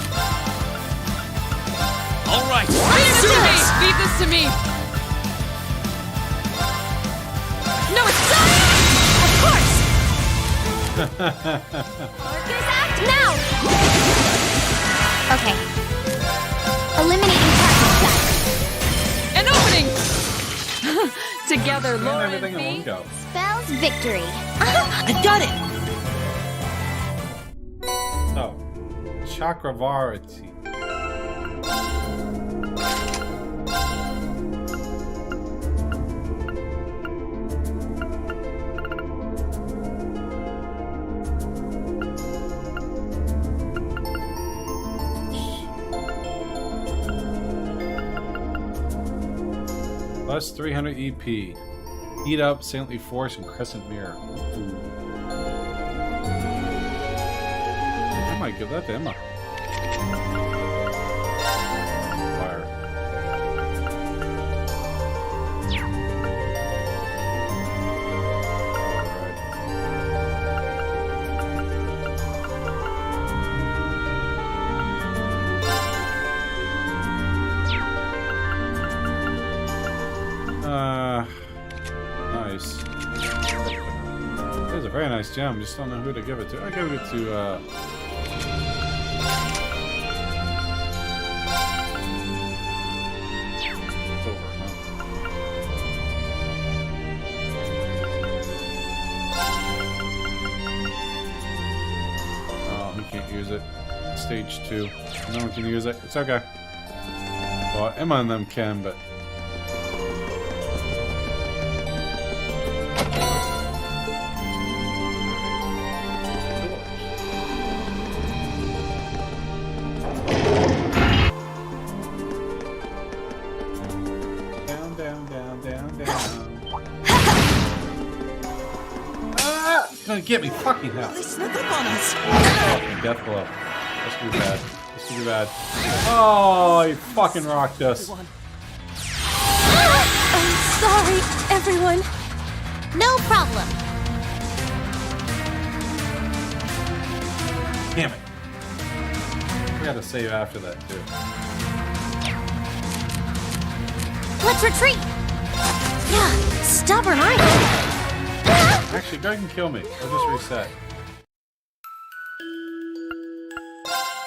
All right. Leave this to me! No, it's Of course! Workers act now! Okay. Eliminating target size. an opening! Together, And Laura everything and in one me. go. Spells victory. I got it! Oh. Chakravarti. Plus 300 EP. Heat up, Saintly Force, and Crescent Mirror. Ooh. I might give that to Emma. Fire. Nice. It was a very nice gem. Just don't know who to give it to. I give it to Thor, huh? use it. Stage 2. No one can use it. It's okay. Well, Emma and them can, but... Down, down, down, down, down. Ah! It's gonna get me. Fucking hell. They snuck up on us. Fucking death blow. This could be bad. This could be bad. Oh, he fucking rocked us. I'm sorry, everyone. No problem. Damn it. We gotta save after that, too. Let's retreat. Yeah, stubborn, aren't you? Actually, go ahead and kill me. I'll just reset.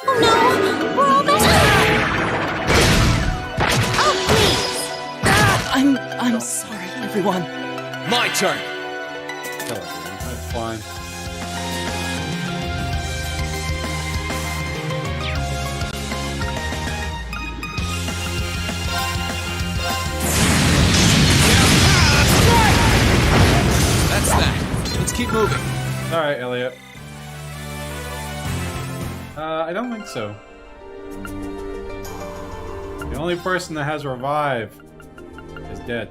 No, we're all back. Oh, please. I'm sorry, everyone. My turn. Kill it, dude. That's fine. That's that. Let's keep moving. Alright, Elliot. I don't think so. The only person that has revive is dead.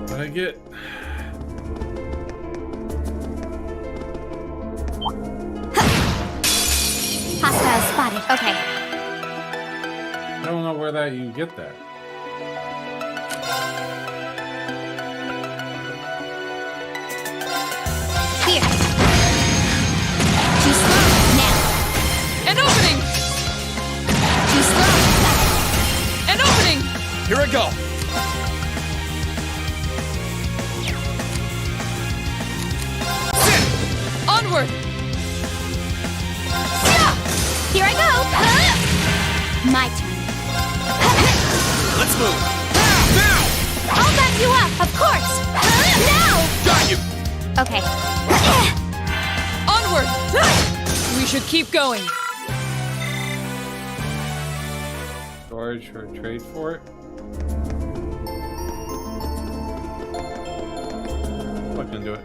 What did I get? Hostile spotted. Okay. I don't know where that you can get that. Here. Too slow. Now. An opening! Too slow. An opening! Here I go. Onward! Here I go. My turn. Let's move. Now! I'll back you up, of course. Now! Got you. Okay. Onward! We should keep going. Storage or trade for it? I'm not gonna do it.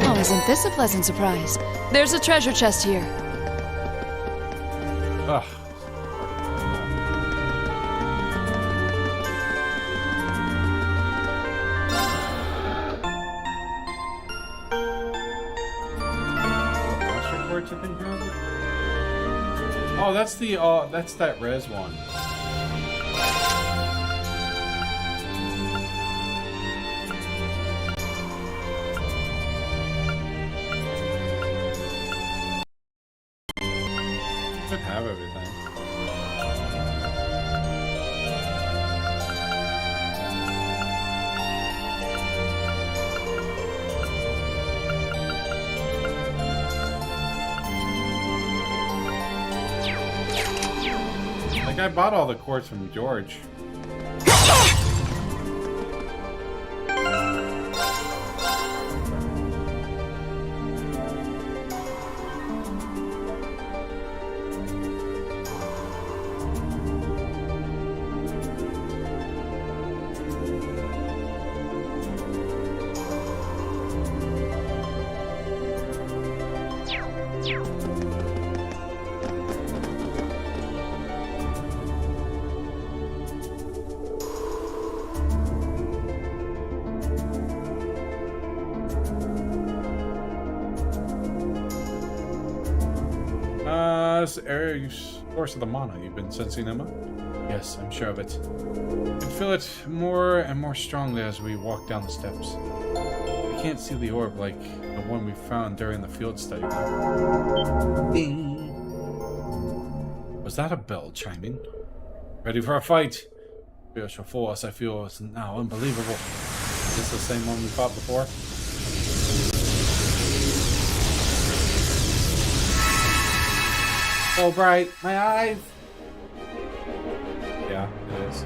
Oh, isn't this a pleasant surprise? There's a treasure chest here. Ugh. Reports, I think, has it? Oh, that's the that's that res one. Should have everything. Like, I bought all the quartz from George. This area source of the mana. You've been sensing, Emma? Yes, I'm sure of it. I can feel it more and more strongly as we walk down the steps. I can't see the orb like the one we found during the field study. Ding. Was that a bell chiming? Ready for a fight? Spiritual force, I feel, is now unbelievable. Is this the same one we fought before? So bright, my eyes! Yeah, it is.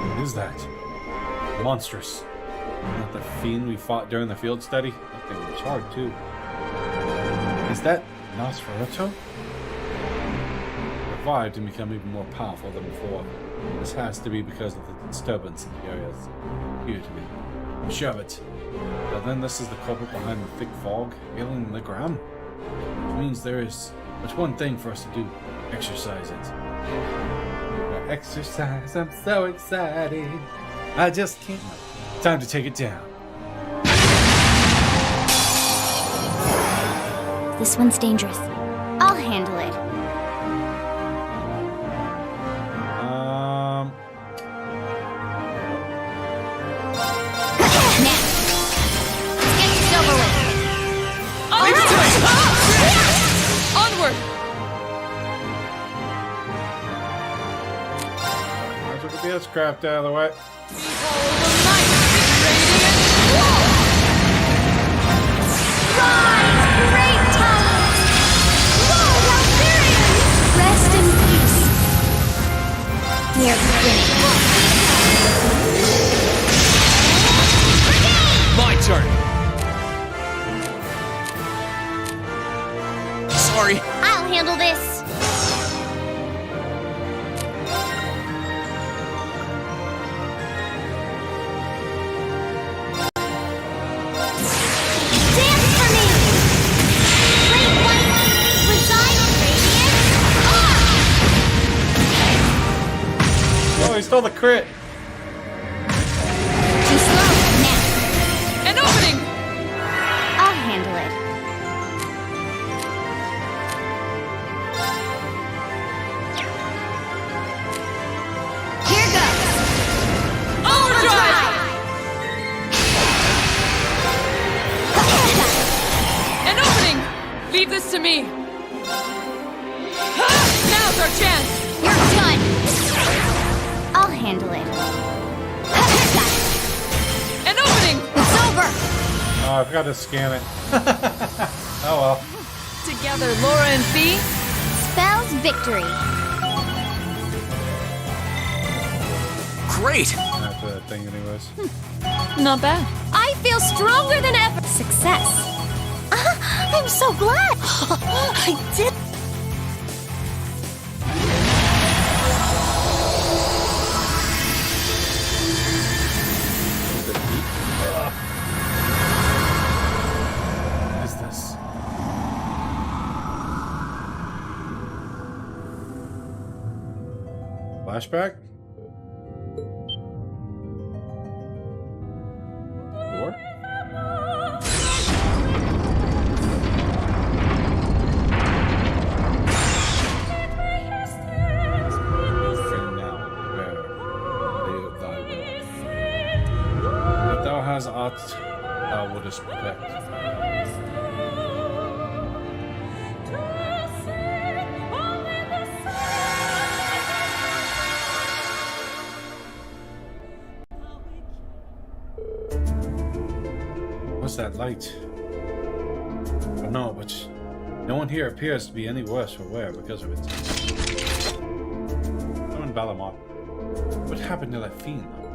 What is that? Monstrous. Not the fiend we fought during the field study? That thing was hard, too. Is that Nosferatu? Revived and become even more powerful than before. This has to be because of the disturbance in the areas. Here to be. I'm sure of it. But then this is the culprit behind the thick fog alien the ground. Which means there is but one thing for us to do. Exercise it. Exercise, I'm so excited. I just can't. Time to take it down. This one's dangerous. I'll handle it. Now, let's get this over with. Onward! Might as well get the S-craft out of the way. Great time! Whoa, Valkyrian! Rest in peace. We're beginning. My turn. Sorry. I'll handle this. Oh, he stole the crit. Too slow. Now. An opening! I'll handle it. Here goes. Overdrive! An opening! Leave this to me. Now's our chance! You're done. I'll handle it. An opening! It's over. Oh, I forgot to scan it. Oh well. Together, Laura and Fee. Spells victory. Great! After that thing, anyways. Not bad. I feel stronger than ever. Success. I'm so glad. I did. What is this? Flashback? Door? And now, where be thy will. If thou hast aught thou wouldest perfect. What's that light? I don't know, but no one here appears to be any worse for wear because of it. No one Balamont. What happened to that fiend, though?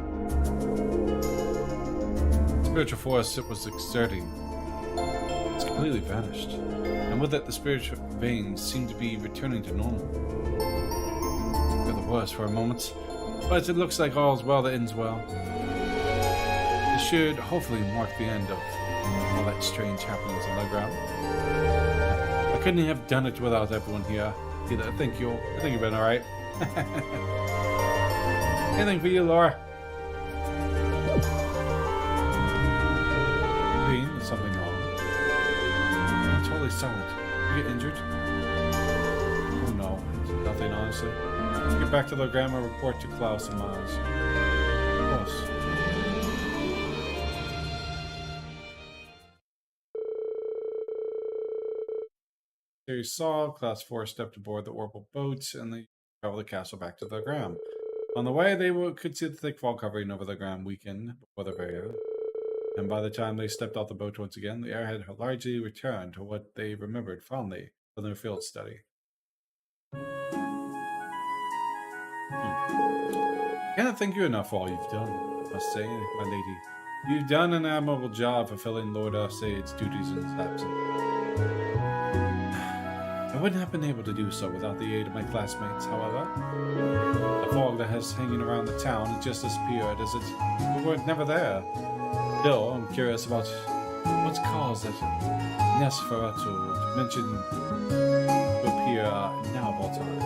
The spiritual force it was exerting has completely vanished, and with it the spiritual veins seem to be returning to normal. For the worse for a moment, but it looks like all's well that ends well. It should hopefully mark the end of all that strange happenings underground. I couldn't have done it without everyone here. Either. I think you've been alright. Anything for you, Laura? silent. You get injured? Oh no, it's nothing, honestly. Get back to the grammar, report to Klaus and Maz. Of course. There you saw, Class 4 stepped aboard the orbital boat, and they traveled the castle back to the Gram. On the way, they could see the thick fog covering over the Gram weaken before the barrier. And by the time they stepped off the boat once again, the air had largely returned to what they remembered fondly from their field study. Cannot thank you enough for all you've done, I must say, my lady. You've done an admirable job fulfilling Lord Arsaid's duties in his absence. I wouldn't have been able to do so without the aid of my classmates, however. The fog that has hanging around the town had just disappeared as if we were never there. Still, I'm curious about what's caused that Nesferatu mentioned to appear now of all time.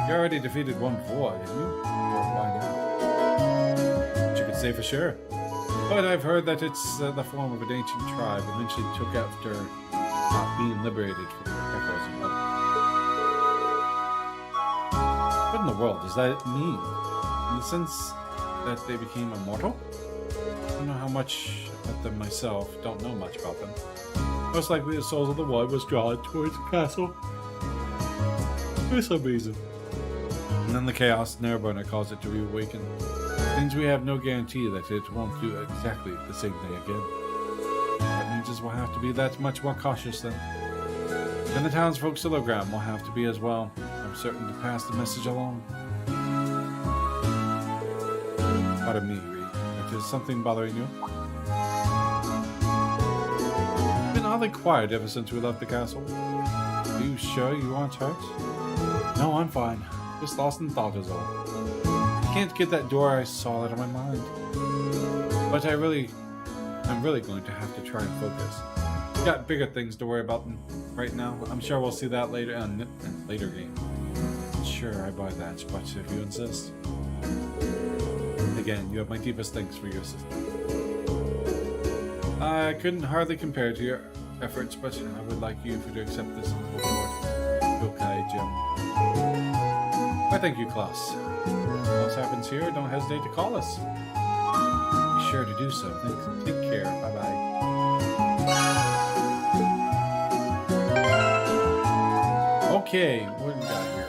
You already defeated one before, didn't you? Or why not? You could say for sure. But I've heard that it's the form of an ancient tribe eventually took after being liberated from the echoes of love. What in the world does that mean? In the sense that they became immortal? I don't know how much about them myself, don't know much about them. Most likely the souls of the one was drawn towards the castle for some reason. And then the Chaos Neverburner caused it to reawaken. Means we have no guarantee that it won't do exactly the same thing again. That means we'll have to be that much more cautious then. And the townsfolk Silogram will have to be as well. I'm certain to pass the message along. Pardon me, Reed. Is something bothering you? You've been oddly quiet ever since we left the castle. Are you sure you aren't hurt? No, I'm fine. Just lost in thought is all. I can't get that door I saw out of my mind. But I'm really going to have to try and focus. We've got bigger things to worry about right now. I'm sure we'll see that later in later game. Sure, I buy that, but if you insist. Again, you have my deepest thanks for your assistance. I couldn't hardly compare to your efforts, but I would like you to accept this reward. Yokai Gem. Why, thank you, Klaus. What else happens here, don't hesitate to call us. Be sure to do so. Thanks. Take care. Bye-bye. Okay, what do we got here?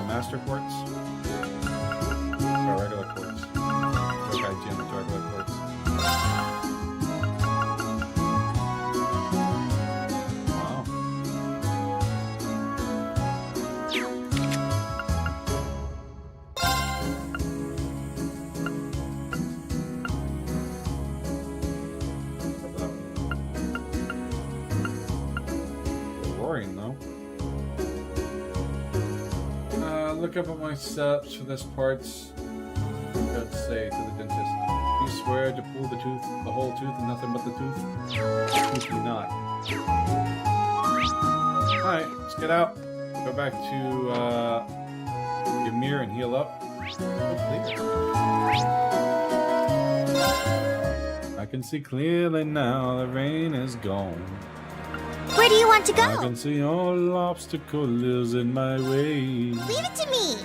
Master quartz? Or regular quartz? Okay, gem to regular quartz. Wow. Roaring though. Look up at my steps for this part. Let's say to the dentist. You swear to pull the tooth, the whole tooth, and nothing but the tooth? Truthfully not. Alright, let's get out. Go back to Ymir and heal up. I can see clearly now the rain is gone. Where do you want to go? I can see all obstacles in my way. Leave it to me.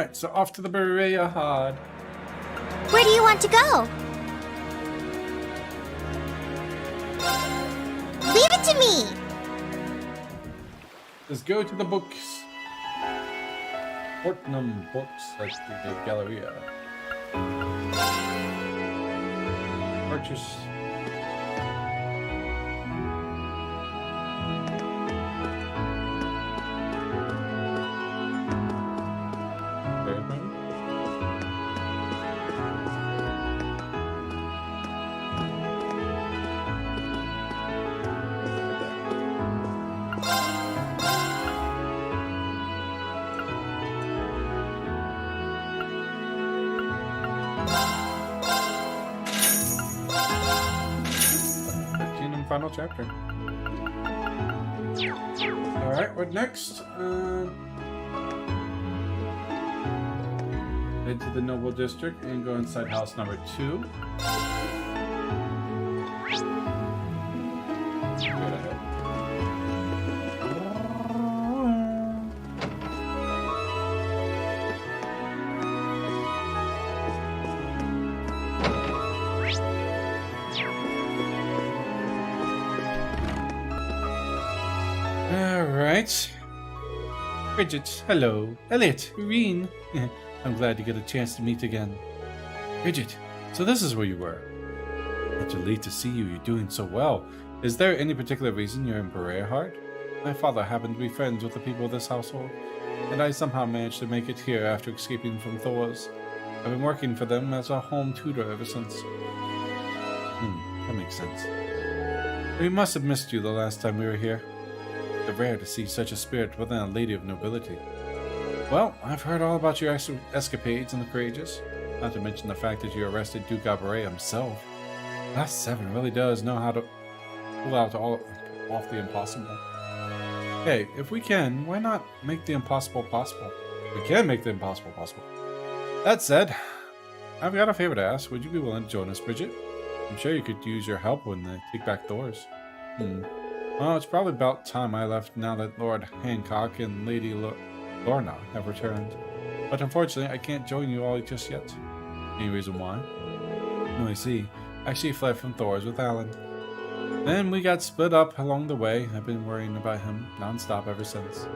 Alright, so off to the Berea Hod. Where do you want to go? Leave it to me! Let's go to the books. Fortnum Books at the Galleria. Purchase. Final chapter. Alright, what next? Head to the Noble District and go inside house number 2. Go ahead. Alright. Bridget, hello. Elliot, Irene. I'm glad to get a chance to meet again. Bridget, so this is where you were. It's a relief to see you. You're doing so well. Is there any particular reason you're in Berea Heart? My father happened to be friends with the people of this household, and I somehow managed to make it here after escaping from Thurs. I've been working for them as a home tutor ever since. That makes sense. We must have missed you the last time we were here. It's rare to see such a spirit within a lady of nobility. Well, I've heard all about your escapades and the courageous, not to mention the fact that you arrested Duke Alberay himself. Last 7 really does know how to pull out off the impossible. Hey, if we can, why not make the impossible possible? We can make the impossible possible. That said, I've got a favor to ask. Would you be willing to join us, Bridget? I'm sure you could use your help when they take back Thurs. Well, it's probably about time I left now that Lord Hancock and Lady Lorna have returned. But unfortunately, I can't join you all just yet. Any reason why? No, I see. I actually fled from Thurs with Alan. Then we got split up along the way. I've been worrying about him non-stop ever since.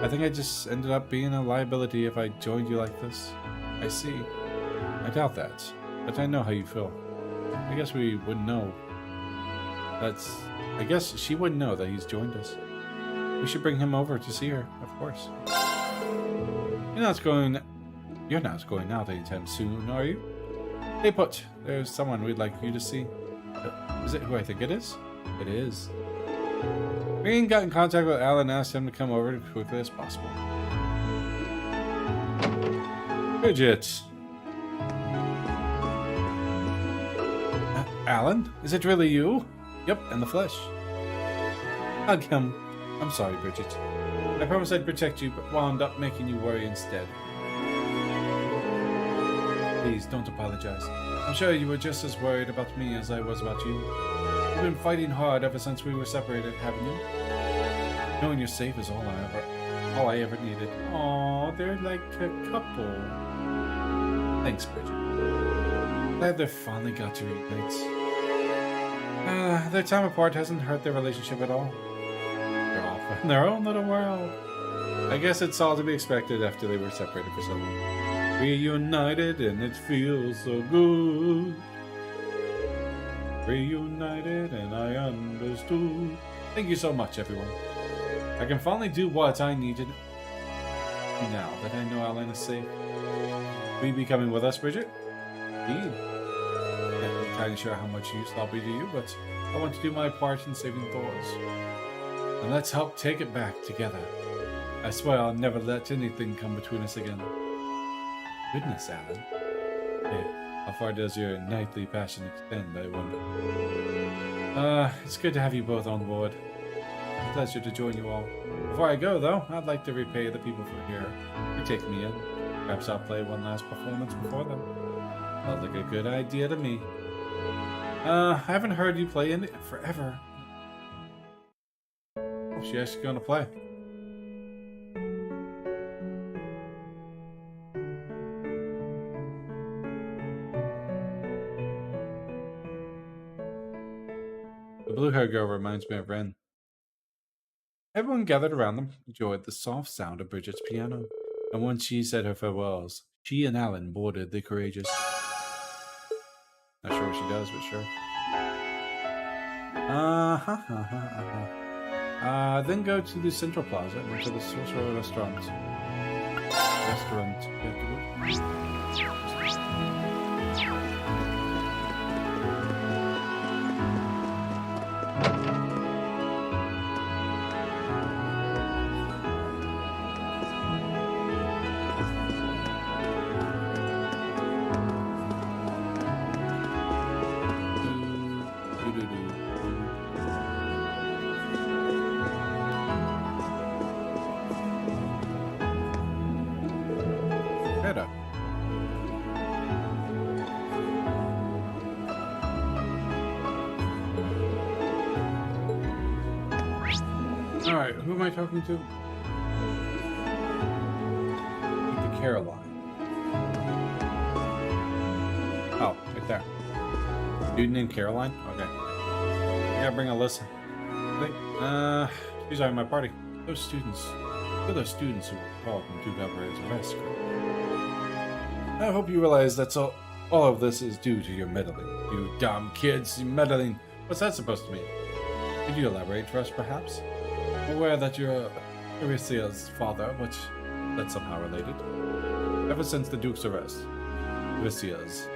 I think I just ended up being a liability if I joined you like this. I see. I doubt that, but I know how you feel. I guess we wouldn't know. I guess she wouldn't know that he's joined us. We should bring him over to see her, of course. You're not going out anytime soon, are you? Hey, Put, there's someone we'd like you to see. Is it who I think it is? It is. Green got in contact with Alan and asked him to come over as quickly as possible. Bridget. Alan? Is it really you? Yep, in the flesh. Hug him. I'm sorry, Bridget. I promised I'd protect you, but wound up making you worry instead. Please, don't apologize. I'm sure you were just as worried about me as I was about you. You've been fighting hard ever since we were separated, haven't you? Knowing you're safe is all I ever needed. Aw, they're like a couple. Thanks, Bridget. Glad they finally got to reunite. Their time apart hasn't hurt their relationship at all. They're off in their own little world. I guess it's all to be expected after they were separated for so long. Reunited and it feels so good. Reunited and I understood. Thank you so much, everyone. I can finally do what I needed now that I know Alan is safe. Will you be coming with us, Bridget? Indeed. I'm not entirely sure how much use I'll be to you, but I want to do my part in saving Thurs. And let's help take it back together. I swear I'll never let anything come between us again. Goodness, Alan. Hey, how far does your knightly passion extend, I wonder? It's good to have you both on board. It's a pleasure to join you all. Before I go, though, I'd like to repay the people for here who take me in. Perhaps I'll play one last performance before them. Sounds like a good idea to me. I haven't heard you play in it forever. Oh, she's actually going to play. blue-haired girl reminds me of Ren. Everyone gathered around them enjoyed the soft sound of Bridget's piano, and once she said her farewells, she and Alan boarded the Courageous. Not sure what she does, but sure. Then go to the Central Plaza and to the Sorcerer Restaurant. Alright, who am I talking to? To Caroline. Oh, right there. Dude named Caroline? Okay. I gotta bring a list. She's on my party. Those students. They're the students who were called from Duke Operator's arrest. I hope you realize that's all of this is due to your meddling. You dumb kids, you meddling. What's that supposed to mean? Could you elaborate for us, perhaps? I'm aware that you're Eurasia's father, but that's somehow related. Ever since the Duke's arrest, Eurasia's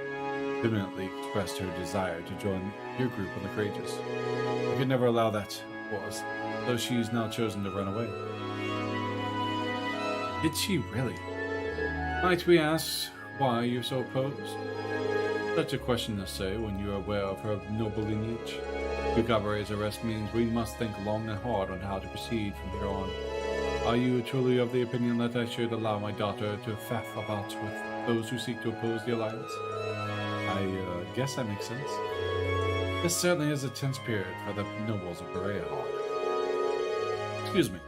vehemently expressed her desire to join your group on the Courageous. You could never allow that, of course, though she's now chosen to run away. Did she really? Might we ask why you're so opposed? Such a question to say when you are aware of her noble lineage. Duke Operator's arrest means we must think long and hard on how to proceed from here on. Are you truly of the opinion that I should allow my daughter to faff about with those who seek to oppose the alliance? I guess that makes sense. This certainly is a tense period for the nobles of Berea. Excuse me.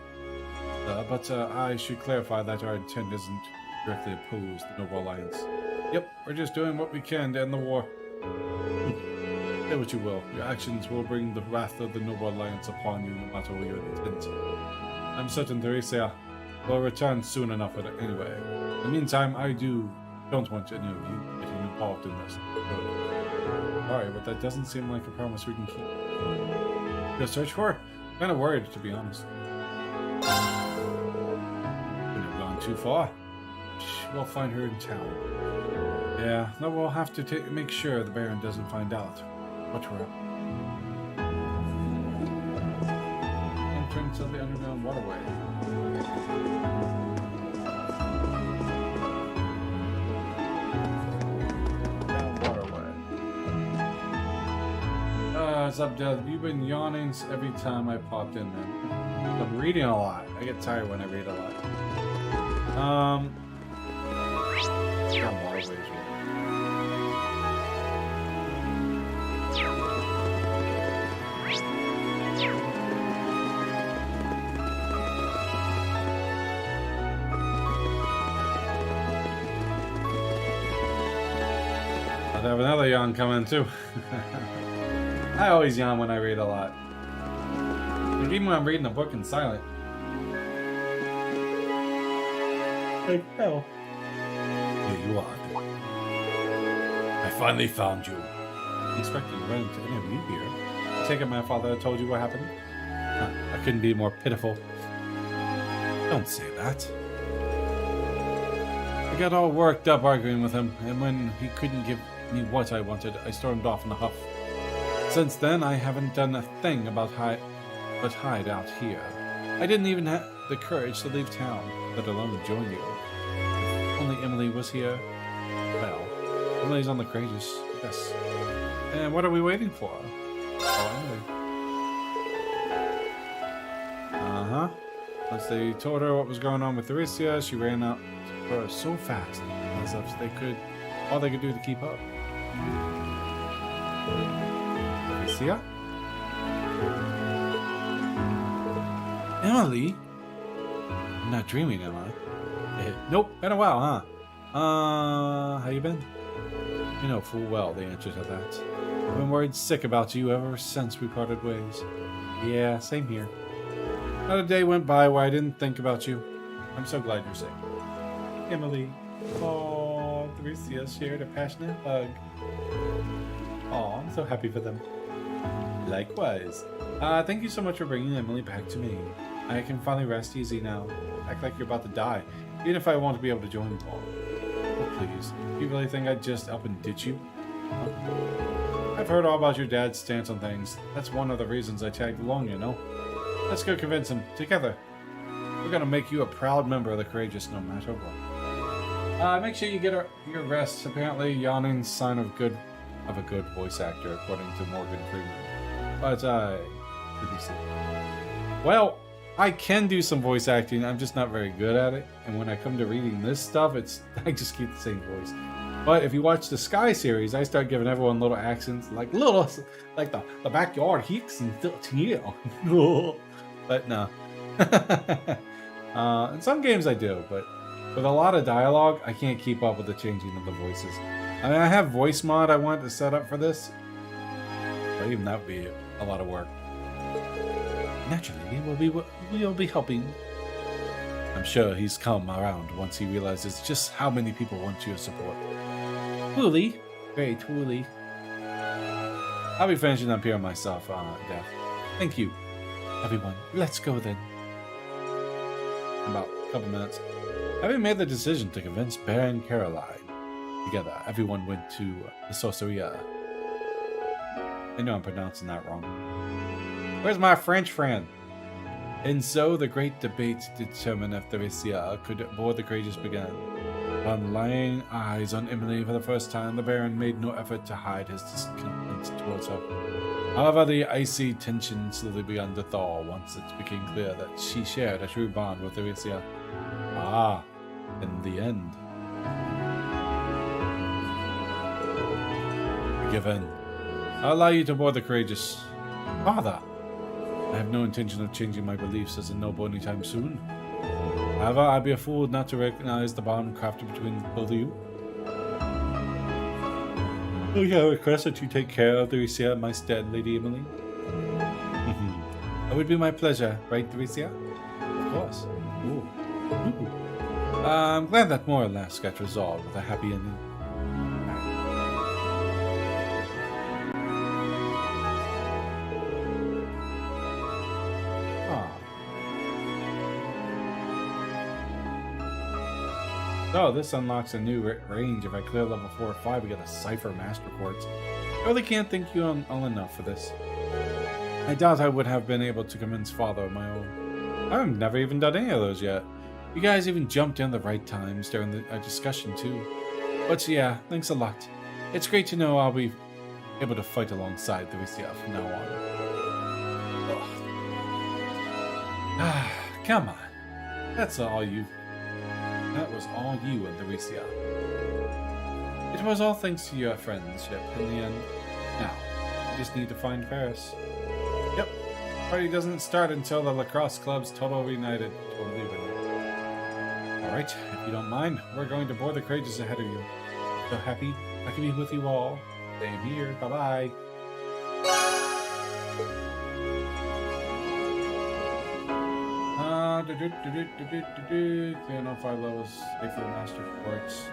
But I should clarify that our intent isn't directly oppose the Noble Alliance. Yep, we're just doing what we can to end the war. Say what you will, your actions will bring the wrath of the Noble Alliance upon you no matter your intent. I'm certain Theresia will return soon enough anyway. In the meantime, I don't want any of you getting involved in this. Sorry, but that doesn't seem like a promise we can keep. Go search for her? I'm kind of worried, to be honest. Couldn't have gone too far. We'll find her in town. Yeah, no, we'll have to make sure the Baron doesn't find out. Watch her up. Entrance of the underground waterway. What's up, Dad? You've been yawning every time I popped in, man. I'm reading a lot. I get tired when I read a lot. I'd have another yawn coming too. I always yawn when I read a lot. Like even when I'm reading a book in silent. Like, hell. Here you are. I finally found you. I expected to run into any of you here. I take it my father told you what happened? I couldn't be more pitiful. Don't say that. I got all worked up arguing with him, and when he couldn't give me what I wanted, I stormed off in a huff. Since then, I haven't done a thing but hide out here. I didn't even have the courage to leave town, let alone join you. If only Emily was here. Well, Emily's on the Courageous, yes. And what are we waiting for? Oh, Emily. Uh-huh. Once they told her what was going on with Theresia, she ran out for her so fast, as if all they could do to keep up. Theresia? Emily? I'm not dreaming, am I? Nope, been a while, huh? How you been? You know full well the answer to that. I've been worried sick about you ever since we parted ways. Yeah, same here. Not a day went by where I didn't think about you. I'm so glad you're safe. Emily. Oh, Theresia shared a passionate hug. Oh, I'm so happy for them. Likewise. Thank you so much for bringing Emily back to me. I can finally rest easy now. Act like you're about to die, even if I want to be able to join you all. Oh, please. You really think I'd just up and ditch you? Huh? I've heard all about your dad's stance on things. That's one of the reasons I tagged along, you know. Let's go convince him, together. We're gonna make you a proud member of the Courageous no matter what. Make sure you get your rest. Apparently, yawning's sign of a good voice actor, according to Morgan Freeman. But, well, I can do some voice acting, I'm just not very good at it. And when I come to reading this stuff, I just keep the same voice. But if you watch the Sky series, I start giving everyone little accents, like the backyard hicks and but no. In some games I do, but with a lot of dialogue, I can't keep up with the changing of the voices. I mean, I have voice mod I wanted to set up for this, but even that would be a lot of work. Naturally, we'll be helping. I'm sure he's come around once he realizes just how many people want your support. Truly, very truly. I'll be finishing up here myself, Death. Thank you, everyone. Let's go then. About a couple minutes. Having made the decision to convince Bear and Caroline, together, everyone went to the Sorceria. I know I'm pronouncing that wrong. Where's my French friend? And so the great debate to determine if Theresia could board the Courageous began. Upon laying eyes on Emily for the first time, the Baron made no effort to hide his discontent towards her. However, the icy tension slowly began to thaw once it became clear that she shared a true bond with Theresia. Ah, in the end. Give in. I'll allow you to board the Courageous. Father! I have no intention of changing my beliefs as a noble anytime soon. However, I'd be a fool not to recognize the bond crafted between both of you. Oh yeah, I request that you take care of Theresia in my stead, Lady Emily. It would be my pleasure, right, Theresia? Of course. Ooh. Ooh. I'm glad that more or less got resolved with a happy ending. So this unlocks a new range. If I clear level 4 or 5, we get a Cipher Master Quartz. I really can't thank you all enough for this. I doubt I would have been able to convince Father of my own. I've never even done any of those yet. You guys even jumped in the right times during the discussion too. But yeah, thanks a lot. It's great to know I'll be able to fight alongside Theresia from now on. Come on. That's all you. That was all you and Theresia. It was all thanks to your friendship in the end. Now, we just need to find Paris. Yep, party doesn't start until the lacrosse club's totally reunited. Alright, if you don't mind, we're going to board the Courageous ahead of you. So happy I can be with you all. Same here, bye-bye. Clear no 5 levels, stay for the Master Quartz.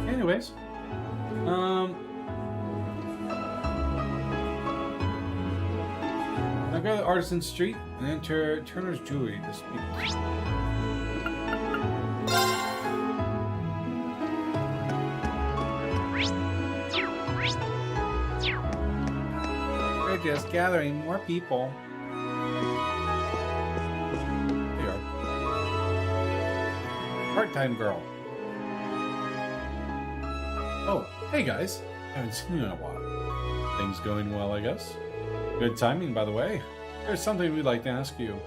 Anyways, I go to Artisan Street and enter Turner's Jewelry to speak. We're just gathering more people. There you are. part-time girl. Oh, hey guys. Haven't seen you in a while. Things going well, I guess. Good timing, by the way. There's something we'd like to ask you.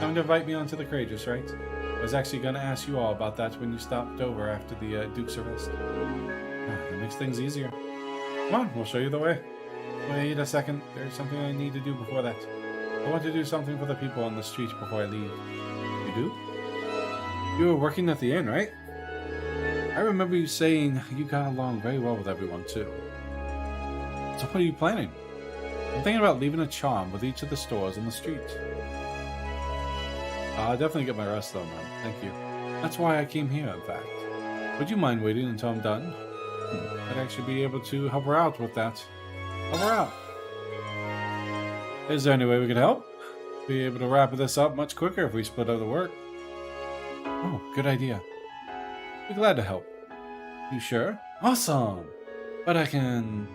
Coming to invite me onto the Courageous, right? I was actually going to ask you all about that when you stopped over after the Duke's arrest. That makes things easier. Come on, we'll show you the way. Wait a second. There's something I need to do before that. I want to do something for the people on the streets before I leave. You do? You were working at the inn, right? I remember you saying you got along very well with everyone, too. So what are you planning? I'm thinking about leaving a charm with each of the stores on the street. I'll definitely get my rest though, man. Thank you. That's why I came here, in fact. Would you mind waiting until I'm done? I'd actually be able to help her out with that. Help her out. Is there any way we could help? Be able to wrap this up much quicker if we split up the work. Oh, good idea. Be glad to help. You sure? Awesome! But can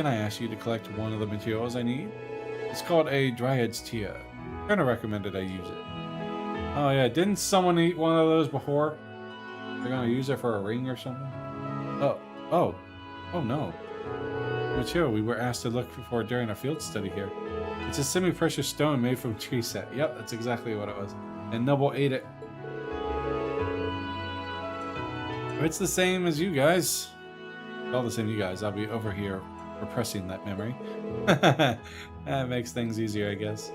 I ask you to collect one of the materials I need? It's called a Dryad's Tear. Kinda recommended I use it. Oh yeah, didn't someone eat one of those before? They're gonna use it for a ring or something? Oh no. The material we were asked to look for during our field study here. It's a semi-precious stone made from tree sap. Yep, that's exactly what it was. And Noble ate it. It's the same as you guys. All the same you guys. I'll be over here repressing that memory. That makes things easier, I guess.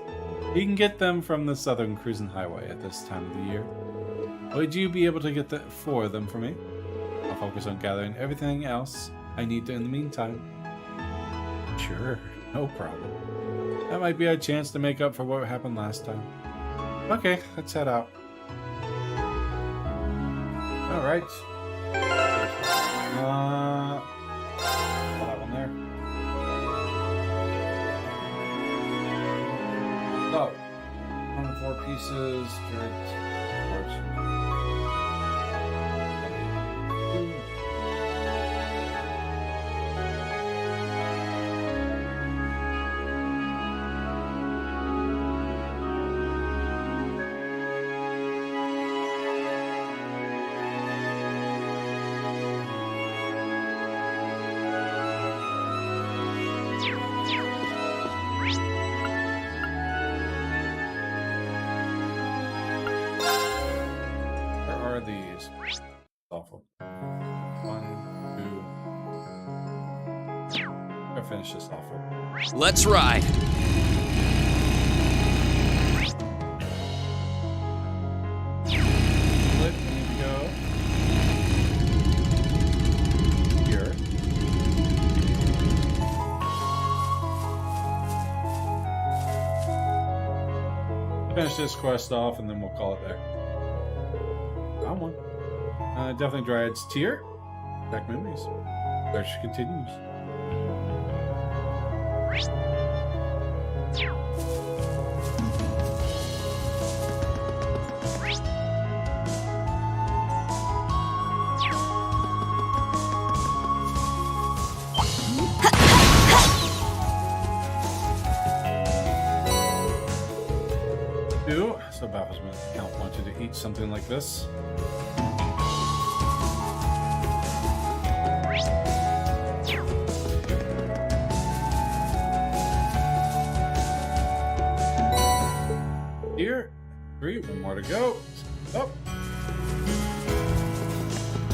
You can get them from the Southern Cruising Highway at this time of the year. Would you be able to get four of them for me? I'll focus on gathering everything else I need to in the meantime. Sure, no problem. That might be our chance to make up for what happened last time. Okay, let's head out. Alright. That one there. So, 1 4 pieces, these. Awful. 1, 2. I'll finish this off. Let's ride. Let me go. Here. Finish this quest off and then we'll call it there. Found one. Definitely Dryad's Tear. Back memories. Search continues. So Baffle's account wanted to eat something like this. Here, 3, 1 more to go. Up.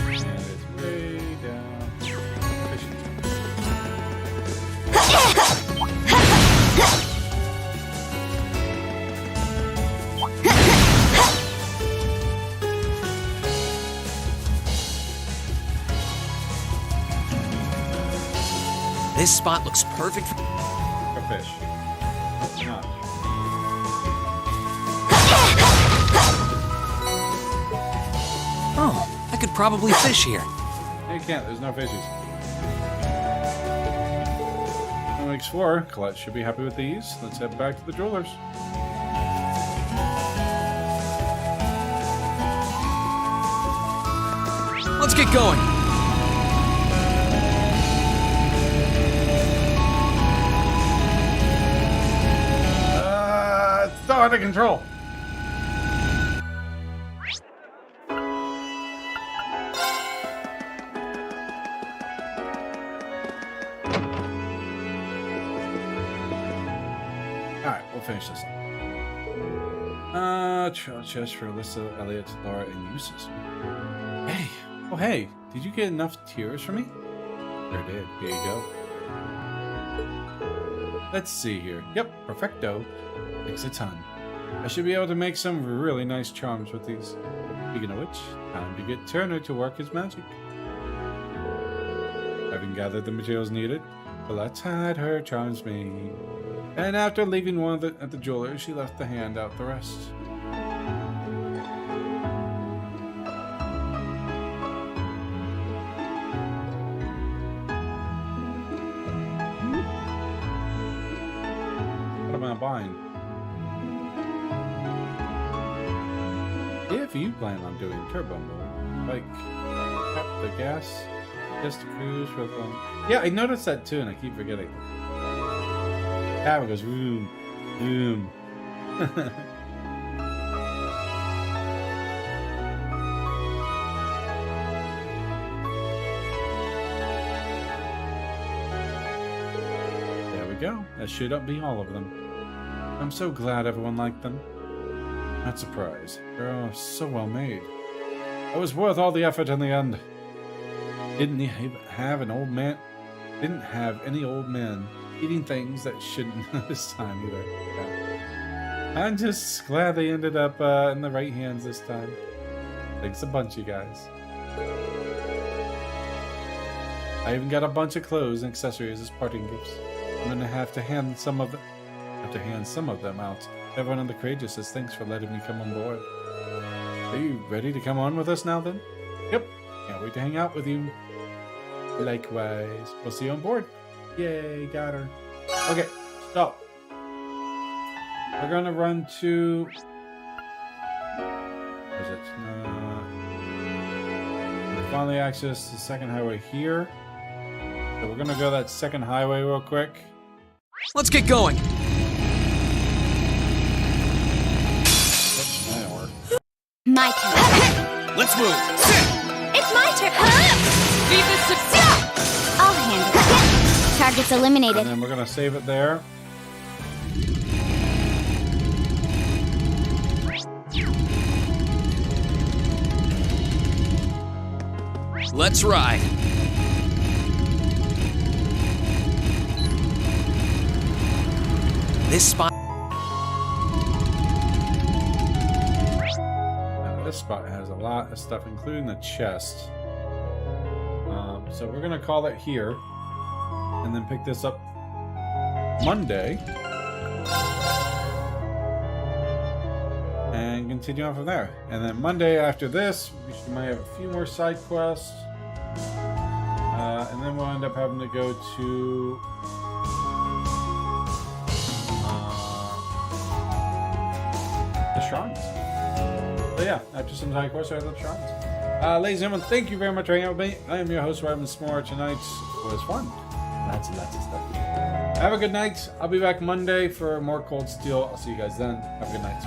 And it's way down. This spot looks perfect for fish. It's not. Oh, I could probably fish here. No, you can't. There's no fishes. When we explore, Colette should be happy with these. Let's head back to the jewelers. Let's get going. It's still out of control. finish this up. Chest for Alyssa, Elliot, Laura, and Eustace. Hey, oh hey, did you get enough tears for me? Sure did. Here you go. Let's see here. Yep, perfecto. Takes a ton. I should be able to make some really nice charms with these. Speaking of which, time to get Turner to work his magic. Having gathered the materials needed, Colette had her charms made. And after leaving one at the jeweler, she left to hand out the rest. What am I buying? If you plan on doing turbo mode, like the gas, just to cruise for the... Yeah, I noticed that too, and I keep forgetting. Cabin goes boom, boom. There we go. That should be all of them. I'm so glad everyone liked them. Not surprised. They're all so well made. It was worth all the effort in the end. Didn't have any old man eating things that shouldn't this time either. Yeah. I'm just glad they ended up in the right hands this time. Thanks a bunch, you guys. I even got a bunch of clothes and accessories as parting gifts. I'm gonna have to hand some of them out. Everyone on the Courageous says thanks for letting me come on board. Are you ready to come on with us now then? Yep. Can't wait to hang out with you. Likewise. We'll see you on board. Yay, got her. Okay, so we're gonna run to... Where is it? We finally access the second highway here. So we're gonna go that second highway real quick. Let's get going. My turn. Let's move. It's my turn. I'll handle it. Target's eliminated. And then we're gonna save it there. Let's ride. This spot. This spot has a lot of stuff, including the chest. So we're gonna call it here, and then pick this up Monday, and continue on from there. And then Monday after this, we might have a few more side quests, and then we'll end up having to go to the shrines. So yeah, after some side quests, I have the shrines. Ladies and gentlemen, thank you very much for hanging out with me. I am your host, Robin S'more. Tonight was fun. Lots and lots of stuff. Have a good night. I'll be back Monday for more Cold Steel. I'll see you guys then. Have a good night.